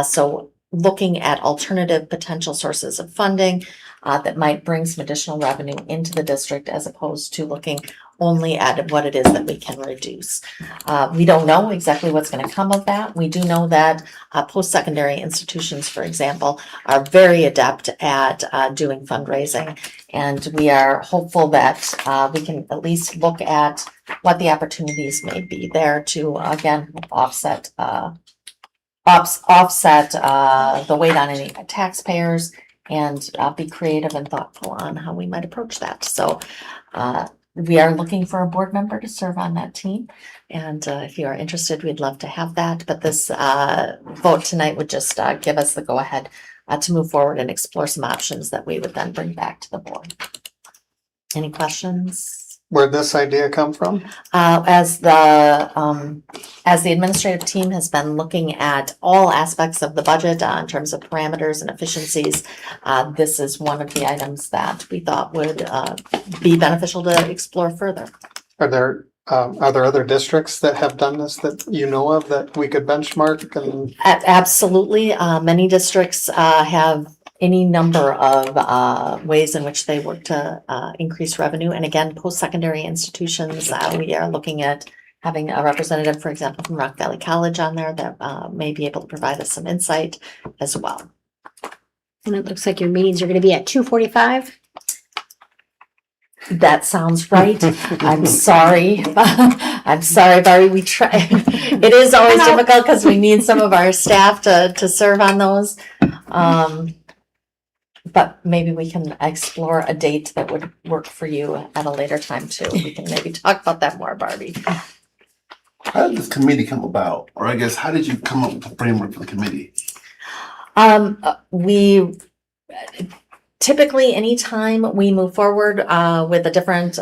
So looking at alternative potential sources of funding that might bring some additional revenue into the district as opposed to looking only at what it is that we can reduce. We don't know exactly what's going to come of that. We do know that post-secondary institutions, for example, are very adept at doing fundraising, and we are hopeful that we can at least look at what the opportunities may be there to, again, offset the weight on any taxpayers and be creative and thoughtful on how we might approach that. So we are looking for a board member to serve on that team. And if you are interested, we'd love to have that. But this vote tonight would just give us the go-ahead to move forward and explore some options that we would then bring back to the board. Any questions? where'd this idea come from? As the administrative team has been looking at all aspects of the budget in terms of parameters and efficiencies, this is one of the items that we thought would be beneficial to explore further. Are there other districts that have done this that you know of that we could benchmark and? Absolutely. Many districts have any number of ways in which they work to increase revenue. And again, post-secondary institutions, we are looking at having a representative, for example, from Rock Valley College on there that may be able to provide us some insight as well. And it looks like your meetings are gonna be at 2:45. That sounds right. I'm sorry. I'm sorry, Barbie. We try. It is always difficult because we need some of our staff to serve on those. But maybe we can explore a date that would work for you at a later time too. We can maybe talk about that more, Barbie. How did this committee come about? Or I guess, how did you come up with the framework for the committee? We typically, anytime we move forward with a different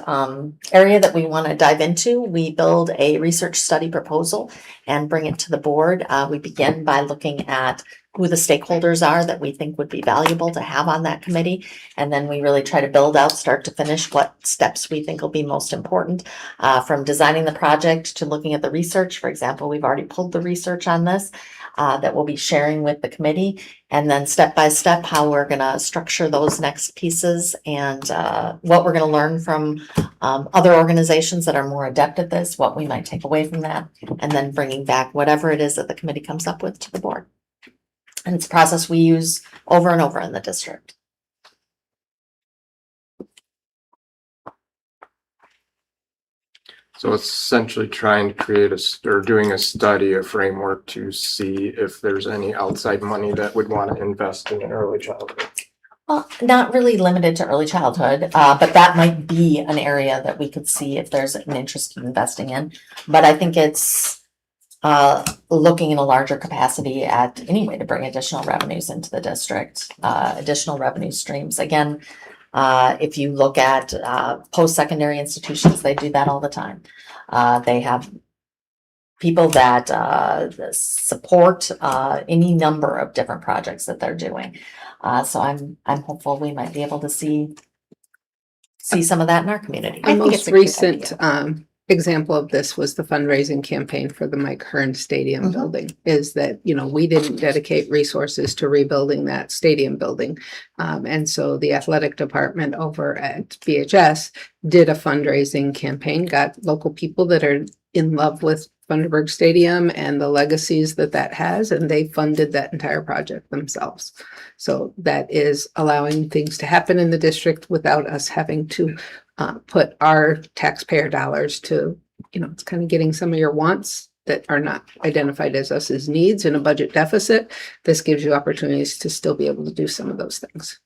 area that we want to dive into, we build a research study proposal and bring it to the board. We begin by looking at who the stakeholders are that we think would be valuable to have on that committee. And then we really try to build out, start to finish, what steps we think will be most important, from designing the project to looking at the research. For example, we've already pulled the research on this that we'll be sharing with the committee. And then step by step, how we're going to structure those next pieces and what we're going to learn from other organizations that are more adept at this, what we might take away from that, and then bringing back whatever it is that the committee comes up with to the board. And it's a process we use over and over in the district. So it's essentially trying to create or doing a study, a framework to see if there's any outside money that would want to invest in early childhood. Well, not really limited to early childhood, but that might be an area that we could see if there's an interest in investing in. But I think it's looking in a larger capacity at any way to bring additional revenues into the district, additional revenue streams. Again, if you look at post-secondary institutions, they do that all the time. They have people that support any number of different projects that they're doing. So I'm hopeful we might be able to see some of that in our community. The most recent example of this was the fundraising campaign for the Mike Hearn Stadium building. Is that, you know, we didn't dedicate resources to rebuilding that stadium building. And so the athletic department over at BHS did a fundraising campaign, got local people that are in love with Thunderbird Stadium and the legacies that has, and they funded that entire project themselves. So that is allowing things to happen in the district without us having to put our taxpayer dollars to, you know, it's kind of getting some of your wants that are not identified as us as needs in a budget deficit. This gives you opportunities to still be able to do some of those things.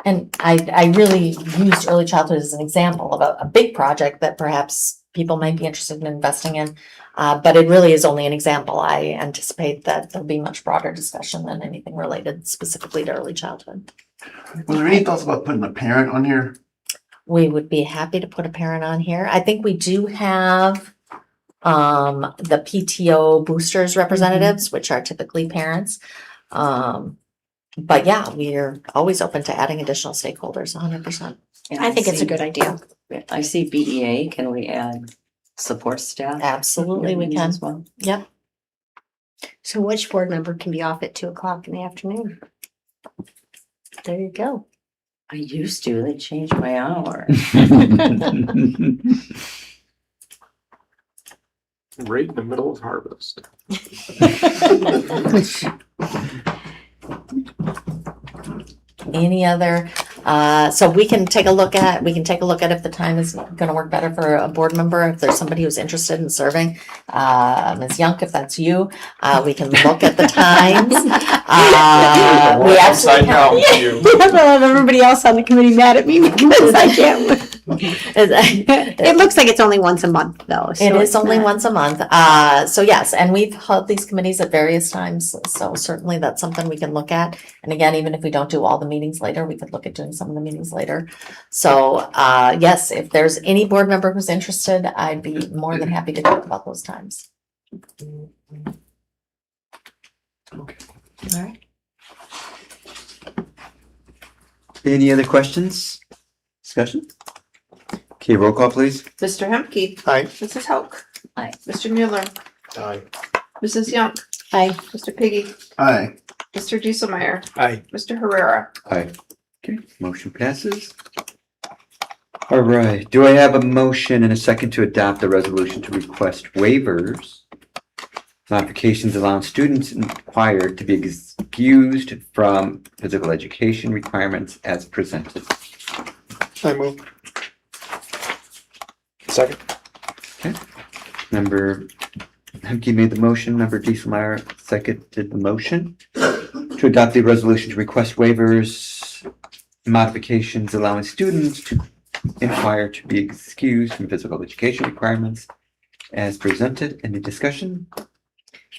And I really used early childhood as an example of a big project that perhaps people might be interested in investing in. But it really is only an example. I anticipate that there'll be much broader discussion than anything related specifically to early childhood. Was there any thoughts about putting a parent on here? We would be happy to put a parent on here. I think we do have the PTO boosters representatives, which are typically parents. But yeah, we're always open to adding additional stakeholders, 100%. I think it's a good idea. I see BEA. Can we add support staff? Absolutely, we can. As well. Yep. So which board member can be off at 2:00 in the afternoon? There you go. I used to. They changed my hour. Right in the middle of harvest. Any other, so we can take a look at if the time is gonna work better for a board member, if there's somebody who's interested in serving. Ms. Young, if that's you, we can look at the times. We absolutely I don't have everybody else on the committee mad at me because I can't. It looks like it's only once a month though. It so is it's only not- once a month. So yes, and we've held these committees at various times. So certainly that's something we can look at. And again, even if we don't do all the meetings later, we could look at doing some of the meetings later. So yes, if there's any board member who's interested, I'd be more than happy to talk about those times. All right. Any other questions? Discussion? Okay, roll call, please. Mr. Hemke. Aye. Mrs. Hauk. Aye. Mr. Mueller. Aye. Mrs. Young. Aye. Mr. Piggy. Aye. Mr. Dieselmeyer. Aye. Mr. Herrera. Aye. Okay, motion passes. All right, do I have a motion and a second to adopt the resolution to request waivers, modifications allowing students required to be excused from physical education requirements as presented? I move. Second. Okay, member Hemke made the motion, member Dieselmeyer seconded the motion to adopt the resolution to request waivers, modifications allowing students to inquire to be excused from physical education requirements as presented. Any discussion?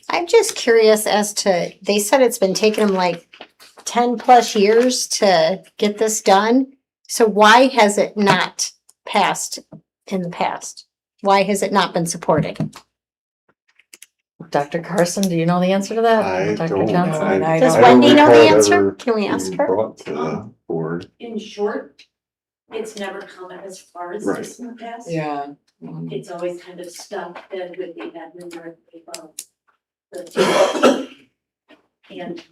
I'm just curious as to, they said it's been taking them like 10 plus years to get this done. So why has it not passed in the past? Why has it not been supported? Dr. Carson, do you know the answer to that? I Dr. don't. Johnson? Does I Wendy don't know the recall answer? ever Can we ask being her? brought to the board. In short, it's never come as far as Right. this in the past. Yeah. It's always kind of stuck then with the admin or the and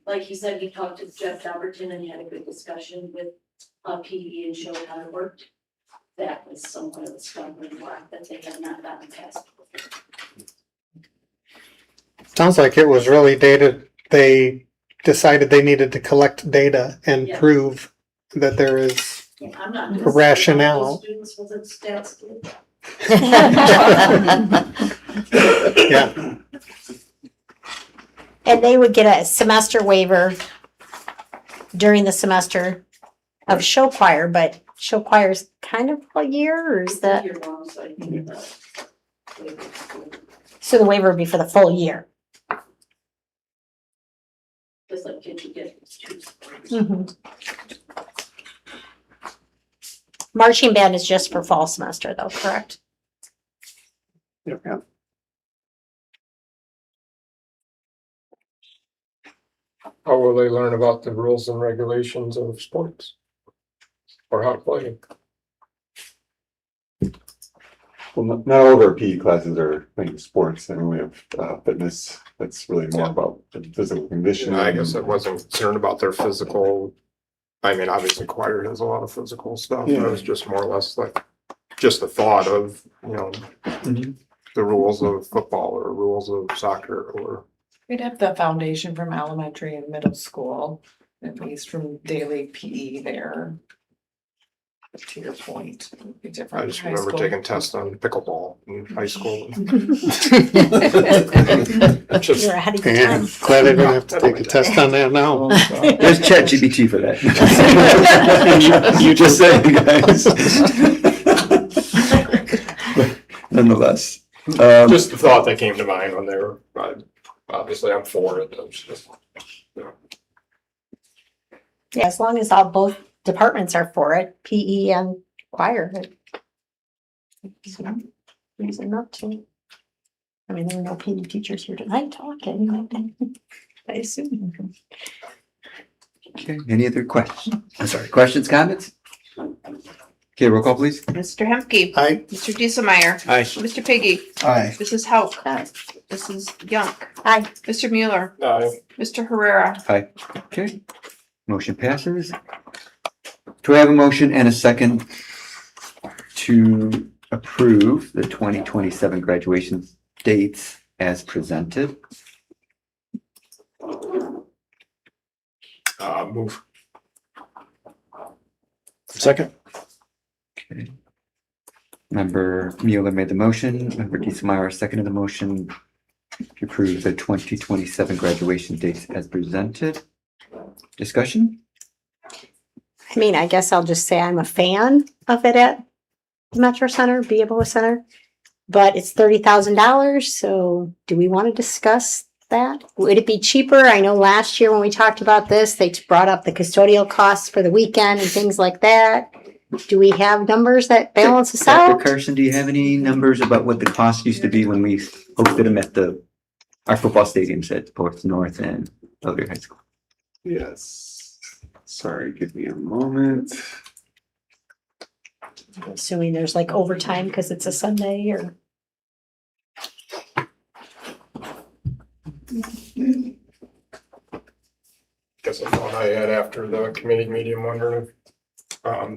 like he said, he talked to Jeff Alberton and had a good discussion with PE and showed how it worked. That was somewhat of a stumbling block that they had not gotten past. Sounds like it was really dated. They decided they needed to collect data and Yeah. prove that there is I'm not. a rationale. Students was at stats. Yeah. And they would get a semester waiver during the semester of show choir, but show choir's kind of a year, or is that? Year long, so I think So the waiver would be for the full year. just like kids who get two. Marching band is just for fall semester though, correct? Yeah. How will they learn about the rules and regulations of sports? Or how to play? Well, not all of our PE classes are playing sports. I mean, we have fitness. That's really more about the physical conditioning. I guess I wasn't concerned about their physical. I mean, obviously choir has a lot of physical stuff, but it was just more or less like, just the thought of, you know, the rules of football or rules of soccer or. We'd have the foundation from elementary and middle school, at least from daily PE there. But to your point, it would be different. I in just high remember school. taking tests on pickleball in high school. Just- You're ahead of your Yeah, time. glad I don't have to take a test on that now. There's ChatGPT for that. You just said, guys. Nonetheless. Just the thought that came to mind when they were, obviously I'm for it. It's just, you know. Yeah, as long as all both departments are for it, PE and choir. Reason not to. I mean, there are no PE teachers here tonight talking. I assume. Okay, any other questions? I'm sorry, questions, comments? Okay, roll call, please. Mr. Hemke. Aye. Mr. Dieselmeyer. Aye. Mr. Piggy. Aye. Mrs. Hauk. Mrs. Young. Aye. Mr. Mueller. Aye. Mr. Herrera. Aye. Okay, motion passes. Do I have a motion and a second to approve the 2027 graduation dates as presented? Move. Second. Okay. Member Mueller made the motion, member Dieselmeyer seconded the motion to approve the 2027 graduation dates as presented. Discussion? I mean, I guess I'll just say I'm a fan of it at the Metro Center, Beaboa Center. But it's $30,000, so do we want to discuss that? Would it be cheaper? I know last year when we talked about this, they brought up the custodial costs for the weekend and things like that. Do we have numbers that balance us Dr. out? Carson, do you have any numbers about what the cost used to be when we hosted them at our football stadiums at both North and Belvedere High School? Yes. Sorry, give me a moment. Assuming there's like overtime because it's a Sunday or. Guess I thought I had after the committee meeting, wondering if,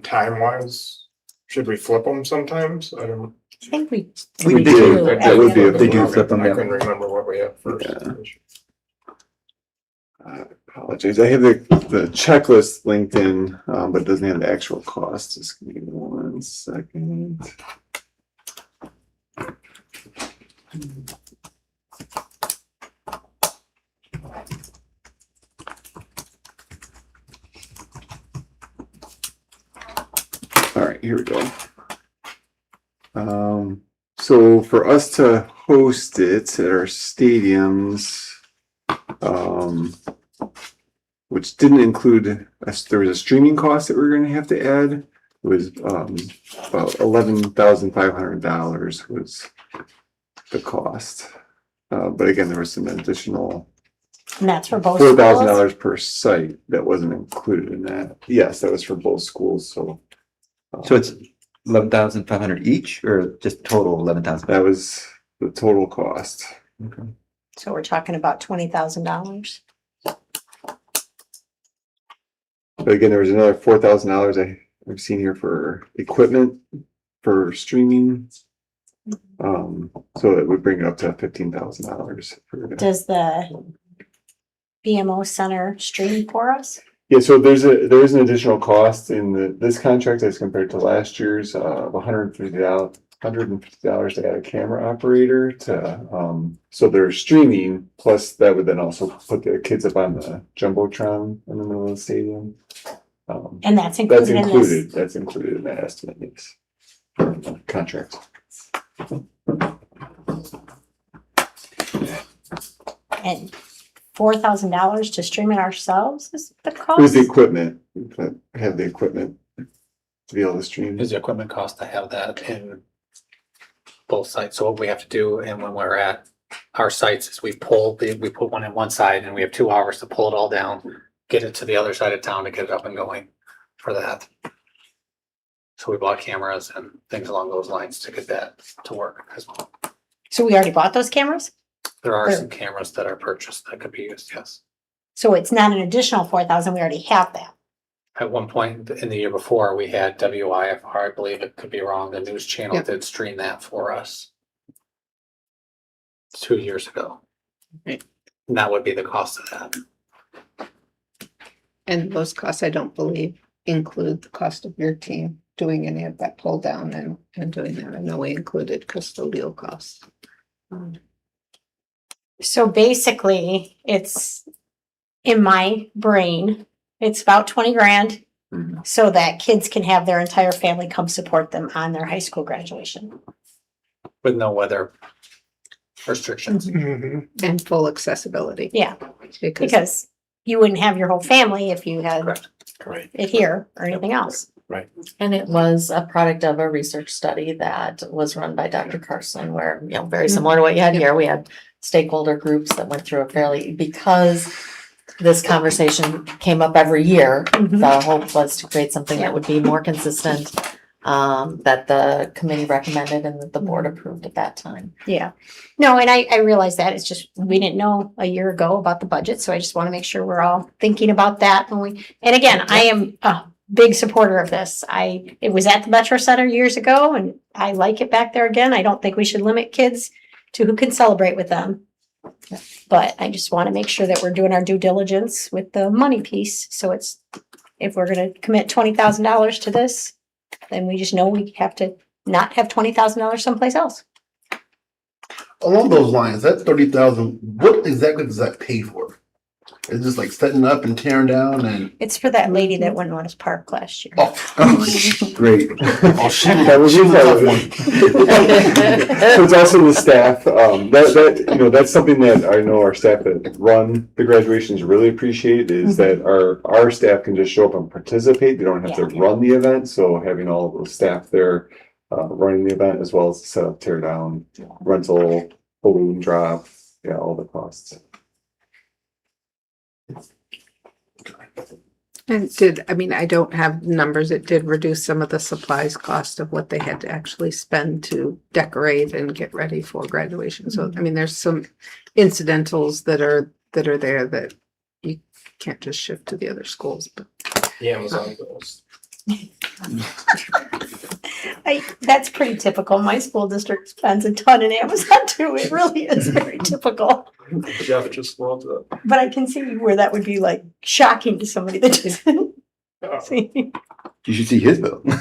time wise, should we flip them sometimes? I don't. I think we. We do. That would be a They do flip them, I yeah. couldn't remember what we had first. I apologize. I have the checklist linked in, but it doesn't have the actual cost. Just give me 1 second. All right, here we go. So for us to host it at our stadiums, which didn't include us, there was a streaming cost that we were going to have to add. It was about $11,500 was the cost. But again, there was some additional And that's for both $4,000 per site that wasn't included in that. Yes, that was for both schools. So it's 11,500 each, or just total 11,000? that was the total cost. Okay. So we're talking about $20,000. But again, there was another $4,000 I've seen here for equipment for streaming. So it would bring it up to $15,000 for that. Does the BMO Center stream for us? Yeah, so there is an additional cost in this contract as compared to last year's of $150 to add a camera operator to so they're streaming, plus that would then also put the kids up on the jumbotron in the middle of the stadium. And that's included in this? That's included in that estimate, yes. Contract. And $4,000 to stream it ourselves is the It was cost? the equipment, have the equipment to be able to stream. Is the equipment cost to have that in both sites? So what we have to do, and when we're at our sites, is we put one in one side and we have 2 hours to pull it all down, get it to the other side of town to get it up and going for that. So we bought cameras and things along those lines to get that to work as well. So we already bought those cameras? There are Or- some cameras that are purchased that could be used, yes. So it's not an additional 4,000, we already have that. At one point in the year before, we had WIFR, I believe, it could be wrong, the news channel Yep. did stream that for us 2 years ago. Right. And that would be the cost of that. And those costs, I don't believe, include the cost of your team doing any of that pull down and doing that. I know we included custodial costs. So basically, it's in my brain, it's about 20 grand. So that kids can have their entire family come support them on their high school graduation. With no weather restrictions. And full accessibility. Yeah, Because because you wouldn't have your whole family if you had Correct. it here or anything else. Right. And it was a product of a research study that was run by Dr. Carson, where, you know, very similar to what you had here, we had stakeholder groups that went through because this conversation came up every year. The hope was to create something that would be more consistent, that the committee recommended and that the board approved at that time. Yeah. No, and I realize that. It's just, we didn't know a year ago about the budget, so I just want to make sure we're all thinking about that when and again, I am a big supporter of this. It was at the Metro Center years ago and I like it back there again. I don't think we should limit kids to who can celebrate with them. But I just want to make sure that we're doing our due diligence with the money piece. So if we're going to commit $20,000 to this, then we just know we have to not have $20,000 someplace else. Along those lines, that 30,000, what exactly does that pay for? It's just like setting up and tearing down and. It's for that lady that wouldn't let us park last year. Great. Oh, shit. That was your tough one. It's also the staff, that's something that I know our staff that run the graduations really appreciate is that our staff can just show up and participate. They don't have to run the event, so having all of the staff there running the event as well as set up, tear down, rental, balloon drop, all the costs. And I don't have numbers. It did reduce some of the supplies cost of what they had to actually spend to decorate and get ready for graduation. So, there's some incidentals that are there that you can't just shift to the other schools, but. The Amazon bills. That's pretty typical. My school district spends a ton in Amazon too. It really is very typical. Jeff just loves it. But I can see where that would be like shocking to somebody that doesn't see. You should see his bill. No,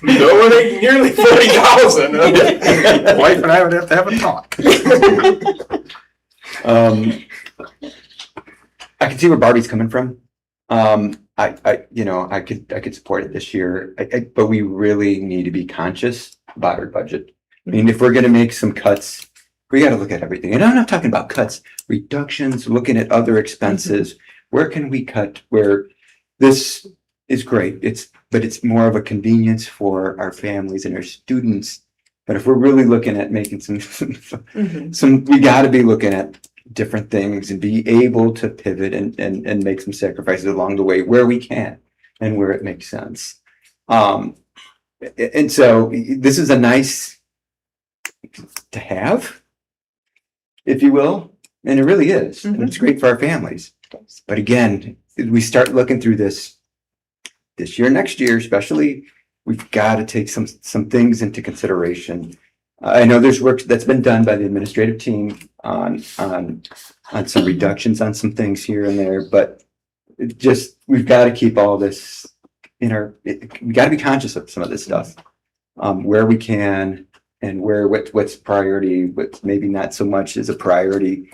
it ain't nearly 40,000. Wife and I would have to have a talk. I can see where Barbie's coming from. I could support it this year, but we really need to be conscious about our budget. I mean, if we're gonna make some cuts, we gotta look at everything. And I'm not talking about cuts, reductions, looking at other expenses. Where can we cut where this is great? But it's more of a convenience for our families and our students. But if we're really looking at making we gotta be looking at different things and be able to pivot and make some sacrifices along the way where we can and where it makes sense. And so this is a nice to have, if you will, and it really is. And it's great for our families. But again, we start looking through this year, next year, especially, we've got to take some things into consideration. I know there's work that's been done by the administrative team on some reductions on some things here and there, but we've got to keep all this we got to be conscious of some of this stuff, where we can and what's priority, what's maybe not so much as a priority,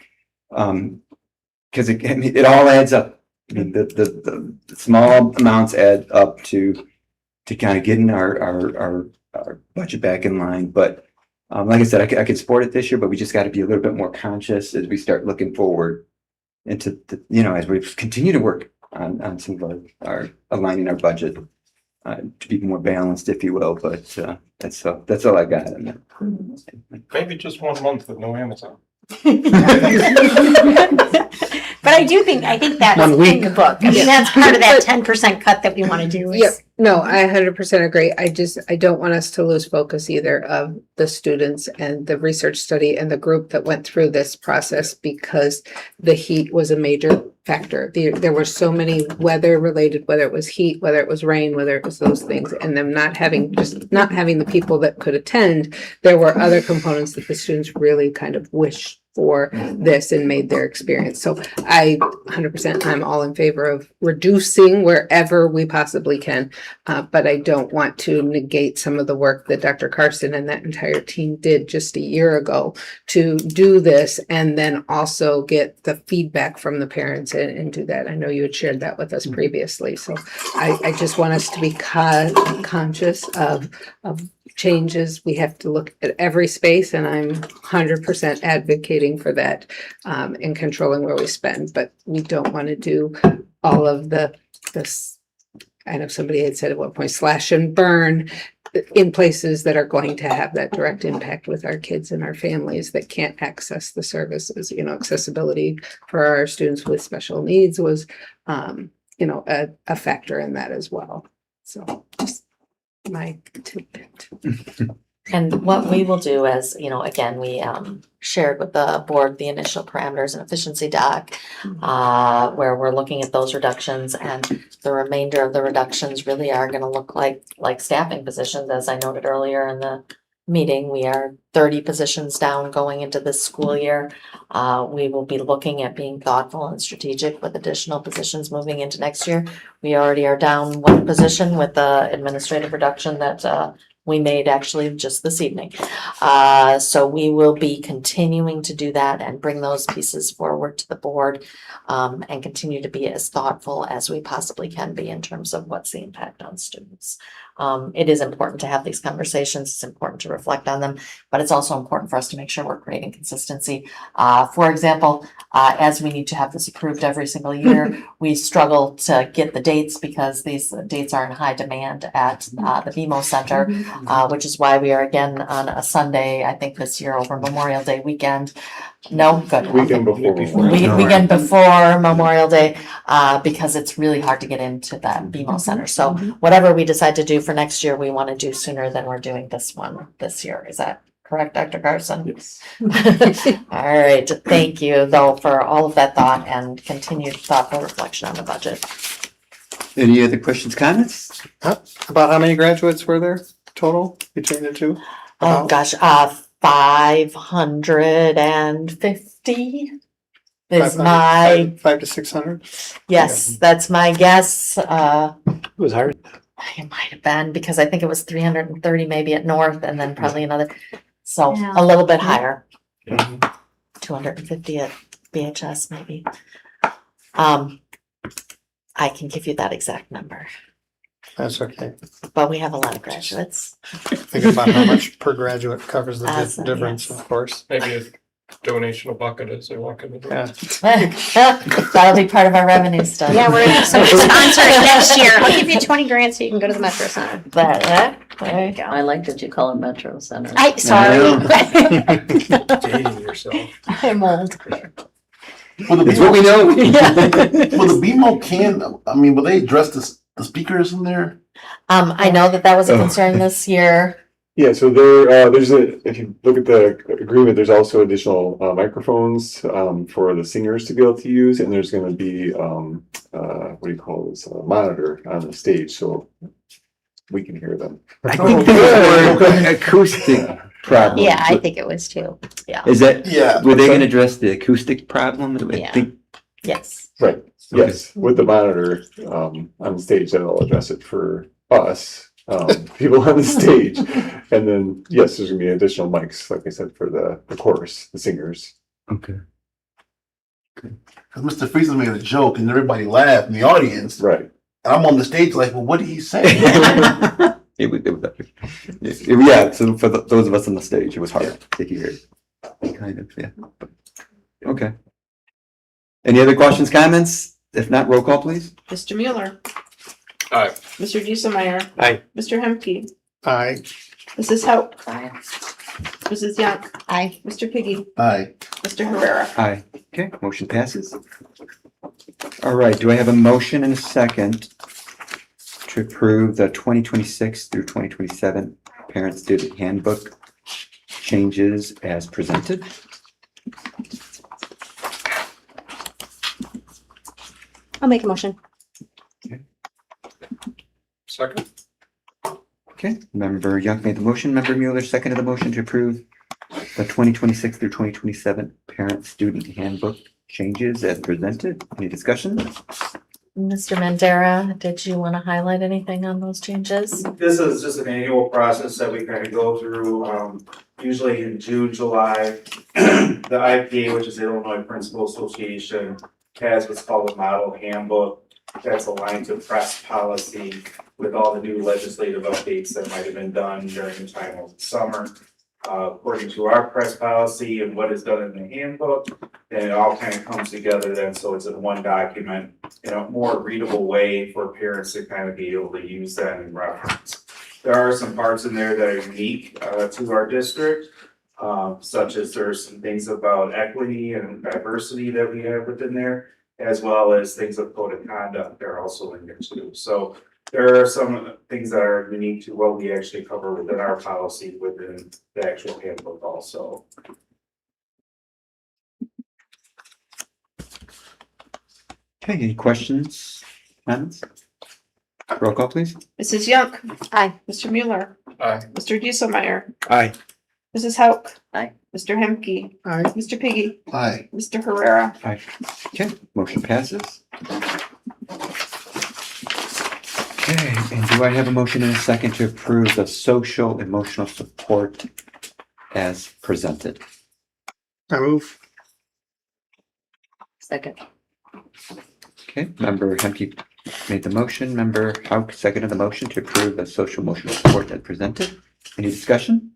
because it all adds up. I mean, the small amounts add up to kind of getting our budget back in line, but. Like I said, I could support it this year, but we just got to be a little bit more conscious as we start looking forward into as we continue to work on some of our aligning our budget to be more balanced, if you will. But that's all I got on that. Maybe just 1 month with no Amazon. But I think that's 1 week. in the book. That's part of that 10% cut that we want to do. Yep. No, I 100% agree. I don't want us to lose focus either of the students and the research study and the group that went through this process, because the heat was a major factor. There were so many weather related, whether it was heat, whether it was rain, whether it was those things, and them not having the people that could attend. There were other components that the students really kind of wished for this and made their experience. So I 100%, I'm all in favor of reducing wherever we possibly can. But I don't want to negate some of the work that Dr. Carson and that entire team did just a year ago to do this, and then also get the feedback from the parents and do that. I know you had shared that with us previously. So I just want us to be conscious of changes. We have to look at every space, and I'm 100% advocating for that and controlling where we spend. But we don't want to do all of this. I know somebody had said at one point, slash and burn in places that are going to have that direct impact with our kids and our families that can't access the services. Accessibility for our students with special needs was, a factor in that as well. So just my tidbit. And what we will do is, again, we shared with the board the initial parameters and efficiency doc, where we're looking at those reductions, and the remainder of the reductions really are going to look like staffing positions. As I noted earlier in the meeting, we are 30 positions down going into this school year. We will be looking at being thoughtful and strategic with additional positions moving into next year. We already are down 1 position with the administrative reduction that we made actually just this evening. So we will be continuing to do that and bring those pieces forward to the board, and continue to be as thoughtful as we possibly can be in terms of what's the impact on students. It is important to have these conversations. It's important to reflect on them, but it's also important for us to make sure we're creating consistency. For example, as we need to have this approved every single year, we struggle to get the dates because these dates are in high demand at the BMO Center, which is why we are again on a Sunday, I think this year over Memorial Day weekend. No, good. Weekend before. Weekend before Memorial Day, because it's really hard to get into that BMO Center. So whatever we decide to do for next year, we want to do sooner than we're doing this one this year. Is that correct, Dr. Carson? Yes. All right, thank you though for all of that thought and continued thoughtful reflection on the budget. Any other questions, comments? About how many graduates were there total between the two? Oh, gosh, 550 is my, 500 to 600? yes, that's my guess. It was hard. It might have been because I think it was 330 maybe at North and then probably another, so Yeah. a little bit higher. 250 at BHS maybe. I can give you that exact number, That's okay. but we have a lot of graduates. Think about how much per graduate covers the Awesome, difference, of course. Maybe a donation bucket as they walk in the door. Yeah. That'll be part of our revenue stuff. Yeah, we're gonna sponsor it next year. I'll give you 20 grand so you can go to the Metro Center. But, there you go. I like that you call it Metro Center. Sorry. Dating yourself. I'm old. Will the It's what we know. Will the BMO will they address the speakers in there? I know that was a concern this year. Yeah, so if you look at the agreement, there's also additional microphones for the singers to be able to use, and there's gonna be what do you call this, a monitor on the stage, so we can hear them. I think there was an acoustic problem. Yeah, I think it was too. Yeah. Is that, Yeah. were they gonna address the acoustic problem? I Yeah. think, Yes. Right, yes, with the monitor on the stage, that'll address it for us, people on the stage. And then, yes, there's gonna be additional mics, like I said, for the chorus, the singers. okay. Because Mr. Friesen made a joke and everybody laughed in the audience. Right. And I'm on the stage like, well, what did he say? Yeah, so for those of us on the stage, it was hard to hear. Kind of, yeah. Okay. Any other questions, comments? If not, roll call, please. Mr. Mueller. Aye. Mr. Dieselmeyer. Aye. Mr. Hemke. Aye. Mrs. Hauk. Aye. Mrs. Young. Aye. Mr. Piggy. Aye. Mr. Herrera. Aye. Okay, motion passes. All right, do I have a motion and a second to approve the 2026 through 2027 Parent Student Handbook changes as presented? I'll make a motion. Second. Okay, member Young made the motion, member Mueller seconded the motion to approve the 2026 through 2027 Parent Student Handbook changes as presented. Any discussion? Mr. Mandera, did you want to highlight anything on those changes? This is just an annual process that we kind of go through, usually in June, July. The IPA, which is the Illinois Principal Association, has what's called a model handbook that's aligned to press policy with all the new legislative updates that might have been done during the time of the summer. According to our press policy and what is done in the handbook, and it all kind of comes together then, so it's in one document in a more readable way for parents to kind of be able to use that in reference. There are some parts in there that are unique to our district, such as there's some things about equity and diversity that we have within there, as well as things of code of conduct that are also in there too. So there are some things that are unique to what we actually cover within our policy within the actual handbook also. Okay, any questions, comments? Roll call, please. Mrs. Young. Aye. Mr. Mueller. Aye. Mr. Dieselmeyer. Aye. Mrs. Hauk. Aye. Mr. Hemke. Aye. Mr. Piggy. Aye. Mr. Herrera. Aye. Okay, motion passes. Okay, and do I have a motion and a second to approve the social emotional support as presented? I move. Second. Okay, member Hemke made the motion, member Hauk seconded the motion to approve the social emotional support as presented. Any discussion?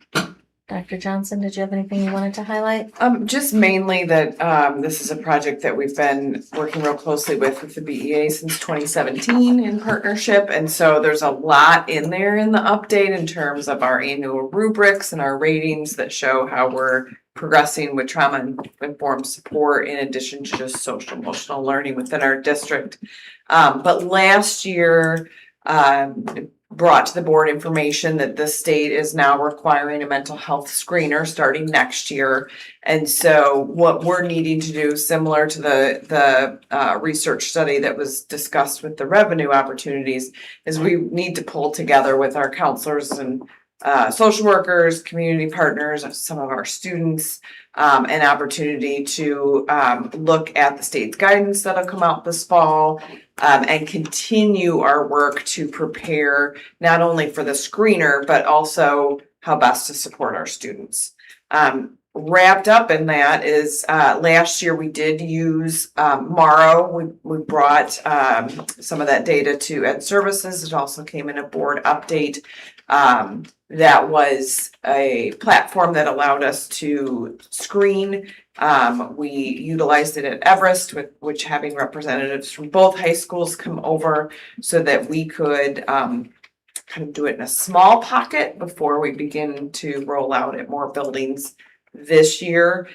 Dr. Johnson, did you have anything you wanted to highlight? Just mainly that, this is a project that we've been working real closely with the BEA since 2017 in partnership. And so there's a lot in there in the update in terms of our annual rubrics and our ratings that show how we're progressing with trauma-informed support in addition to just social emotional learning within our district. But last year, brought to the board information that the state is now requiring a mental health screener starting next year. And so what we're needing to do, similar to the research study that was discussed with the revenue opportunities, is we need to pull together with our counselors and social workers, community partners, some of our students, an opportunity to look at the state's guidance that'll come out this fall, and continue our work to prepare not only for the screener, but also how best to support our students. Wrapped up in that is last year we did use Morrow. We brought some of that data to Ed Services. It also came in a board update. That was a platform that allowed us to screen. We utilized it at Everest, which having representatives from both high schools come over so that we could kind of do it in a small pocket before we begin to roll out at more buildings this year.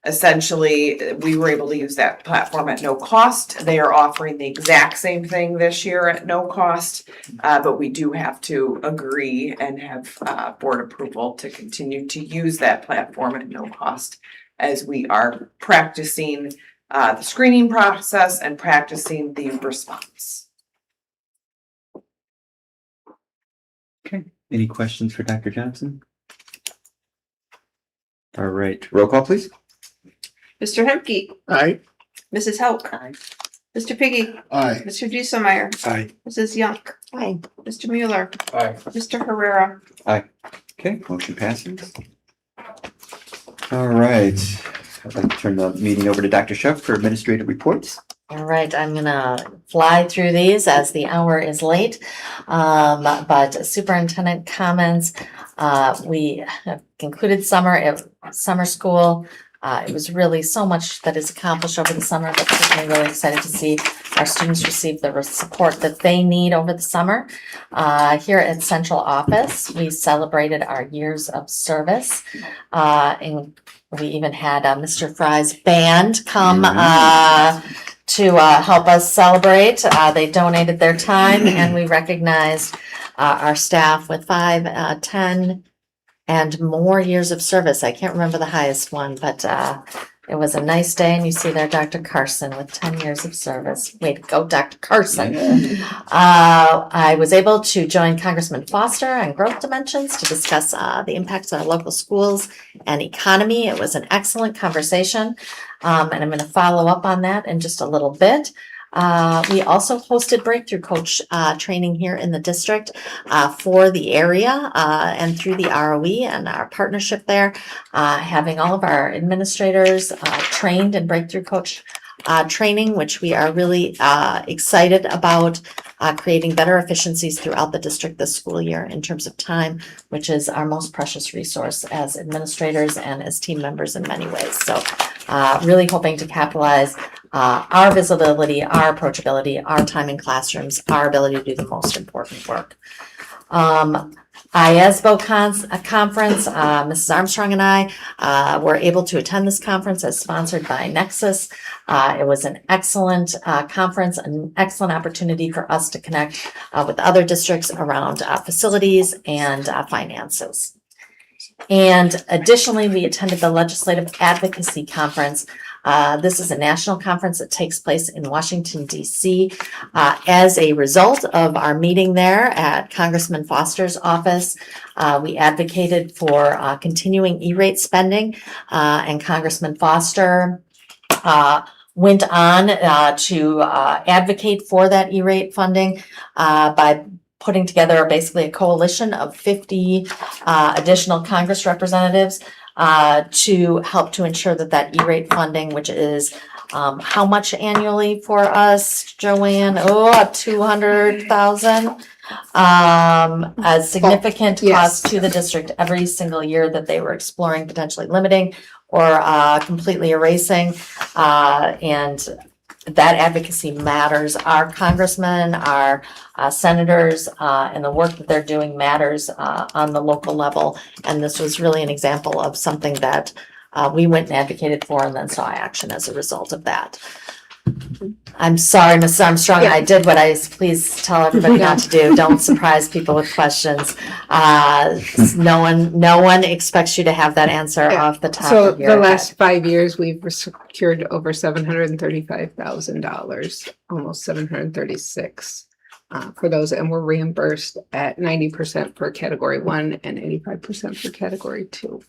Essentially, we were able to use that platform at no cost. They are offering the exact same thing this year at no cost, but we do have to agree and have board approval to continue to use that platform at no cost as we are practicing the screening process and practicing the response. Okay, any questions for Dr. Johnson? All right, roll call, please. Mr. Hemke. Aye. Mrs. Hauk. Aye. Mr. Piggy. Aye. Mr. Dieselmeyer. Aye. Mrs. Young. Aye. Mr. Mueller. Aye. Mr. Herrera. Okay, motion passes. All right, I'd like to turn the meeting over to Dr. Shuck for administrative reports. All right, I'm gonna fly through these as the hour is late. But superintendent comments, we have concluded summer school. It was really so much that is accomplished over the summer, but certainly really excited to see our students receive the support that they need over the summer. Here at Central Office, we celebrated our years of service. And we even had Mr. Fry's band come to help us celebrate. They donated their time and we recognized our staff with 5, 10, and more years of service. I can't remember the highest one, but it was a nice day. And you see there Dr. Carson with 10 years of service. Way to go, Dr. Carson. I was able to join Congressman Foster on Growth Dimensions to discuss the impacts of our local schools and economy. It was an excellent conversation, and I'm going to follow up on that in just a little bit. We also hosted Breakthrough Coach training here in the district for the area and through the ROE and our partnership there, having all of our administrators trained in Breakthrough Coach training, which we are really excited about creating better efficiencies throughout the district this school year in terms of time, which is our most precious resource as administrators and as team members in many ways. So really hoping to capitalize our visibility, our approachability, our time in classrooms, our ability to do the most important work. IASBO conference, Mrs. Armstrong and I were able to attend this conference as sponsored by Nexus. It was an excellent conference, an excellent opportunity for us to connect with other districts around facilities and finances. And additionally, we attended the Legislative Advocacy Conference. This is a national conference that takes place in Washington, D.C. As a result of our meeting there at Congressman Foster's office, we advocated for continuing E-rate spending, and Congressman Foster went on to advocate for that E-rate funding by putting together basically a coalition of 50 additional Congress representatives to help to ensure that that E-rate funding, which is how much annually for us, Joanne? Oh, 200,000. A significant cost to the district every single year that they were exploring potentially limiting or completely erasing. And that advocacy matters. Our congressmen, our senators, and the work that they're doing matters on the local level. And this was really an example of something that we went and advocated for and then saw action as a result of that. I'm sorry, Mrs. Armstrong, I did what I, please tell everybody not to do. Don't surprise people with questions. No one expects you to have that answer off the top So of your the head. last 5 years, we've secured over $735,000, almost 736 for those, and we're reimbursed at 90% for category 1 and 85% for category 2.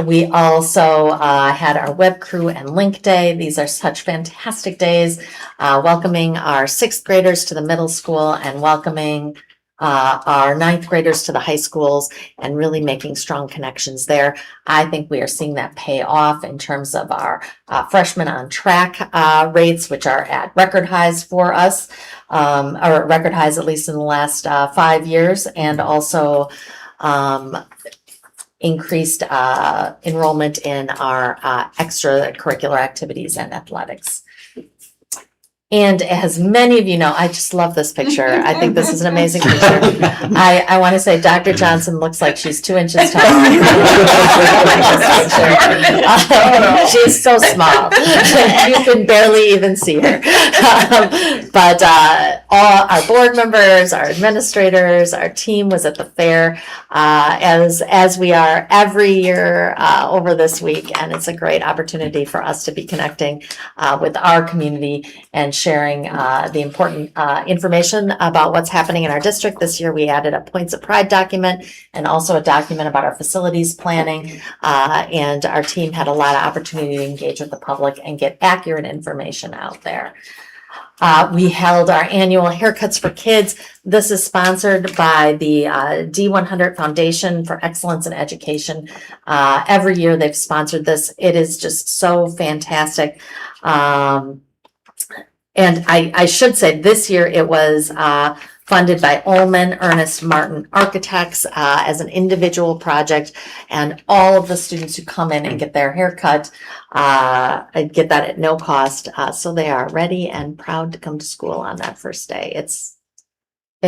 We also had our web crew and link day. These are such fantastic days, welcoming our 6th graders to the middle school and welcoming our 9th graders to the high schools and really making strong connections there. I think we are seeing that pay off in terms of our freshmen on track rates, which are at record highs for us, or record highs at least in the last 5 years, and also increased enrollment in our extracurricular activities and athletics. And as many of you know, I just love this picture. I think this is an amazing picture. I want to say Dr. Johnson looks like she's 2 inches tall. She's so small. You can barely even see her. But all our board members, our administrators, our team was at the fair, as we are every year over this week. And it's a great opportunity for us to be connecting with our community and sharing the important information about what's happening in our district. This year, we added a Points of Pride document and also a document about our facilities planning. And our team had a lot of opportunity to engage with the public and get accurate information out there. We held our annual Haircuts for Kids. This is sponsored by the D100 Foundation for Excellence in Education. Every year they've sponsored this. It is just so fantastic. And I should say this year it was funded by Ullman Ernest Martin Architects as an individual project, and all of the students who come in and get their hair cut get that at no cost. So they are ready and proud to come to school on that first day. It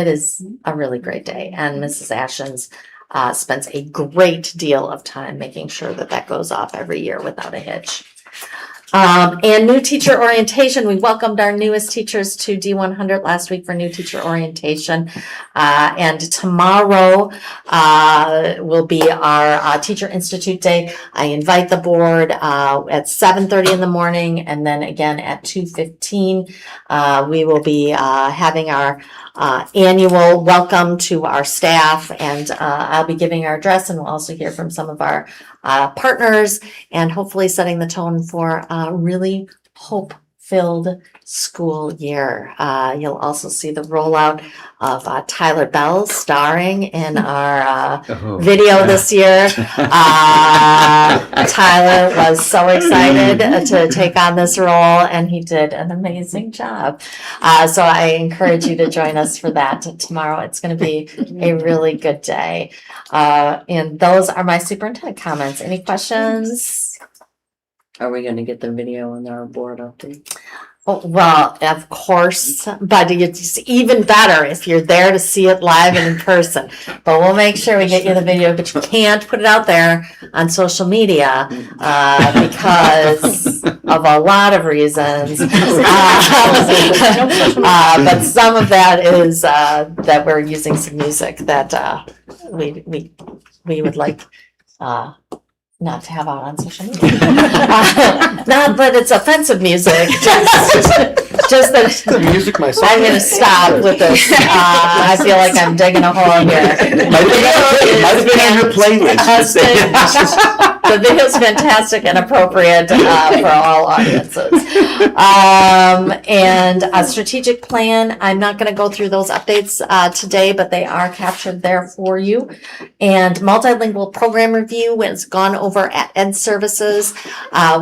is a really great day, and Mrs. Ashens spends a great deal of time making sure that that goes off every year without a hitch. And new teacher orientation. We welcomed our newest teachers to D100 last week for new teacher orientation. And tomorrow will be our Teacher Institute Day. I invite the board at 7:30 in the morning, and then again at 2:15. We will be having our annual welcome to our staff, and I'll be giving our address, and we'll also hear from some of our partners, and hopefully setting the tone for a really hope-filled school year. You'll also see the rollout of Tyler Bell starring in our video this year. Tyler was so excited to take on this role, and he did an amazing job. So I encourage you to join us for that tomorrow. It's going to be a really good day. And those are my superintendent comments. Any questions? Are we gonna get the video on our board update? Oh, well, of course, but it's even better if you're there to see it live and in person. But we'll make sure we get you the video, but you can't put it out there on social media because of a lot of reasons. But some of that is that we're using some music that we would like not to have out on social media. Not that it's offensive music, just that music myself. I'm gonna stop with this. I feel like I'm digging a hole here. Might have been on your playlist. The video's fantastic and appropriate for all audiences. And a strategic plan, I'm not going to go through those updates today, but they are captured there for you. And multilingual program review, when it's gone over at Ed Services,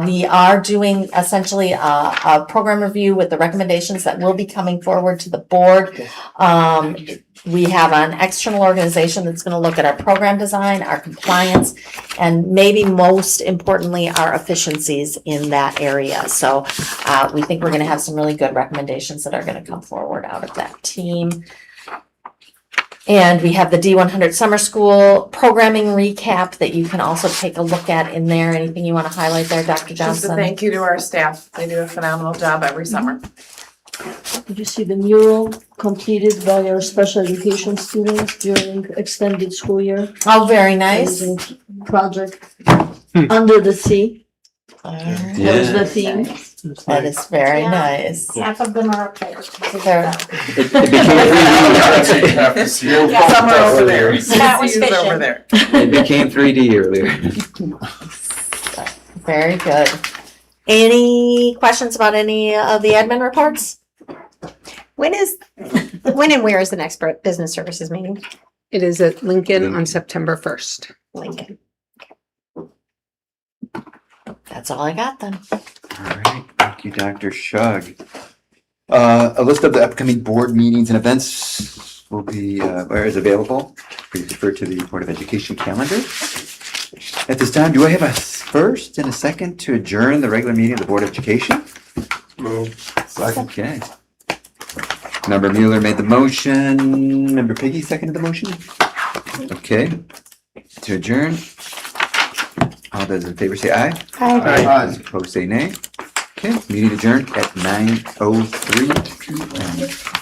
we are doing essentially a program review with the recommendations that will be coming forward to the board. We have an external organization that's going to look at our program design, our compliance, and maybe most importantly, our efficiencies in that area. So we think we're going to have some really good recommendations that are going to come forward out of that team. And we have the D100 Summer School programming recap that you can also take a look at in there. Anything you want to highlight there, Dr. Just a Johnson? thank you to our staff. They do a phenomenal job every summer. Did you see the mural completed by our special education students during extended school year? Oh, very nice. Amazing project, Under the Sea. That was the theme. That is very Yeah. nice. Half of them are up there. They're- Some are over there. That was Suzy's over fishing. there. It became 3D earlier. Very good. Any questions about any of the admin reports? When and where is the next business services meeting? It is at Lincoln on September 1st. Lincoln. That's all I got then. All right, thank you, Dr. Shug. A list of the upcoming board meetings and events will be, or is available. Please refer to the Board of Education calendar. At this time, do I have a first and a second to adjourn the regular meeting of the Board of Education? Move. Okay. Member Mueller made the motion. Member Piggy seconded the motion. Okay. To adjourn. All those in favor say aye. Aye. Those opposed say nay. Okay, meeting adjourned at 9:03 p.m.